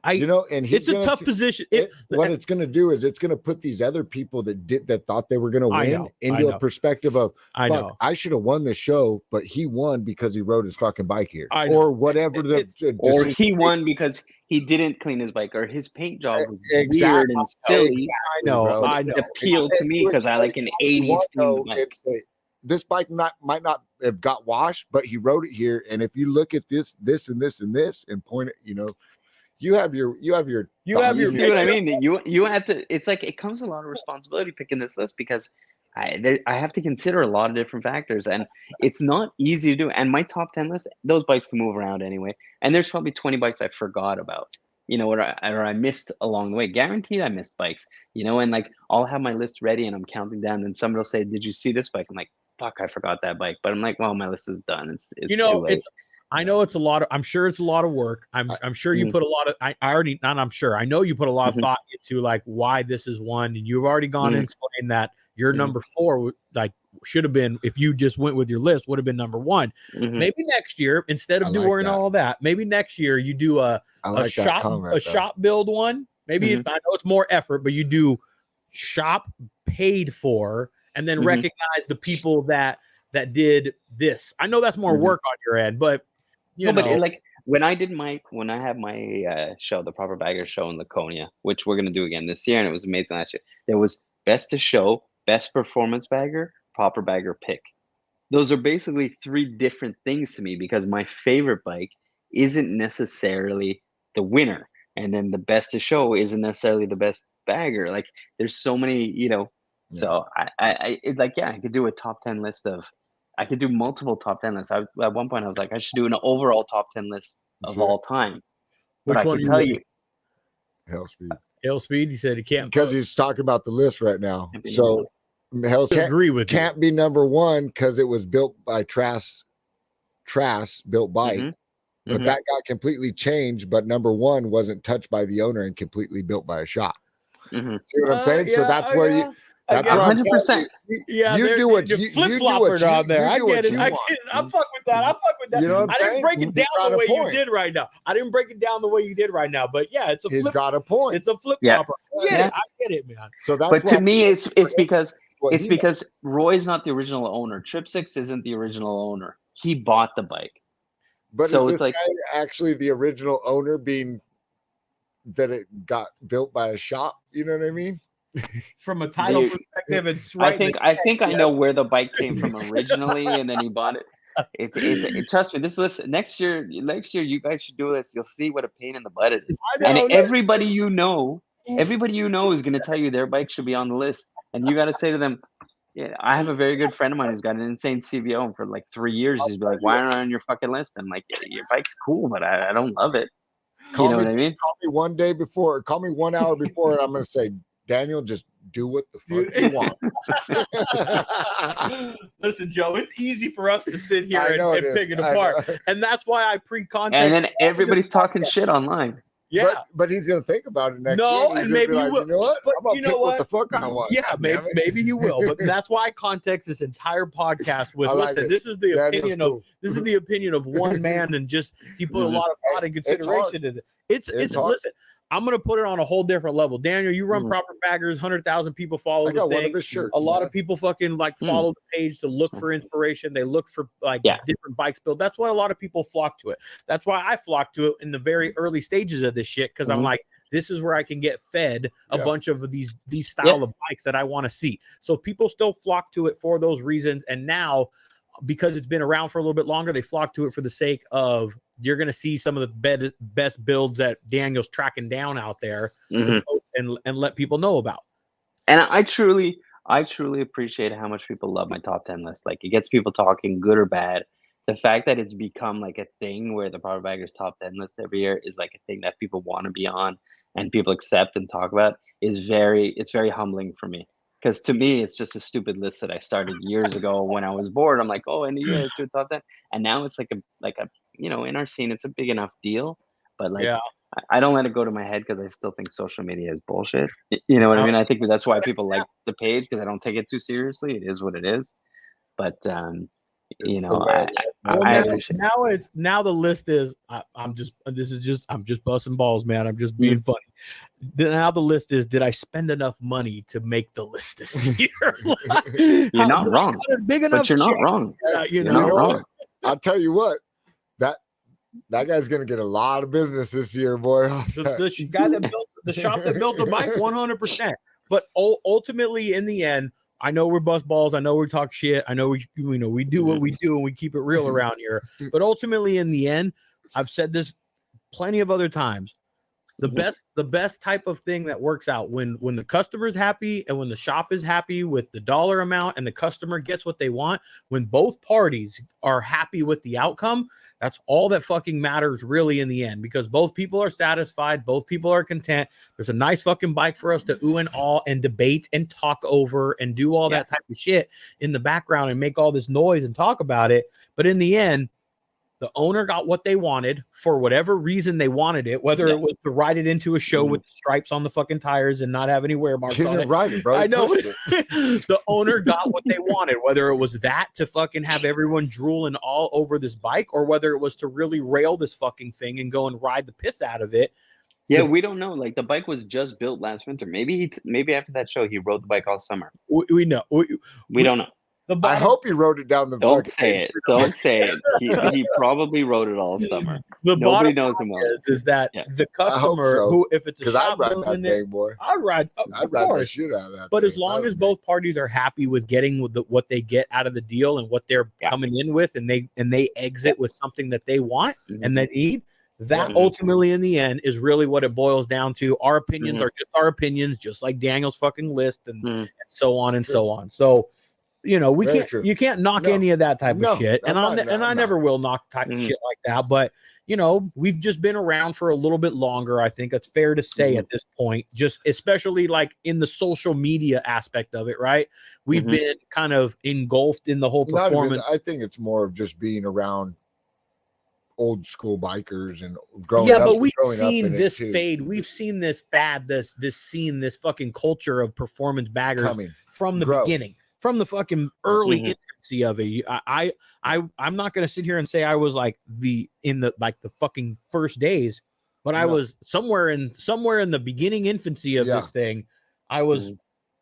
and it's a tough position. What it's going to do is it's going to put these other people that thought they were going to win into a perspective of, I should have won this show, but he won because he rode his fucking bike here, or whatever. Or he won because he didn't clean his bike, or his paint job was weird and silly. I know. It appealed to me because I like an 80s bike. This bike might not have got washed, but he rode it here. And if you look at this, and this, and this, and point it, you have your. See what I mean? You have to. It's like it comes with a lot of responsibility picking this list because I have to consider a lot of different factors, and it's not easy to do. And my top 10 list, those bikes can move around anyway. And there's probably 20 bikes I forgot about, or I missed along the way. Guaranteed, I missed bikes, and like I'll have my list ready and I'm counting down, and somebody will say, "Did you see this bike?" I'm like, "Fuck, I forgot that bike." But I'm like, "Well, my list is done. It's too late." I know it's a lot of. I'm sure it's a lot of work. I'm sure you put a lot of. I know you put a lot of thought into like why this is one, and you've already gone and explained that your number 4 like should have been, if you just went with your list, would have been number 1. Maybe next year, instead of doing all that, maybe next year you do a shop build one. Maybe I know it's more effort, but you do shop paid for, and then recognize the people that did this. I know that's more work on your end, but but like when I had my show, the Proper Bagger show in Laconia, which we're gonna do again this year, and it was amazing last year. There was best to show, best performance bagger, Proper Bagger pick. Those are basically 3 different things to me because my favorite bike isn't necessarily the winner, and then the best to show isn't necessarily the best bagger. Like there's so many, So I could do a top 10 list of. I could do multiple top 10 lists. At one point, I was like, I should do an overall top 10 list of all time. But I can tell you, Hell Speed. Hell Speed. He said he can't because he's talking about the list right now. So Hell can't be number 1 because it was built by Trass built bike, but that got completely changed. But number 1 wasn't touched by the owner and completely built by a shop. See what I'm saying? So that's where you. That's 100%. Yeah, you do what you flip flopper down there. I get it. I fuck with that. You know what I didn't break it down the way you did right now. But yeah, it's a. He's got a point. It's a flip flopper. I get it, man. So that's. But to me, it's because Roy's not the original owner. Trip 6 isn't the original owner. He bought the bike. But so is this guy actually the original owner, being that it got built by a shop? You know what I mean? From a title perspective, it's right. I think I know where the bike came from originally, and then he bought it. It trust me. Next year, you guys should do this. You'll see what a pain in the butt it is. And everybody you know is going to tell you their bike should be on the list, and you got to say to them, "Yeah, I have a very good friend of mine who's got an insane CVO, and for like 3 years, he's been like, why aren't I on your fucking list?" I'm like, "Your bike's cool, but I don't love it." You know what I mean? Call me 1 day before, call me 1 hour before, and I'm going to say, Daniel, just do what the fuck you want. Listen, Joe, it's easy for us to sit here I know and pick it apart. And that's why I pre-context. And then everybody's talking shit online. Yeah. But he's going to think about it next No, year. and maybe like, he will. You know what? But I'm going you to know pick what what? the fuck I want. Yeah, maybe he will. But that's why I context this entire podcast with, I like listen, it. this is the Daniel's opinion cool. of this is the opinion of one man, and just he put a lot of thought and It's hard. consideration in it. It's hard. listen, I'm gonna put it on a whole different level. Daniel, you run Proper Baggers, 100,000 people follow I the got one thing. of his shirts. A lot man. of people fucking like follow the page to look for inspiration. They look for like different bikes built. That's why a lot of people flock to it. That's why I flock to it in the very early stages of this shit, because I'm like, this is where I can get fed a bunch of these style of bikes that I want to see. So people still flock to it for those reasons. And now, because it's been around for a little bit longer, they flock to it for the sake of you're going to see some of the best builds that Daniel's tracking down out there to post and let people know about. And I truly appreciate how much people love my top 10 list. Like, it gets people talking, good or bad. The fact that it's become like a thing where the Proper Baggers top 10 list every year is like a thing that people want to be on and people accept and talk about is very humbling for me. Because to me, it's just a stupid list that I started years ago when I was bored. I'm like, oh, and yeah, let's do a top 10. And now it's like a you know, in our scene, it's a big enough deal. But like, I don't let it go to my head because I still think social media is bullshit. You know what I mean? I think that's why people like the page, because I don't take it too seriously. It is what it is. But you know, I appreciate now the list is I'm just busting balls, man. I'm just being funny. Now the list is, did I spend enough money to make the list this year? You're not wrong. But you're not wrong. You're not wrong. I'll tell you what, that guy's gonna get a lot of business this year, boy. The guy that built the shop that built the bike, 100%. But ultimately, in the end, I know we're bust balls. I know we talk shit. I know we do what we do and we keep it real around here. But ultimately, in the end, I've said this plenty of other times. The best type of thing that works out when the customer is happy and when the shop is happy with the dollar amount and the customer gets what they want, when both parties are happy with the outcome, that's all that fucking matters really in the end, because both people are satisfied, both people are content. There's a nice fucking bike for us to ooh and awe and debate and talk over and do all that type of shit in the background and make all this noise and talk about it. But in the end, the owner got what they wanted for whatever reason they wanted it, whether it was to ride it into a show with stripes on the fucking tires and not have any wear marks on it. Ride it, bro. I know. The owner got what they wanted, whether it was that to fucking have everyone drooling all over this bike, or whether it was to really rail this fucking thing and go and ride the piss out of it. Yeah, we don't know. Like, the bike was just built last winter. Maybe after that show he rode the bike all summer. We know. We don't know. I hope he rode it down the. Don't say it. Don't say it. He probably rode it all summer. Nobody knows him well. Is that the customer who, if it's a shop I'd ride that thing, boy. I'd ride the shit out of that. But as long as both parties are happy with getting what they get out of the deal and what they're coming in with, and they exit with something that they want and that need. That ultimately, in the end, is really what it boils down to. Our opinions are just our opinions, just like Daniel's fucking list, and so on and so on. So, you know, you can't knock any of that type of shit, and I never will knock type of shit like that. But you know, we've just been around for a little bit longer. I think it's fair to say at this point, just especially like in the social media aspect of it, right? We've been kind of engulfed in the whole performance. I think it's more of just being around old school bikers and growing up. But we've seen this fade. We've seen this fad, this scene, this fucking culture of performance baggers from the beginning. From the fucking early infancy of it. I'm not gonna sit here and say I was like the fucking first days, but I was somewhere in the beginning infancy of this thing. I was,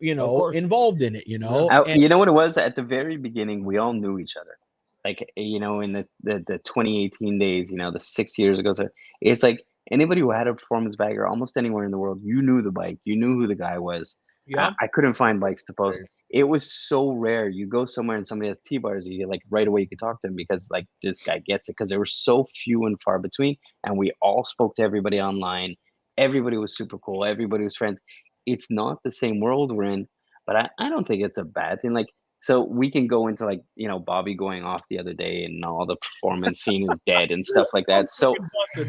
involved in it, you know. You know what it was at the very beginning? We all knew each other. Like, you know, in the 2018 days, you know, the 6 years ago. So it's like anybody who had a performance bagger almost anywhere in the world, you knew the bike, you knew who the guy was. Yeah. I couldn't find bikes to post. It was so rare. You go somewhere and somebody has T-bars, you get like right away you could talk to him because like this guy gets it, because there were so few and far between, and we all spoke to everybody online. Everybody was super cool. Everybody was friends. It's not the same world we're in, but I don't think it's a bad thing. Like, so we can go into like, you know, Bobby going off the other day and all the performance scene is dead and stuff like that. So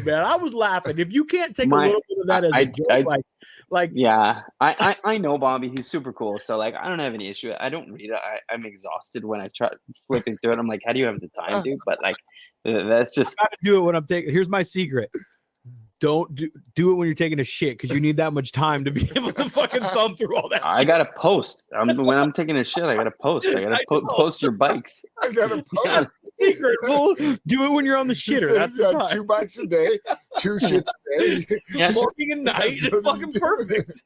man, I was laughing. If you can't take a little bit of that as a joke, Like, yeah, I know Bobby. He's super cool. So like, I don't have any issue. I don't read it. I'm exhausted when I try flipping through it. I'm like, how do you have the time, dude? But like, that's just. I gotta do it when I'm taking. Here's my secret. Don't do it when you're taking a shit because you need that much time to be able to fucking thumb through all that. I shit. gotta post. When I'm taking a shit, I gotta post. I gotta post your bikes. I got a Yeah. post. Secret, fool. Do it when you're on the shitter. That's the time. 2 bikes a day, 2 shits a day. Yeah. Morning and night. That's what Fucking you do. perfect.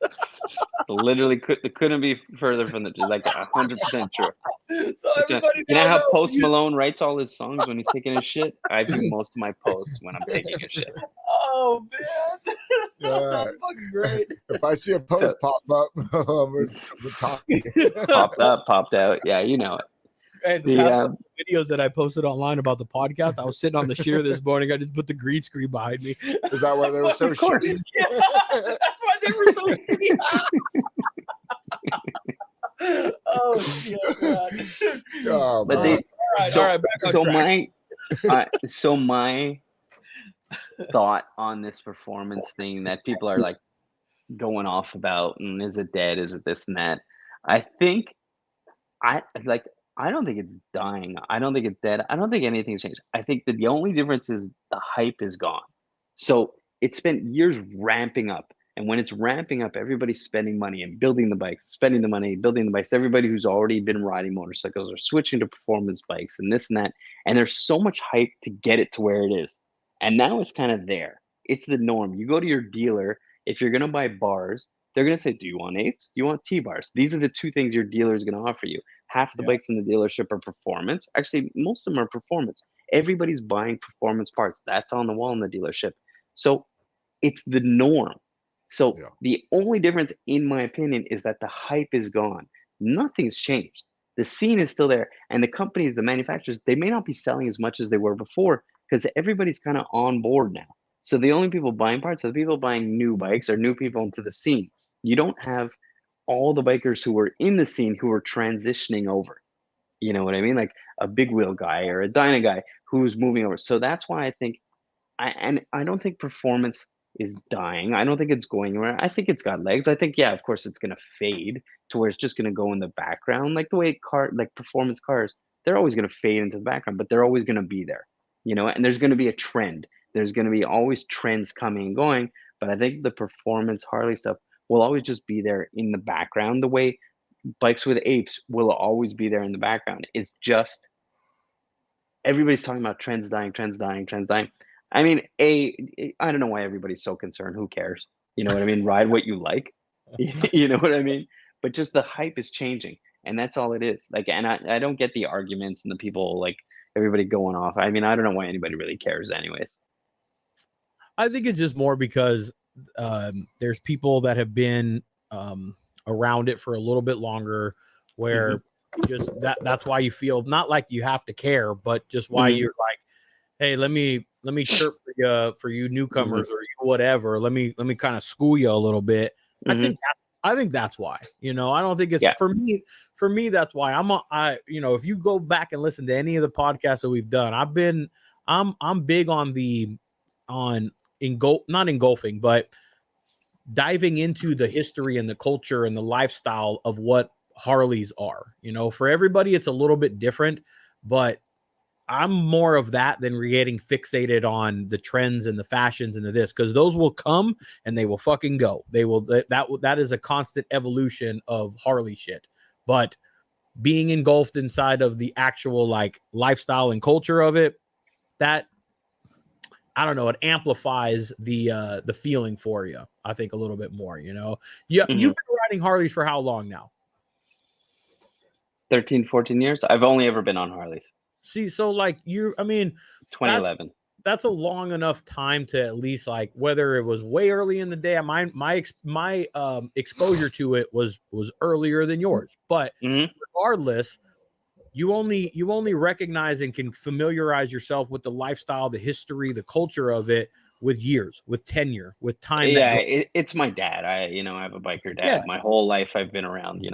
Literally couldn't be further from the like 100% true. So everybody, You know how knows Post Malone writes all his songs when he's taking a shit? I do most of my posts when I'm taking a shit. Oh man, Yeah. that's fucking great. If I see a post pop up, we're talking. Popped out. Yeah, you know it. And the past couple videos that I posted online about the podcast, I was sitting on the shitter this morning. I just put the green screen behind me. Is that why they were so Of course. shitty? Yeah, that's why they were so shitty. Oh shit, man. Oh, But man. they, All right, so, all right, back on so track. my thought on this performance thing that people are like going off about, and is it dead? Is it this and that? I think I don't think it's dying. I don't think it's dead. I don't think anything's changed. I think that the only difference is the hype is gone. So it spent years ramping up. And when it's ramping up, everybody's spending money and building the bikes, spending the money, building the bikes. Everybody who's already been riding motorcycles are switching to performance bikes and this and that. And there's so much hype to get it to where it is. And now it's kind of there. It's the norm. You go to your dealer, if you're going to buy bars, they're going to say, do you want apes? Do you want T-bars? These are the 2 things your dealer is going to offer you. Half the bikes in the dealership are performance. Actually, most of them are performance. Everybody's buying performance parts. That's on the wall in the dealership. So it's the norm. So the only difference, in my opinion, is that the hype is gone. Nothing's changed. The scene is still there. And the companies, the manufacturers, they may not be selling as much as they were before because everybody's kind of on board now. So the only people buying parts are the people buying new bikes or new people into the scene. You don't have all the bikers who were in the scene who were transitioning over. You know what I mean? Like a big wheel guy or a Dyna guy who's moving over. So that's why I think, I don't think performance is dying. I don't think it's going anywhere. I think it's got legs. I think, yeah, of course it's going to fade to where it's just going to go in the background. Like the way like performance cars, they're always going to fade into the background, but they're always going to be there, you know, and there's going to be a trend. There's going to be always trends coming and going. But I think the performance Harley stuff will always just be there in the background. The way bikes with apes will always be there in the background. It's just everybody's talking about trends dying. I mean, I don't know why everybody's so concerned. Who cares? You know what I mean? Ride what you like. You know what I mean? But just the hype is changing, and that's all it is. Like, and I don't get the arguments and the people like everybody going off. I mean, I don't know why anybody really cares, anyways. I think it's just more because there's people that have been around it for a little bit longer, where just that's why you feel not like you have to care, but just why you're like, hey, let me chirp for you newcomers or you whatever. Let me kind of school you a little bit. I think that's why. You know, I don't think it's for me. For me, that's why you know, if you go back and listen to any of the podcasts that we've done, I'm big on not engulfing, but diving into the history and the culture and the lifestyle of what Harleys are. You know, for everybody, it's a little bit different, but I'm more of that than getting fixated on the trends and the fashions and this, because those will come and they will fucking go. They will, that is a constant evolution of Harley shit. But being engulfed inside of the actual like lifestyle and culture of it, that, I don't know, it amplifies the feeling for you, I think, a little bit more, you know. You've been riding Harleys for how long now? 13, 14 years. I've only ever been on Harleys. See, so like 2011. That's a long enough time to at least, like, whether it was way early in the day, my exposure to it was earlier than yours, but regardless, you only recognize and can familiarize yourself with the lifestyle, the history, the culture of it with years, with tenure, with time. Yeah, it's my dad. I have a biker dad. Yeah. My whole life I've been around,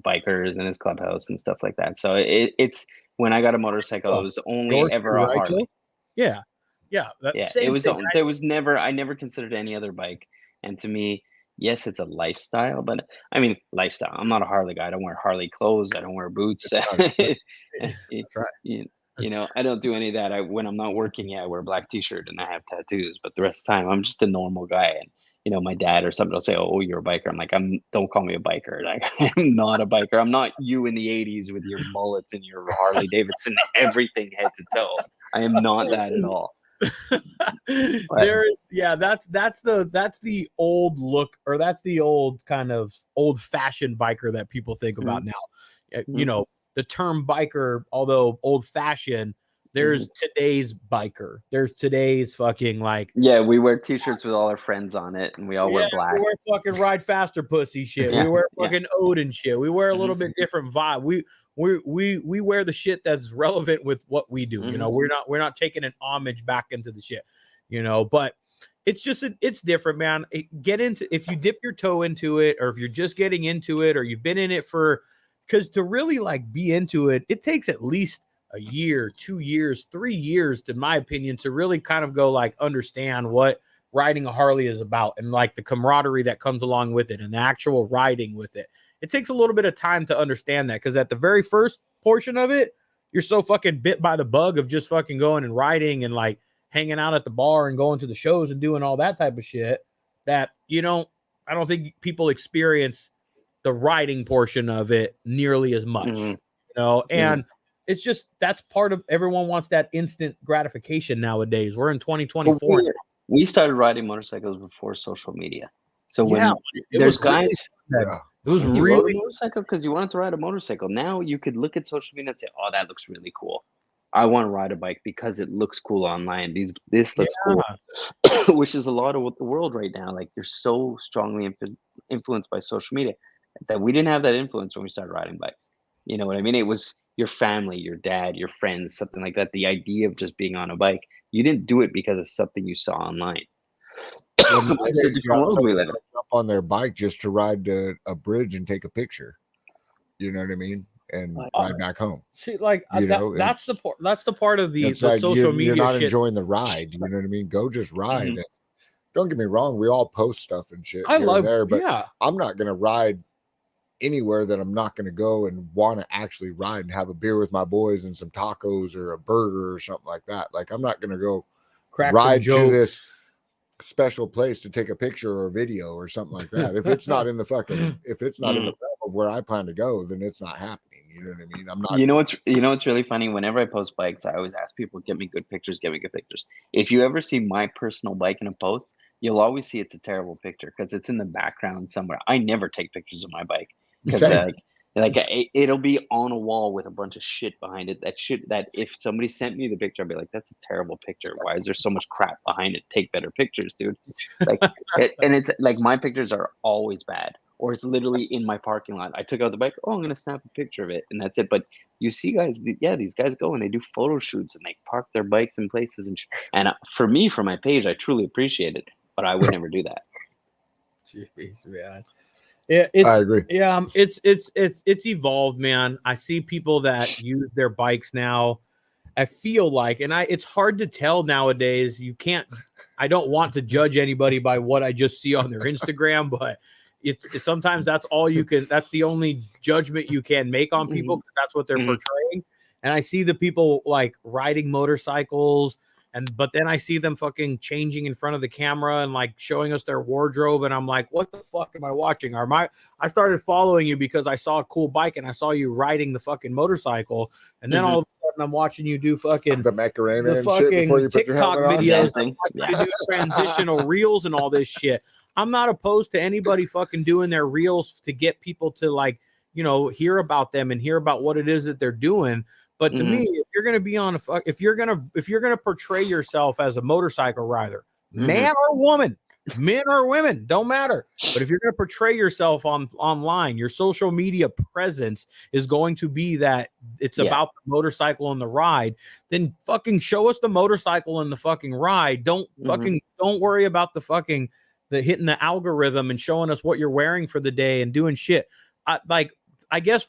bikers in his clubhouse and stuff like that. So it's when I got a motorcycle, it was only ever a Harley. Yeah. It was. There was never. I never considered any other bike, and to me, yes, it's a lifestyle, but I mean, lifestyle. I'm not a Harley guy. I don't wear Harley clothes. I don't wear boots. That's right. you, That's right. you know, I don't do any of that. When I'm not working, yeah, I wear a black t-shirt and I have tattoos, but the rest of the time, I'm just a normal guy. And you know, my dad or somebody will say, "Oh, you're a biker." I'm like, Don't call me a biker. Like, I'm not a biker. I'm not you in the '80s with your mullets and your Harley Davidson, everything head to toe. I am not that at all. There's that's the old look, or that's the old kind of old fashioned biker that people think about now. You know, the term biker, although old fashioned, there's today's biker. There's today's fucking like, yeah, we wear t-shirts with all our friends on it and we all wear black. We wear fucking Ride Faster pussy shit. We wear fucking Odin shit. We wear a little bit different vibe. We wear the shit that's relevant with what we do. You know, we're not taking an homage back into the shit, you know, but it's just it's different, man. If you dip your toe into it, or if you're just getting into it, or you've been in it because to really like be into it, it takes at least a year, 2 years, 3 years, in my opinion, to really kind of go like understand what riding a Harley is about, and like the camaraderie that comes along with it, and the actual riding with it. It takes a little bit of time to understand that, because at the very first portion of it, you're so fucking bit by the bug of just fucking going and riding and like hanging out at the bar and going to the shows and doing all that type of shit, that I don't think people experience the riding portion of it nearly as much, you know, and it's just, that's part of, everyone wants that instant gratification nowadays. We're in 2024. We started riding motorcycles before social media. So when there's guys, it was really a motorcycle because you wanted to ride a motorcycle. Now you could look at social media and say, "Oh, that looks really cool. I want to ride a bike because it looks cool online. This looks cool," which is a lot of what the world right now. Like, you're so strongly influenced by social media that we didn't have that influence when we started riding bikes. You know what I mean? It was your family, your dad, your friends, something like that. The idea of just being on a bike, you didn't do it because of something you saw online. It's a different world we live in. Jump on their bike just to ride to a bridge and take a picture. You know what I mean? And ride back home. See, like that's the part of the like social media. You're not shit. Enjoying the ride. You know what I mean? Go just ride. And don't get me wrong, we all post stuff and shit. I love there, but I'm not gonna ride anywhere that I'm not gonna go and want to actually ride and have a beer with my boys and some tacos or a burger or something like that. Like, I'm not gonna go ride to this special place to take a picture or a video or something like that. If it's not in the fucking, if it's not in the realm of where I plan to go, then it's not happening. You know what I mean? I'm not. You know what's really funny? Whenever I post bikes, I always ask people, "Get me good pictures. Get me good pictures." If you ever see my personal bike in a post, you'll always see it's a terrible picture because it's in the background somewhere. I never take pictures of my bike because it'll be on a wall with a bunch of shit behind it. That if somebody sent me the picture, I'd be like, "That's a terrible picture. Why is there so much crap behind it? Take better pictures, dude." Like, and it's like my pictures are always bad, or it's literally in my parking lot. I took out the bike. Oh, I'm gonna snap a picture of it, and that's it. But you see, guys, these guys go and they do photo shoots and they park their bikes in places and for me, for my page, I truly appreciate it, but I would never do that. Jeez, man. I agree. Yeah, it's evolved, man. I see people that use their bikes now. I feel like, and it's hard to tell nowadays. I don't want to judge anybody by what I just see on their Instagram, but it's sometimes that's all you can. That's the only judgment you can make on people, because that's what they're portraying. And I see the people like riding motorcycles. But then I see them fucking changing in front of the camera and like showing us their wardrobe, and I'm like, what the fuck am I watching? I started following you because I saw a cool bike and I saw you riding the fucking motorcycle, and then all of a sudden I'm watching you do fucking the Macarena and fucking shit before you put TikTok your videos, you do transitional reels and all this shit. I'm not opposed to anybody fucking doing their reels to get people to like, hear about them and hear about what it is that they're doing. But to me, if you're gonna be on if you're gonna portray yourself as a motorcycle rider, man or woman, men or women, don't matter. But if you're gonna portray yourself online, your social media presence is going to be that it's about the motorcycle and the ride. Then fucking show us the motorcycle and the fucking ride. Don't worry about the hitting the algorithm and showing us what you're wearing for the day and doing shit. I guess.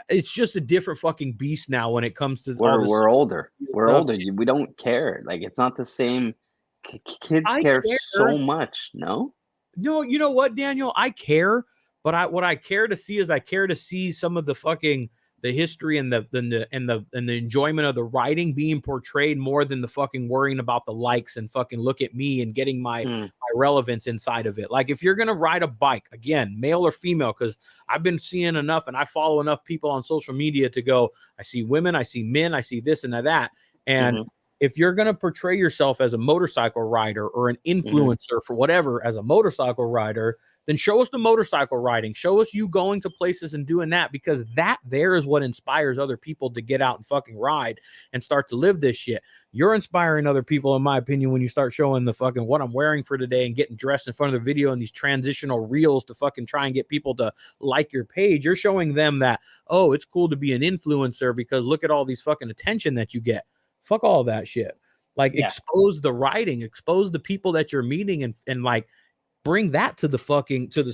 It's just a different fucking beast now when it comes to we're older. We're older. We don't care. Like, it's not the same. Kids care so much. No. No, you know what, Daniel? I care, but what I care to see is I care to see some of the fucking the history and the enjoyment of the writing being portrayed more than the fucking worrying about the likes and fucking look at me and getting my relevance inside of it. Like if you're gonna ride a bike, again, male or female, because I've been seeing enough and I follow enough people on social media to go, I see women, I see men, I see this and that. And if you're going to portray yourself as a motorcycle rider or an influencer for whatever as a motorcycle rider, then show us the motorcycle riding. Show us you going to places and doing that, because that there is what inspires other people to get out and fucking ride and start to live this shit. You're inspiring other people, in my opinion, when you start showing the fucking what I'm wearing for today and getting dressed in front of the video and these transitional reels to fucking try and get people to like your page. You're showing them that, oh, it's cool to be an influencer because look at all these fucking attention that you get. Fuck all that shit. Like expose the writing, expose the people that you're meeting and like bring that to the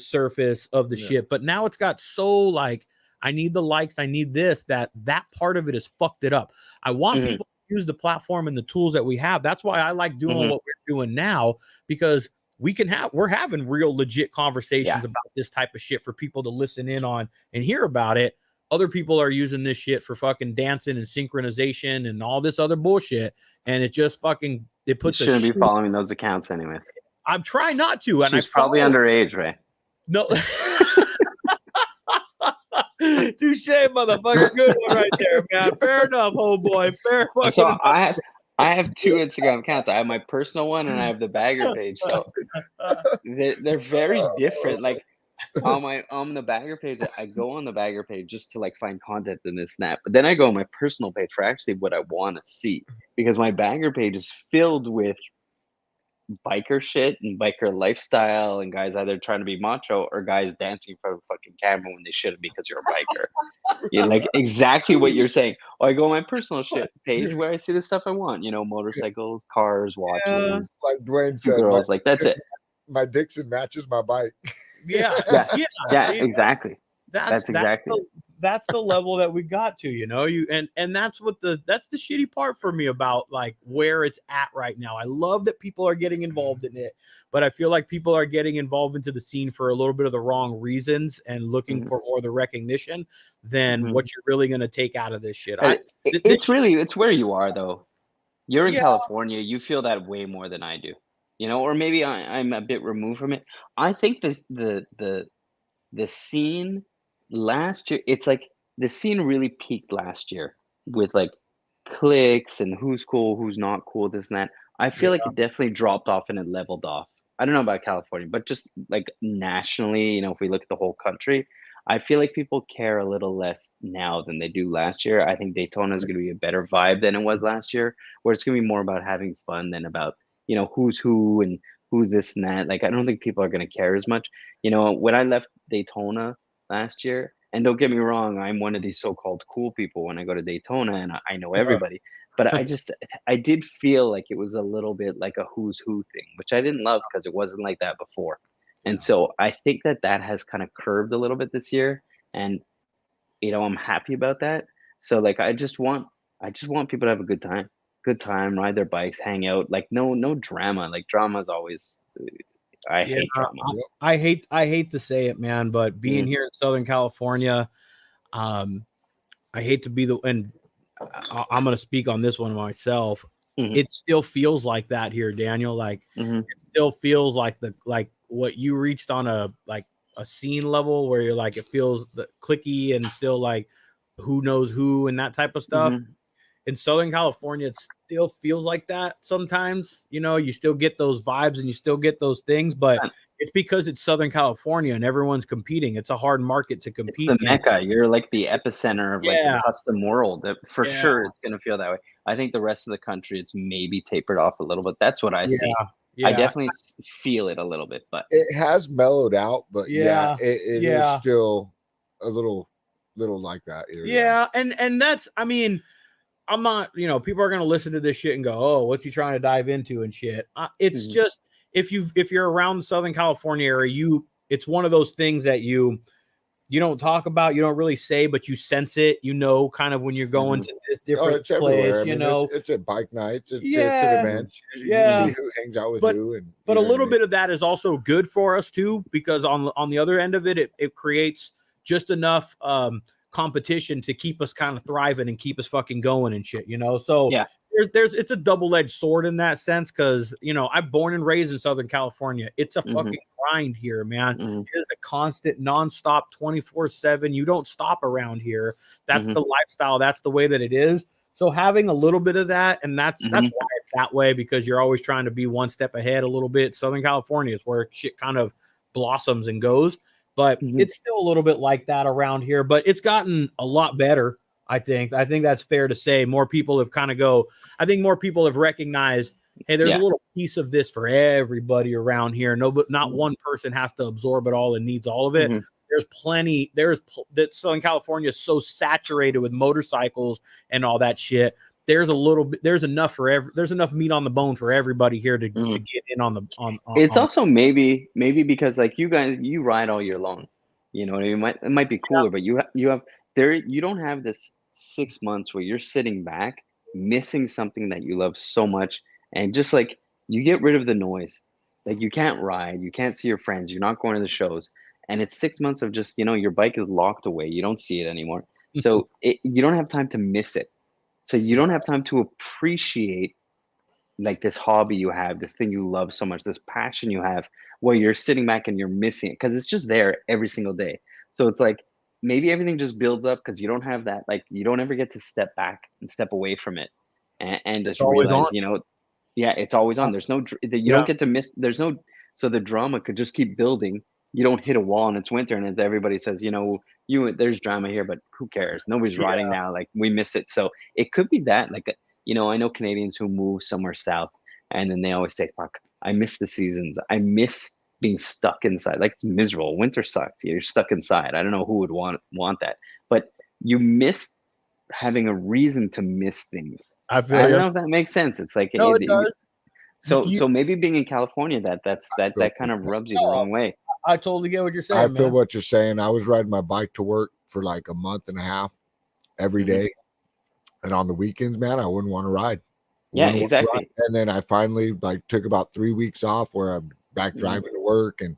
surface of the shit. But now it's got so like, I need the likes, I need this, that part of it is fucked it up. I want people to use the platform and the tools that we have. That's why I like doing what we're doing now, because we're having real legit conversations about this type of shit for people to listen in on and hear about it. Other people are using this shit for fucking dancing and synchronization and all this other bullshit. And it just fucking, it puts you shouldn't be following those accounts anyways. I'm trying not to. And she's probably underage, Ray. No. Touche, motherfucker. Good one right there, man. Fair enough, old boy. Fair fucking so enough. I have two Instagram accounts. I have my personal one and I have the bagger page. So they're very different. Like on the bagger page, I go on the bagger page just to like find content in this snap. But then I go on my personal page for actually what I want to see, because my bagger page is filled with biker shit and biker lifestyle and guys either trying to be macho or guys dancing in front of a fucking camera when they shouldn't, because you're a biker. You're like exactly what you're saying. I go on my personal shit page where I see the stuff I want, motorcycles, cars, watches, like Dwayne said, girls, like that's it. My Dixon matches my bike. Yeah, exactly. That's exactly. That's the level that we got to, and that's that's the shitty part for me about like where it's at right now. I love that people are getting involved in it, but I feel like people are getting involved into the scene for a little bit of the wrong reasons and looking for more of the recognition than what you're really going to take out of this shit. It's where you are though. You're in California. You feel that way more than I do, or maybe I'm a bit removed from it. I think the scene last year, it's like the scene really peaked last year with like clicks and who's cool, who's not cool, this and that. I feel like it definitely dropped off and it leveled off. I don't know about California, but just like nationally, if we look at the whole country, I feel like people care a little less now than they do last year. I think Daytona is going to be a better vibe than it was last year, where it's going to be more about having fun than about, who's who and who's this and that. Like, I don't think people are going to care as much. When I left Daytona last year, and don't get me wrong, I'm one of these so-called cool people when I go to Daytona and I know everybody, but I did feel like it was a little bit like a who's who thing, which I didn't love because it wasn't like that before. And so I think that has kind of curved a little bit this year, and I'm happy about that. So like I just want people to have a good time, ride their bikes, hang out, like no drama. Like drama is always, I hate drama. I hate to say it, man, but being here in Southern California, I hate to be and I'm going to speak on this one myself. It still feels like that here, Daniel. Like it still feels like what you reached on a scene level where you're like, it feels clicky and still like who knows who and that type of stuff. In Southern California, it still feels like that sometimes. You still get those vibes and you still get those things, but it's because it's Southern California and everyone's competing. It's a hard market to compete. It's the Mecca. You're like the epicenter of like the custom world. For sure, it's going to feel that way. I think the rest of the country, it's maybe tapered off a little bit. That's what I see. I definitely feel it a little bit, but it has mellowed out. But it is still a little like that area. And that's, I mean, I'm not, people are going to listen to this shit and go, oh, what's he trying to dive into and shit. It's just, if you're around the Southern California area, it's one of those things that you don't talk about, you don't really say, but you sense it, you know, kind of when you're going to this different it's everywhere. place, I mean, know. it's at bike nights, it's Yeah. at events. You see who hangs out with who, and but a little bit of that is also good for us too, because on the other end of it, it creates just enough competition to keep us kind of thriving and keep us fucking going and shit, you know. So Yeah. there's it's a double-edged sword in that sense, because you know I'm born and raised in Southern California. It's a fucking grind here, man. It is a constant, nonstop, 24/7. You don't stop around here. That's the lifestyle. That's the way that it is. So having a little bit of that, and that's why it's that way, because you're always trying to be one step ahead a little bit. Southern California is where shit kind of blossoms and goes, but it's still a little bit like that around here. But it's gotten a lot better. I think that's fair to say. More people have I think more people have recognized, hey, there's a little piece of this for everybody around here. No, but not one person has to absorb it all and needs all of it. There's plenty. That Southern California is so saturated with motorcycles and all that shit. There's enough there's enough meat on the bone for everybody here to get in on. It's also maybe because like you guys, you ride all year long. You know what I mean? It might be cooler, but you don't have this 6 months where you're sitting back missing something that you love so much, and just like you get rid of the noise. Like you can't ride, you can't see your friends, you're not going to the shows, and it's 6 months of just, your bike is locked away, you don't see it anymore, so you don't have time to miss it, so you don't have time to appreciate like this hobby you have, this thing you love so much, this passion you have, where you're sitting back and you're missing it because it's just there every single day. So it's like maybe everything just builds up because you don't have that, like you don't ever get to step back and step away from it, and just realize, yeah, it's always on. There's no, you don't get to miss. There's no, so the drama could just keep building. You don't hit a wall and it's winter, and as everybody says, there's drama here, but who cares? Nobody's riding now. Like we miss it. So it could be that, like, I know Canadians who move somewhere south, and then they always say, "Fuck, I miss the seasons. I miss being stuck inside. Like it's miserable. Winter sucks. You're stuck inside. I don't know who would want that, but you miss having a reason to miss things. I don't know if that makes sense. It's like no, it does. So maybe being in California, that kind of rubs you the wrong way. I totally get what you're saying. I feel what you're saying. I was riding my bike to work for like a month and a half every day, and on the weekends, man, I wouldn't want to ride. Yeah, exactly. And then I finally took about 3 weeks off where I'm back driving to work, and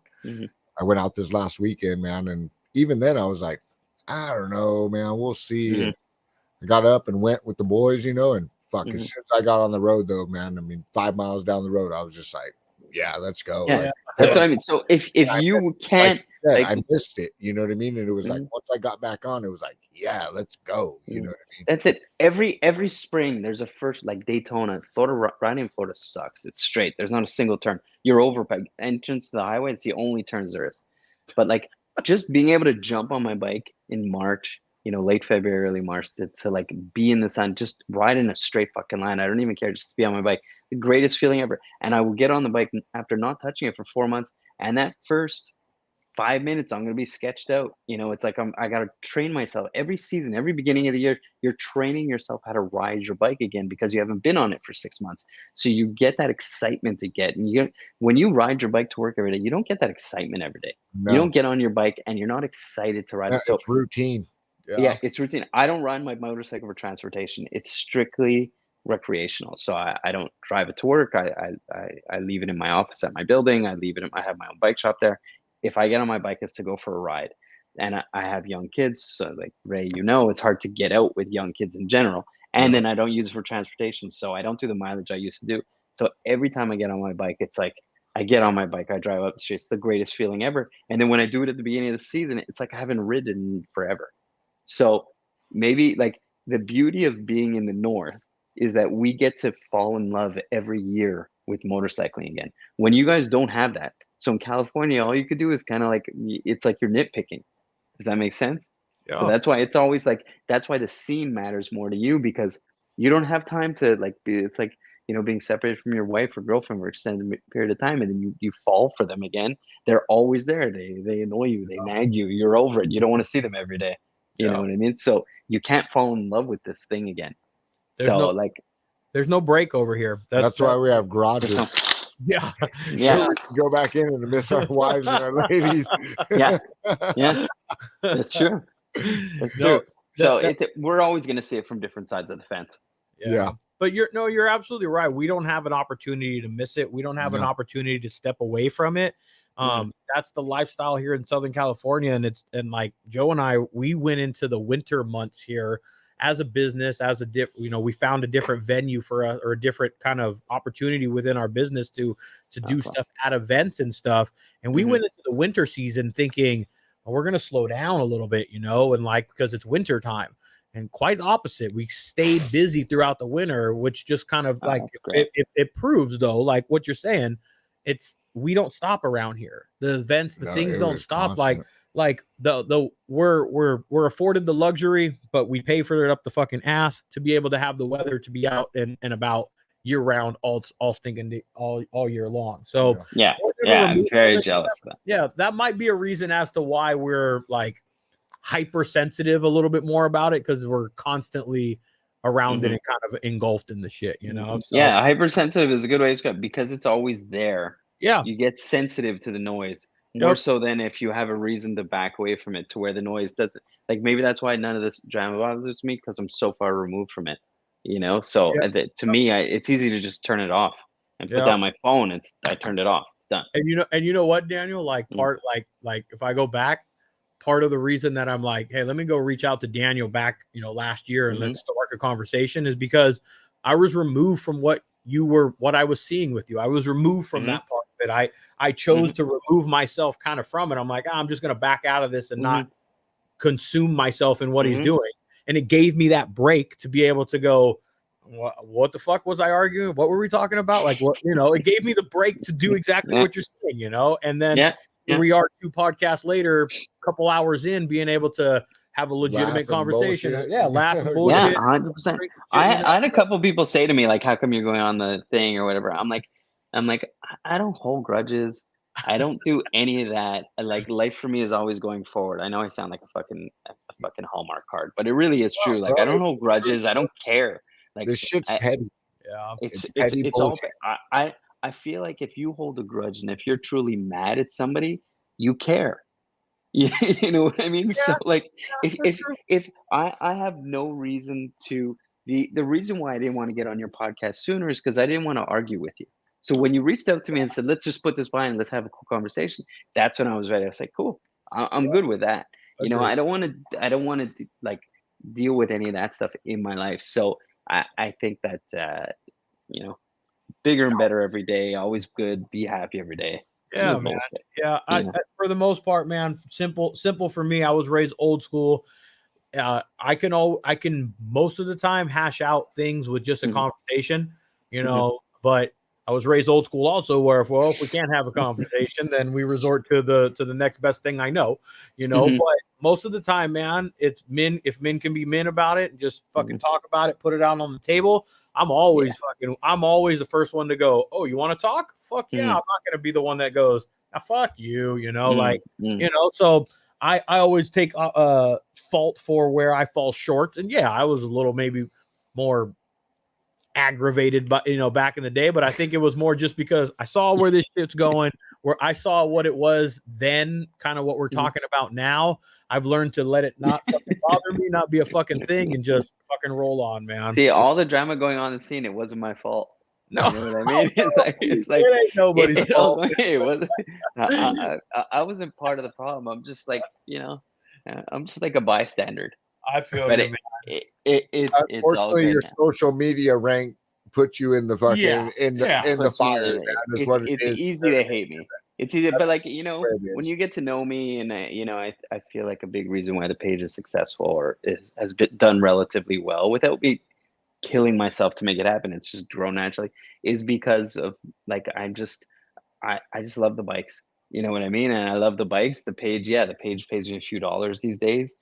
I went out this last weekend, man. And even then, I was like, I don't know, man. We'll see. I got up and went with the boys, and fuck, as soon as I got on the road, though, man, I mean, 5 miles down the road, I was just like, yeah, let's go. Yeah, that's what I mean. So if you can't, I missed it, you know what I mean? And it was like, once I got back on, it was like, yeah, let's go. You know what I mean? That's it. Every spring, there's a first, like Daytona, Florida, riding in Florida sucks. It's straight. There's not a single turn. You're over by entrance to the highway. It's the only turns there is. But like just being able to jump on my bike in March, late February, early March, to like be in the sun, just ride in a straight fucking line. I don't even care, just to be on my bike. The greatest feeling ever. And I will get on the bike after not touching it for 4 months. And that first 5 minutes, I'm going to be sketched out. It's like I got to train myself every season, every beginning of the year. You're training yourself how to ride your bike again because you haven't been on it for 6 months. So you get that excitement to get. And when you ride your bike to work every day, you don't get that excitement every day. No. You don't get on your bike and you're not excited to ride it. So it's routine. Yeah, it's routine. I don't ride my motorcycle for transportation. It's strictly recreational. So I don't drive it to work. I leave it in my office at my building. I have my own bike shop there. If I get on my bike, it's to go for a ride. And I have young kids. So like Ray, it's hard to get out with young kids in general. And then I don't use it for transportation. So I don't do the mileage I used to do. So every time I get on my bike, it's like I get on my bike, I drive up the street. It's the greatest feeling ever. And then when I do it at the beginning of the season, it's like I haven't ridden forever. So maybe like the beauty of being in the North is that we get to fall in love every year with motorcycling again. When you guys don't have that. So in California, all you could do is kind of like, it's like you're nitpicking. Does that make sense? Yeah. So that's why it's always like, that's why the scene matters more to you, because you don't have time to like it's like, being separated from your wife or girlfriend for an extended period of time, and then you fall for them again. They're always there. They annoy you. They nag you. You're over it. You don't want to see them every day. You know what I mean? So you can't fall in love with this thing again. There's no break over here. That's why we have garages. Yeah. Yeah. So we can go back in and miss our wives and our ladies. Yeah. Yeah. That's true. That's No, true. So that- we're always going to see it from different sides of the fence. Yeah. But you're absolutely right. We don't have an opportunity to miss it. We don't have an No. opportunity to step away from it. That's the lifestyle here in Southern California. And like Joe and I, we went into the winter months here as a business, as a we found a different venue for us, or a different kind of opportunity within our business to do stuff at events and stuff. And we went into the winter season thinking, well, we're going to slow down a little bit, and like, because it's winter time. And quite the opposite. We stayed busy throughout the winter, which just kind of like it proves, though, like what you're saying, we don't stop around here. The events, the things don't stop. Constant. Like we're afforded the luxury, but we pay for it up the fucking ass to be able to have the weather to be out and about year round, all stinking all year long. So yeah, I'm very jealous of that. Yeah, that might be a reason as to why we're like hypersensitive a little bit more about it, because we're constantly around it and kind of engulfed in the shit, So, yeah, hypersensitive is a good way to describe it, because it's always there. Yeah, you get sensitive to the noise more so than if you have a reason to back away from it, to where the noise doesn't, like, maybe that's why none of this drama bothers me, because I'm so far removed from it, so to me, it's easy to just turn it off and put down my phone. I turned it off. It's done. And you know what, Daniel, like part like if I go back, part of the reason that I'm like, hey, let me go reach out to Daniel back, last year and let's start a conversation, is because I was removed from what I was seeing with you. I was removed from that part of it. I chose to remove myself kind of from it. I'm like, I'm just going to back out of this and not consume myself in what he's doing. And it gave me that break to be able to go, what the fuck was I arguing? What were we talking about? Like, what, it gave me the break to do exactly what you're saying, and then here we are 2 podcasts later, a couple hours in, being able to have a legitimate conversation. Laugh and bullshit. 100%. I had a couple people say to me, like, how come you're going on the thing or whatever? I'm like, I don't hold grudges. I don't do any of that. Like, life for me is always going forward. I know I sound like a fucking Hallmark card, but it really is true. Like, I don't hold grudges. I don't care. Like, this shit's petty. Yeah, it's all. I feel like if you hold a grudge and if you're truly mad at somebody, you care. You know what I mean? So like, if I have no reason to, the reason why I didn't want to get on your podcast sooner is because I didn't want to argue with you. So when you reached out to me and said, let's just put this by and let's have a cool conversation, that's when I was ready. I was like, cool, I'm good with that. I don't want to like deal with any of that stuff in my life. So I think that bigger and better every day, always good, be happy every day. Yeah, man. Yeah, I, for the most part, man, simple for me. I was raised old school. I can most of the time hash out things with just a conversation, but I was raised old school also, where if we can't have a conversation, then we resort to the next best thing I know, but most of the time, man, it's if men can be men about it and just fucking talk about it, put it out on the table. I'm always the first one to go, oh, you want to talk? Fuck yeah. I'm not going to be the one that goes, fuck you, so I always take fault for where I fall short. And I was a little maybe more aggravated, but back in the day, but I think it was more just because I saw where this shit's going, where I saw what it was then, kind of what we're talking about now. I've learned to let it not fucking bother me, not be a fucking thing, and just fucking roll on, man. See, all the drama going on in the scene, it wasn't my fault. No, you know what I mean? It's like it ain't nobody's fault. It wasn't. I wasn't part of the problem. I'm just like, I'm just like a bystander. I feel but it's all good. Your social media rank puts you in the fucking in the fire. It's easy to hate me. It's easy, but like, when you get to know me, and I feel like a big reason why the page is successful or has been done relatively well without me killing myself to make it happen, it's just grown naturally, is because of like, I just love the bikes. You know what I mean? And I love the bikes. The page pays me a few dollars these days.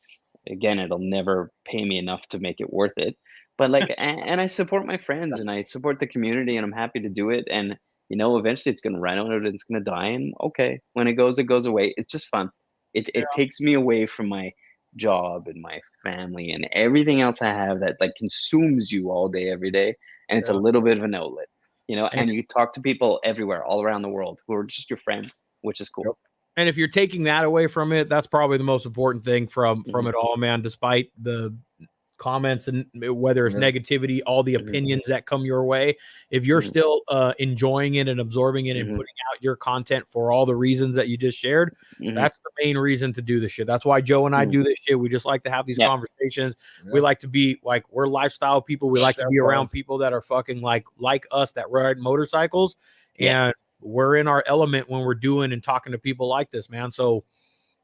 Again, it'll never pay me enough to make it worth it. But like, and I support my friends and I support the community, and I'm happy to do it. And eventually it's going to run out and it's going to die. And okay, when it goes away. It's just fun. It takes me away from my job and my family and everything else I have that like consumes you all day, every day. And it's a little bit of an outlet. you know, and you talk to people everywhere, all around the world, who are just your friends, which is cool. Yep. And if you're taking that away from it, that's probably the most important thing from it all, man. Despite the comments and whether it's negativity, all the opinions that come your way, if you're still enjoying it and absorbing it and putting out your content for all the reasons that you just shared, that's the main reason to do this shit. That's why Joe and I do this shit. We just like to have these conversations. We like to be like, we're lifestyle people. We like to be around people that are fucking like us, that ride motorcycles, and we're in our element when we're doing and talking to people like this, man. So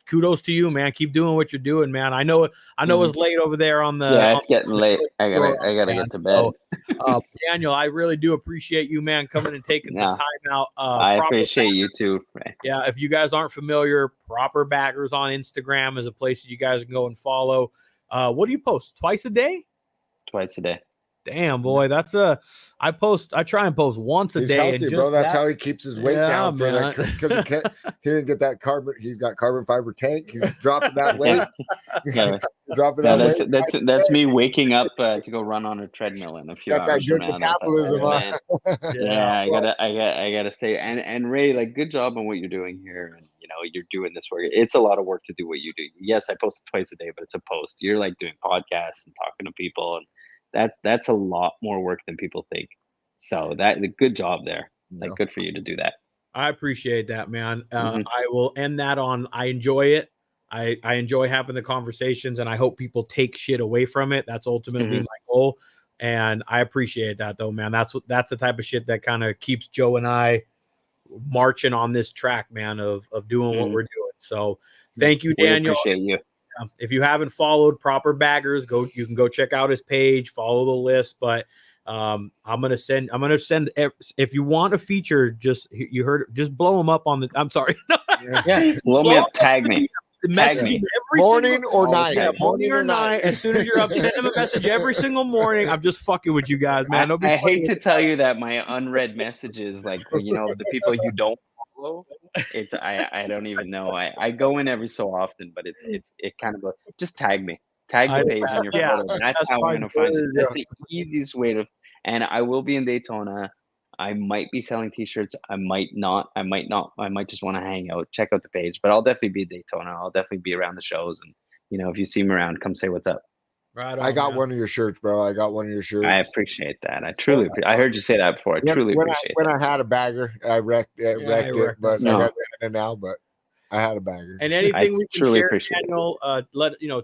kudos to you, man. Keep doing what you're doing, man. I know it's late over there on the it's getting late. I gotta get to bed. So, Daniel, I really do appreciate you, man, coming and taking some time out. I appreciate you too, Ray. Yeah, if you guys aren't familiar, Proper Baggers on Instagram is a place that you guys can go and follow. What do you post? Twice a day? Twice a day. Damn, boy, that's I try and post once a He's day. Healthy, and just bro. That's how he keeps his weight down. Because he didn't get that carbon. He's got carbon fiber tank. He's dropping that weight. That's me waking up to go run on a treadmill in a few hours. Got that good from now. metabolism. I gotta say, and Ray, like, good job on what you're doing here, and you know, you're doing this work. It's a lot of work to do what you do. Yes, I post twice a day, but it's a post. You're like doing podcasts and talking to people, and that's a lot more work than people think. So good job there. Like, good for you to do that. I appreciate that, man. I will end that on, I enjoy it. I enjoy having the conversations, and I hope people take shit away from it. That's ultimately my goal. And I appreciate that, though, man. That's the type of shit that kind of keeps Joe and I marching on this track, man, of doing what we're doing. So thank you, Daniel. We appreciate you. If you haven't followed Proper Baggers, you can go check out his page, follow the list. But I'm gonna send if you want a feature, just blow him up on the. I'm sorry. Blow me up, tag me. Message him every morning or night. Morning or night. As soon as you're up, send him a message every single morning. I'm just fucking with you guys, man. I hate to tell you that my unread messages, like, you know, the people you don't follow, I don't even know. I go in every so often, but it kind of just tag me. Tag the page on your photo. And that's how I'm gonna find it. That's the easiest way to. And I will be in Daytona. I might be selling t-shirts. I might not. I might just want to hang out, check out the page, but I'll definitely be at Daytona. I'll definitely be around the shows. And, you know, if you see me around, come say what's up. Right on, I got one of your shirts, bro. I got one of your shirts. I appreciate that. I truly, I heard you say that before. I truly appreciate it. When I had a bagger, I wrecked it, but I got it now, but I had a bagger. And anything we can share, Daniel,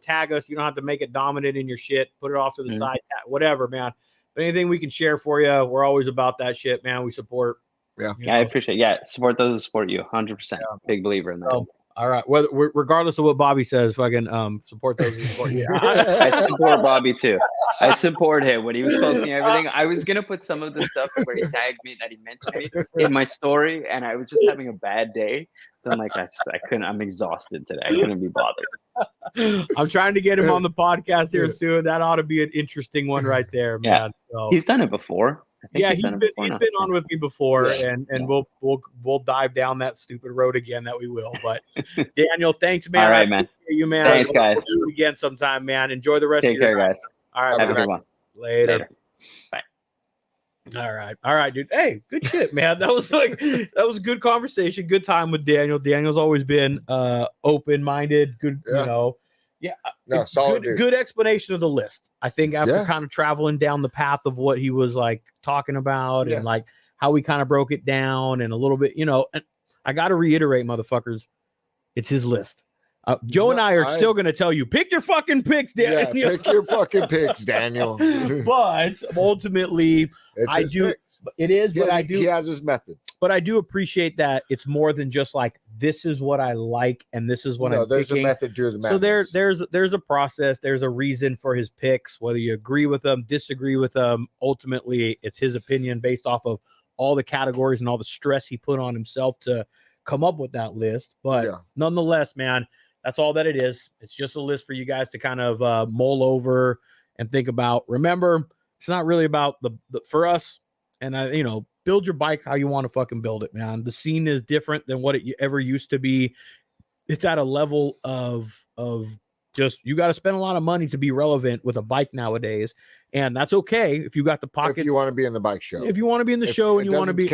tag us. You don't have to make it dominant in your shit. Put it off to the side, whatever, man. But anything we can share for you, we're always about that shit, man. We support. Yeah, I appreciate it. Yeah, support those who support you. 100%. Big believer in that. All right. Regardless of what Bobby says, fucking support those who support you. I support Bobby too. I support him when he was posting everything. I was gonna put some of the stuff where he tagged me that he mentioned me in my story, and I was just having a bad day. So I'm like, I couldn't. I'm exhausted today. I couldn't be bothered. I'm trying to get him on the podcast here soon. That ought to be an interesting one right there, man. Yeah. So, he's done it before. Yeah, he's been on with me before, and we'll dive down that stupid road again. That we will. But Daniel, thanks, man. All right, man. You, man. Thanks, guys. We'll do it again sometime, man. Enjoy the rest. Take of your care, time. guys. All right, have a good one. Later. Bye. All right, dude. Hey, good shit, man. That was a good conversation. Good time with Daniel. Daniel's always been open-minded. Good, solid. Good explanation of the list. I think after kind of traveling down the path of what he was like talking about and like how we kind of broke it down and a little bit, and I got to reiterate, motherfuckers, it's his list. Joe and I are still going to tell you, pick your fucking picks, Daniel. Yeah, pick your fucking picks, Daniel. But ultimately, I do. It is, but I do. He has his method. But I do appreciate that it's more than just like, this is what I like and this is what I'm there's picking. A method to the madness. So there's a process, there's a reason for his picks, whether you agree with them, disagree with them. Ultimately, it's his opinion based off of all the categories and all the stress he put on himself to come up with that list. But nonetheless, man, that's all that it is. It's just a list for you guys to kind of mull over and think about. Remember, it's not really about the for us. And build your bike how you want to fucking build it, man. The scene is different than what it ever used to be. It's at a level of Just you got to spend a lot of money to be relevant with a bike nowadays, and that's okay if you got the pockets. If you want to be in the bike show, if you want to be in the show and you want to be,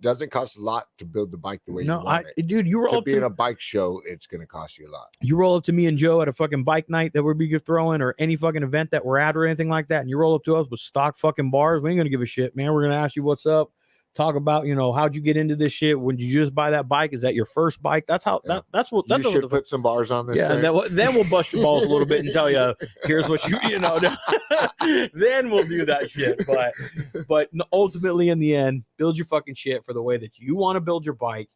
doesn't cost a lot to build the bike the way you want it. Dude, you roll to up be in a bike show, it's going to cost you a lot. You roll up to me and Joe at a fucking bike night that we're be throwing, or any fucking event that we're at, or anything like that, and you roll up to us with stock fucking bars. We ain't gonna give a shit, man. We're gonna ask you what's up. Talk about, how'd you get into this shit? When did you just buy that bike? Is that your first bike? That's how that's what you should put some bars on this. Yeah, then we'll bust your balls a little bit and tell you, here's what then we'll do that shit. But ultimately, in the end, build your fucking shit for the way that you want to build your bike,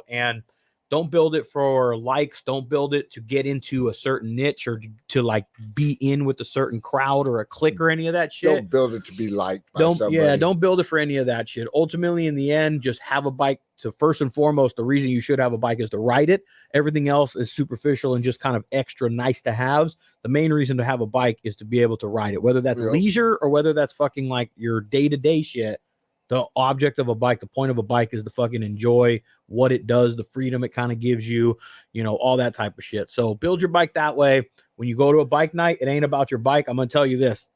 and don't build it for likes. Don't build it to get into a certain niche or to like be in with a certain crowd or a clique or any of that shit. Don't build it to be liked by somebody. Don't build it for any of that shit. Ultimately, in the end, just have a bike. To first and foremost, the reason you should have a bike is to ride it. Everything else is superficial and just kind of extra nice to haves. The main reason to have a bike is to be able to ride it, whether that's leisure or whether that's fucking like your day-to-day shit. The object of a bike, the point of a bike is to fucking enjoy what it does, the freedom it kind of gives you, all that type of shit. So build your bike that way. When you go to a bike night, it ain't about your bike. I'm going to tell you this.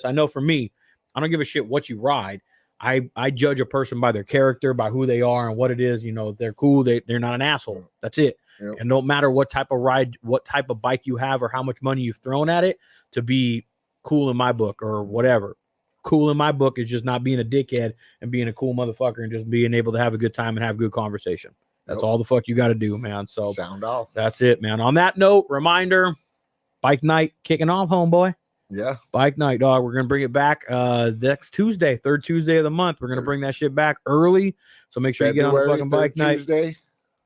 I know for me, I don't give a shit what you ride. I judge a person by their character, by who they are and what it is. They're cool. They're not an asshole. That's it. Yep. And no matter what type of ride, what type of bike you have or how much money you've thrown at it, to be cool in my book or whatever. Cool in my book is just not being a dickhead and being a cool motherfucker and just being able to have a good time and have good conversation. That's all the fuck you got to do, man. So sound off. That's it, man. On that note, reminder, bike night kicking off, homeboy. Yeah. Bike night, dog. We're going to bring it back next Tuesday, third Tuesday of the month. We're going to bring that shit back early. So make sure you get on the fucking bike night. Tuesday.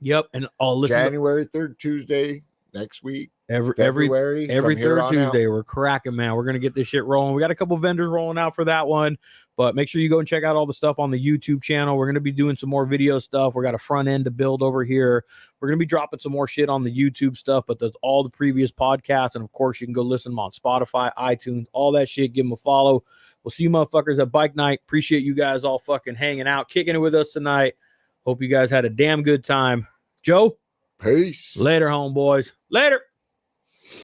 Yep. And I'll listen. January 3rd Tuesday next week. Every third Tuesday, we're cracking, man. We're gonna get this shit rolling. We got a couple vendors rolling out for that one, but make sure you go and check out all the stuff on the YouTube channel. We're gonna be doing some more video stuff. We got a front end to build over here. We're gonna be dropping some more shit on the YouTube stuff, but there's all the previous podcasts, and of course, you can go listen to them on Spotify, iTunes, all that shit. Give them a follow. We'll see you motherfuckers at Bike Night. Appreciate you guys all fucking hanging out, kicking it with us tonight. Hope you guys had a damn good time. Joe, peace. Later, homeboys. Later.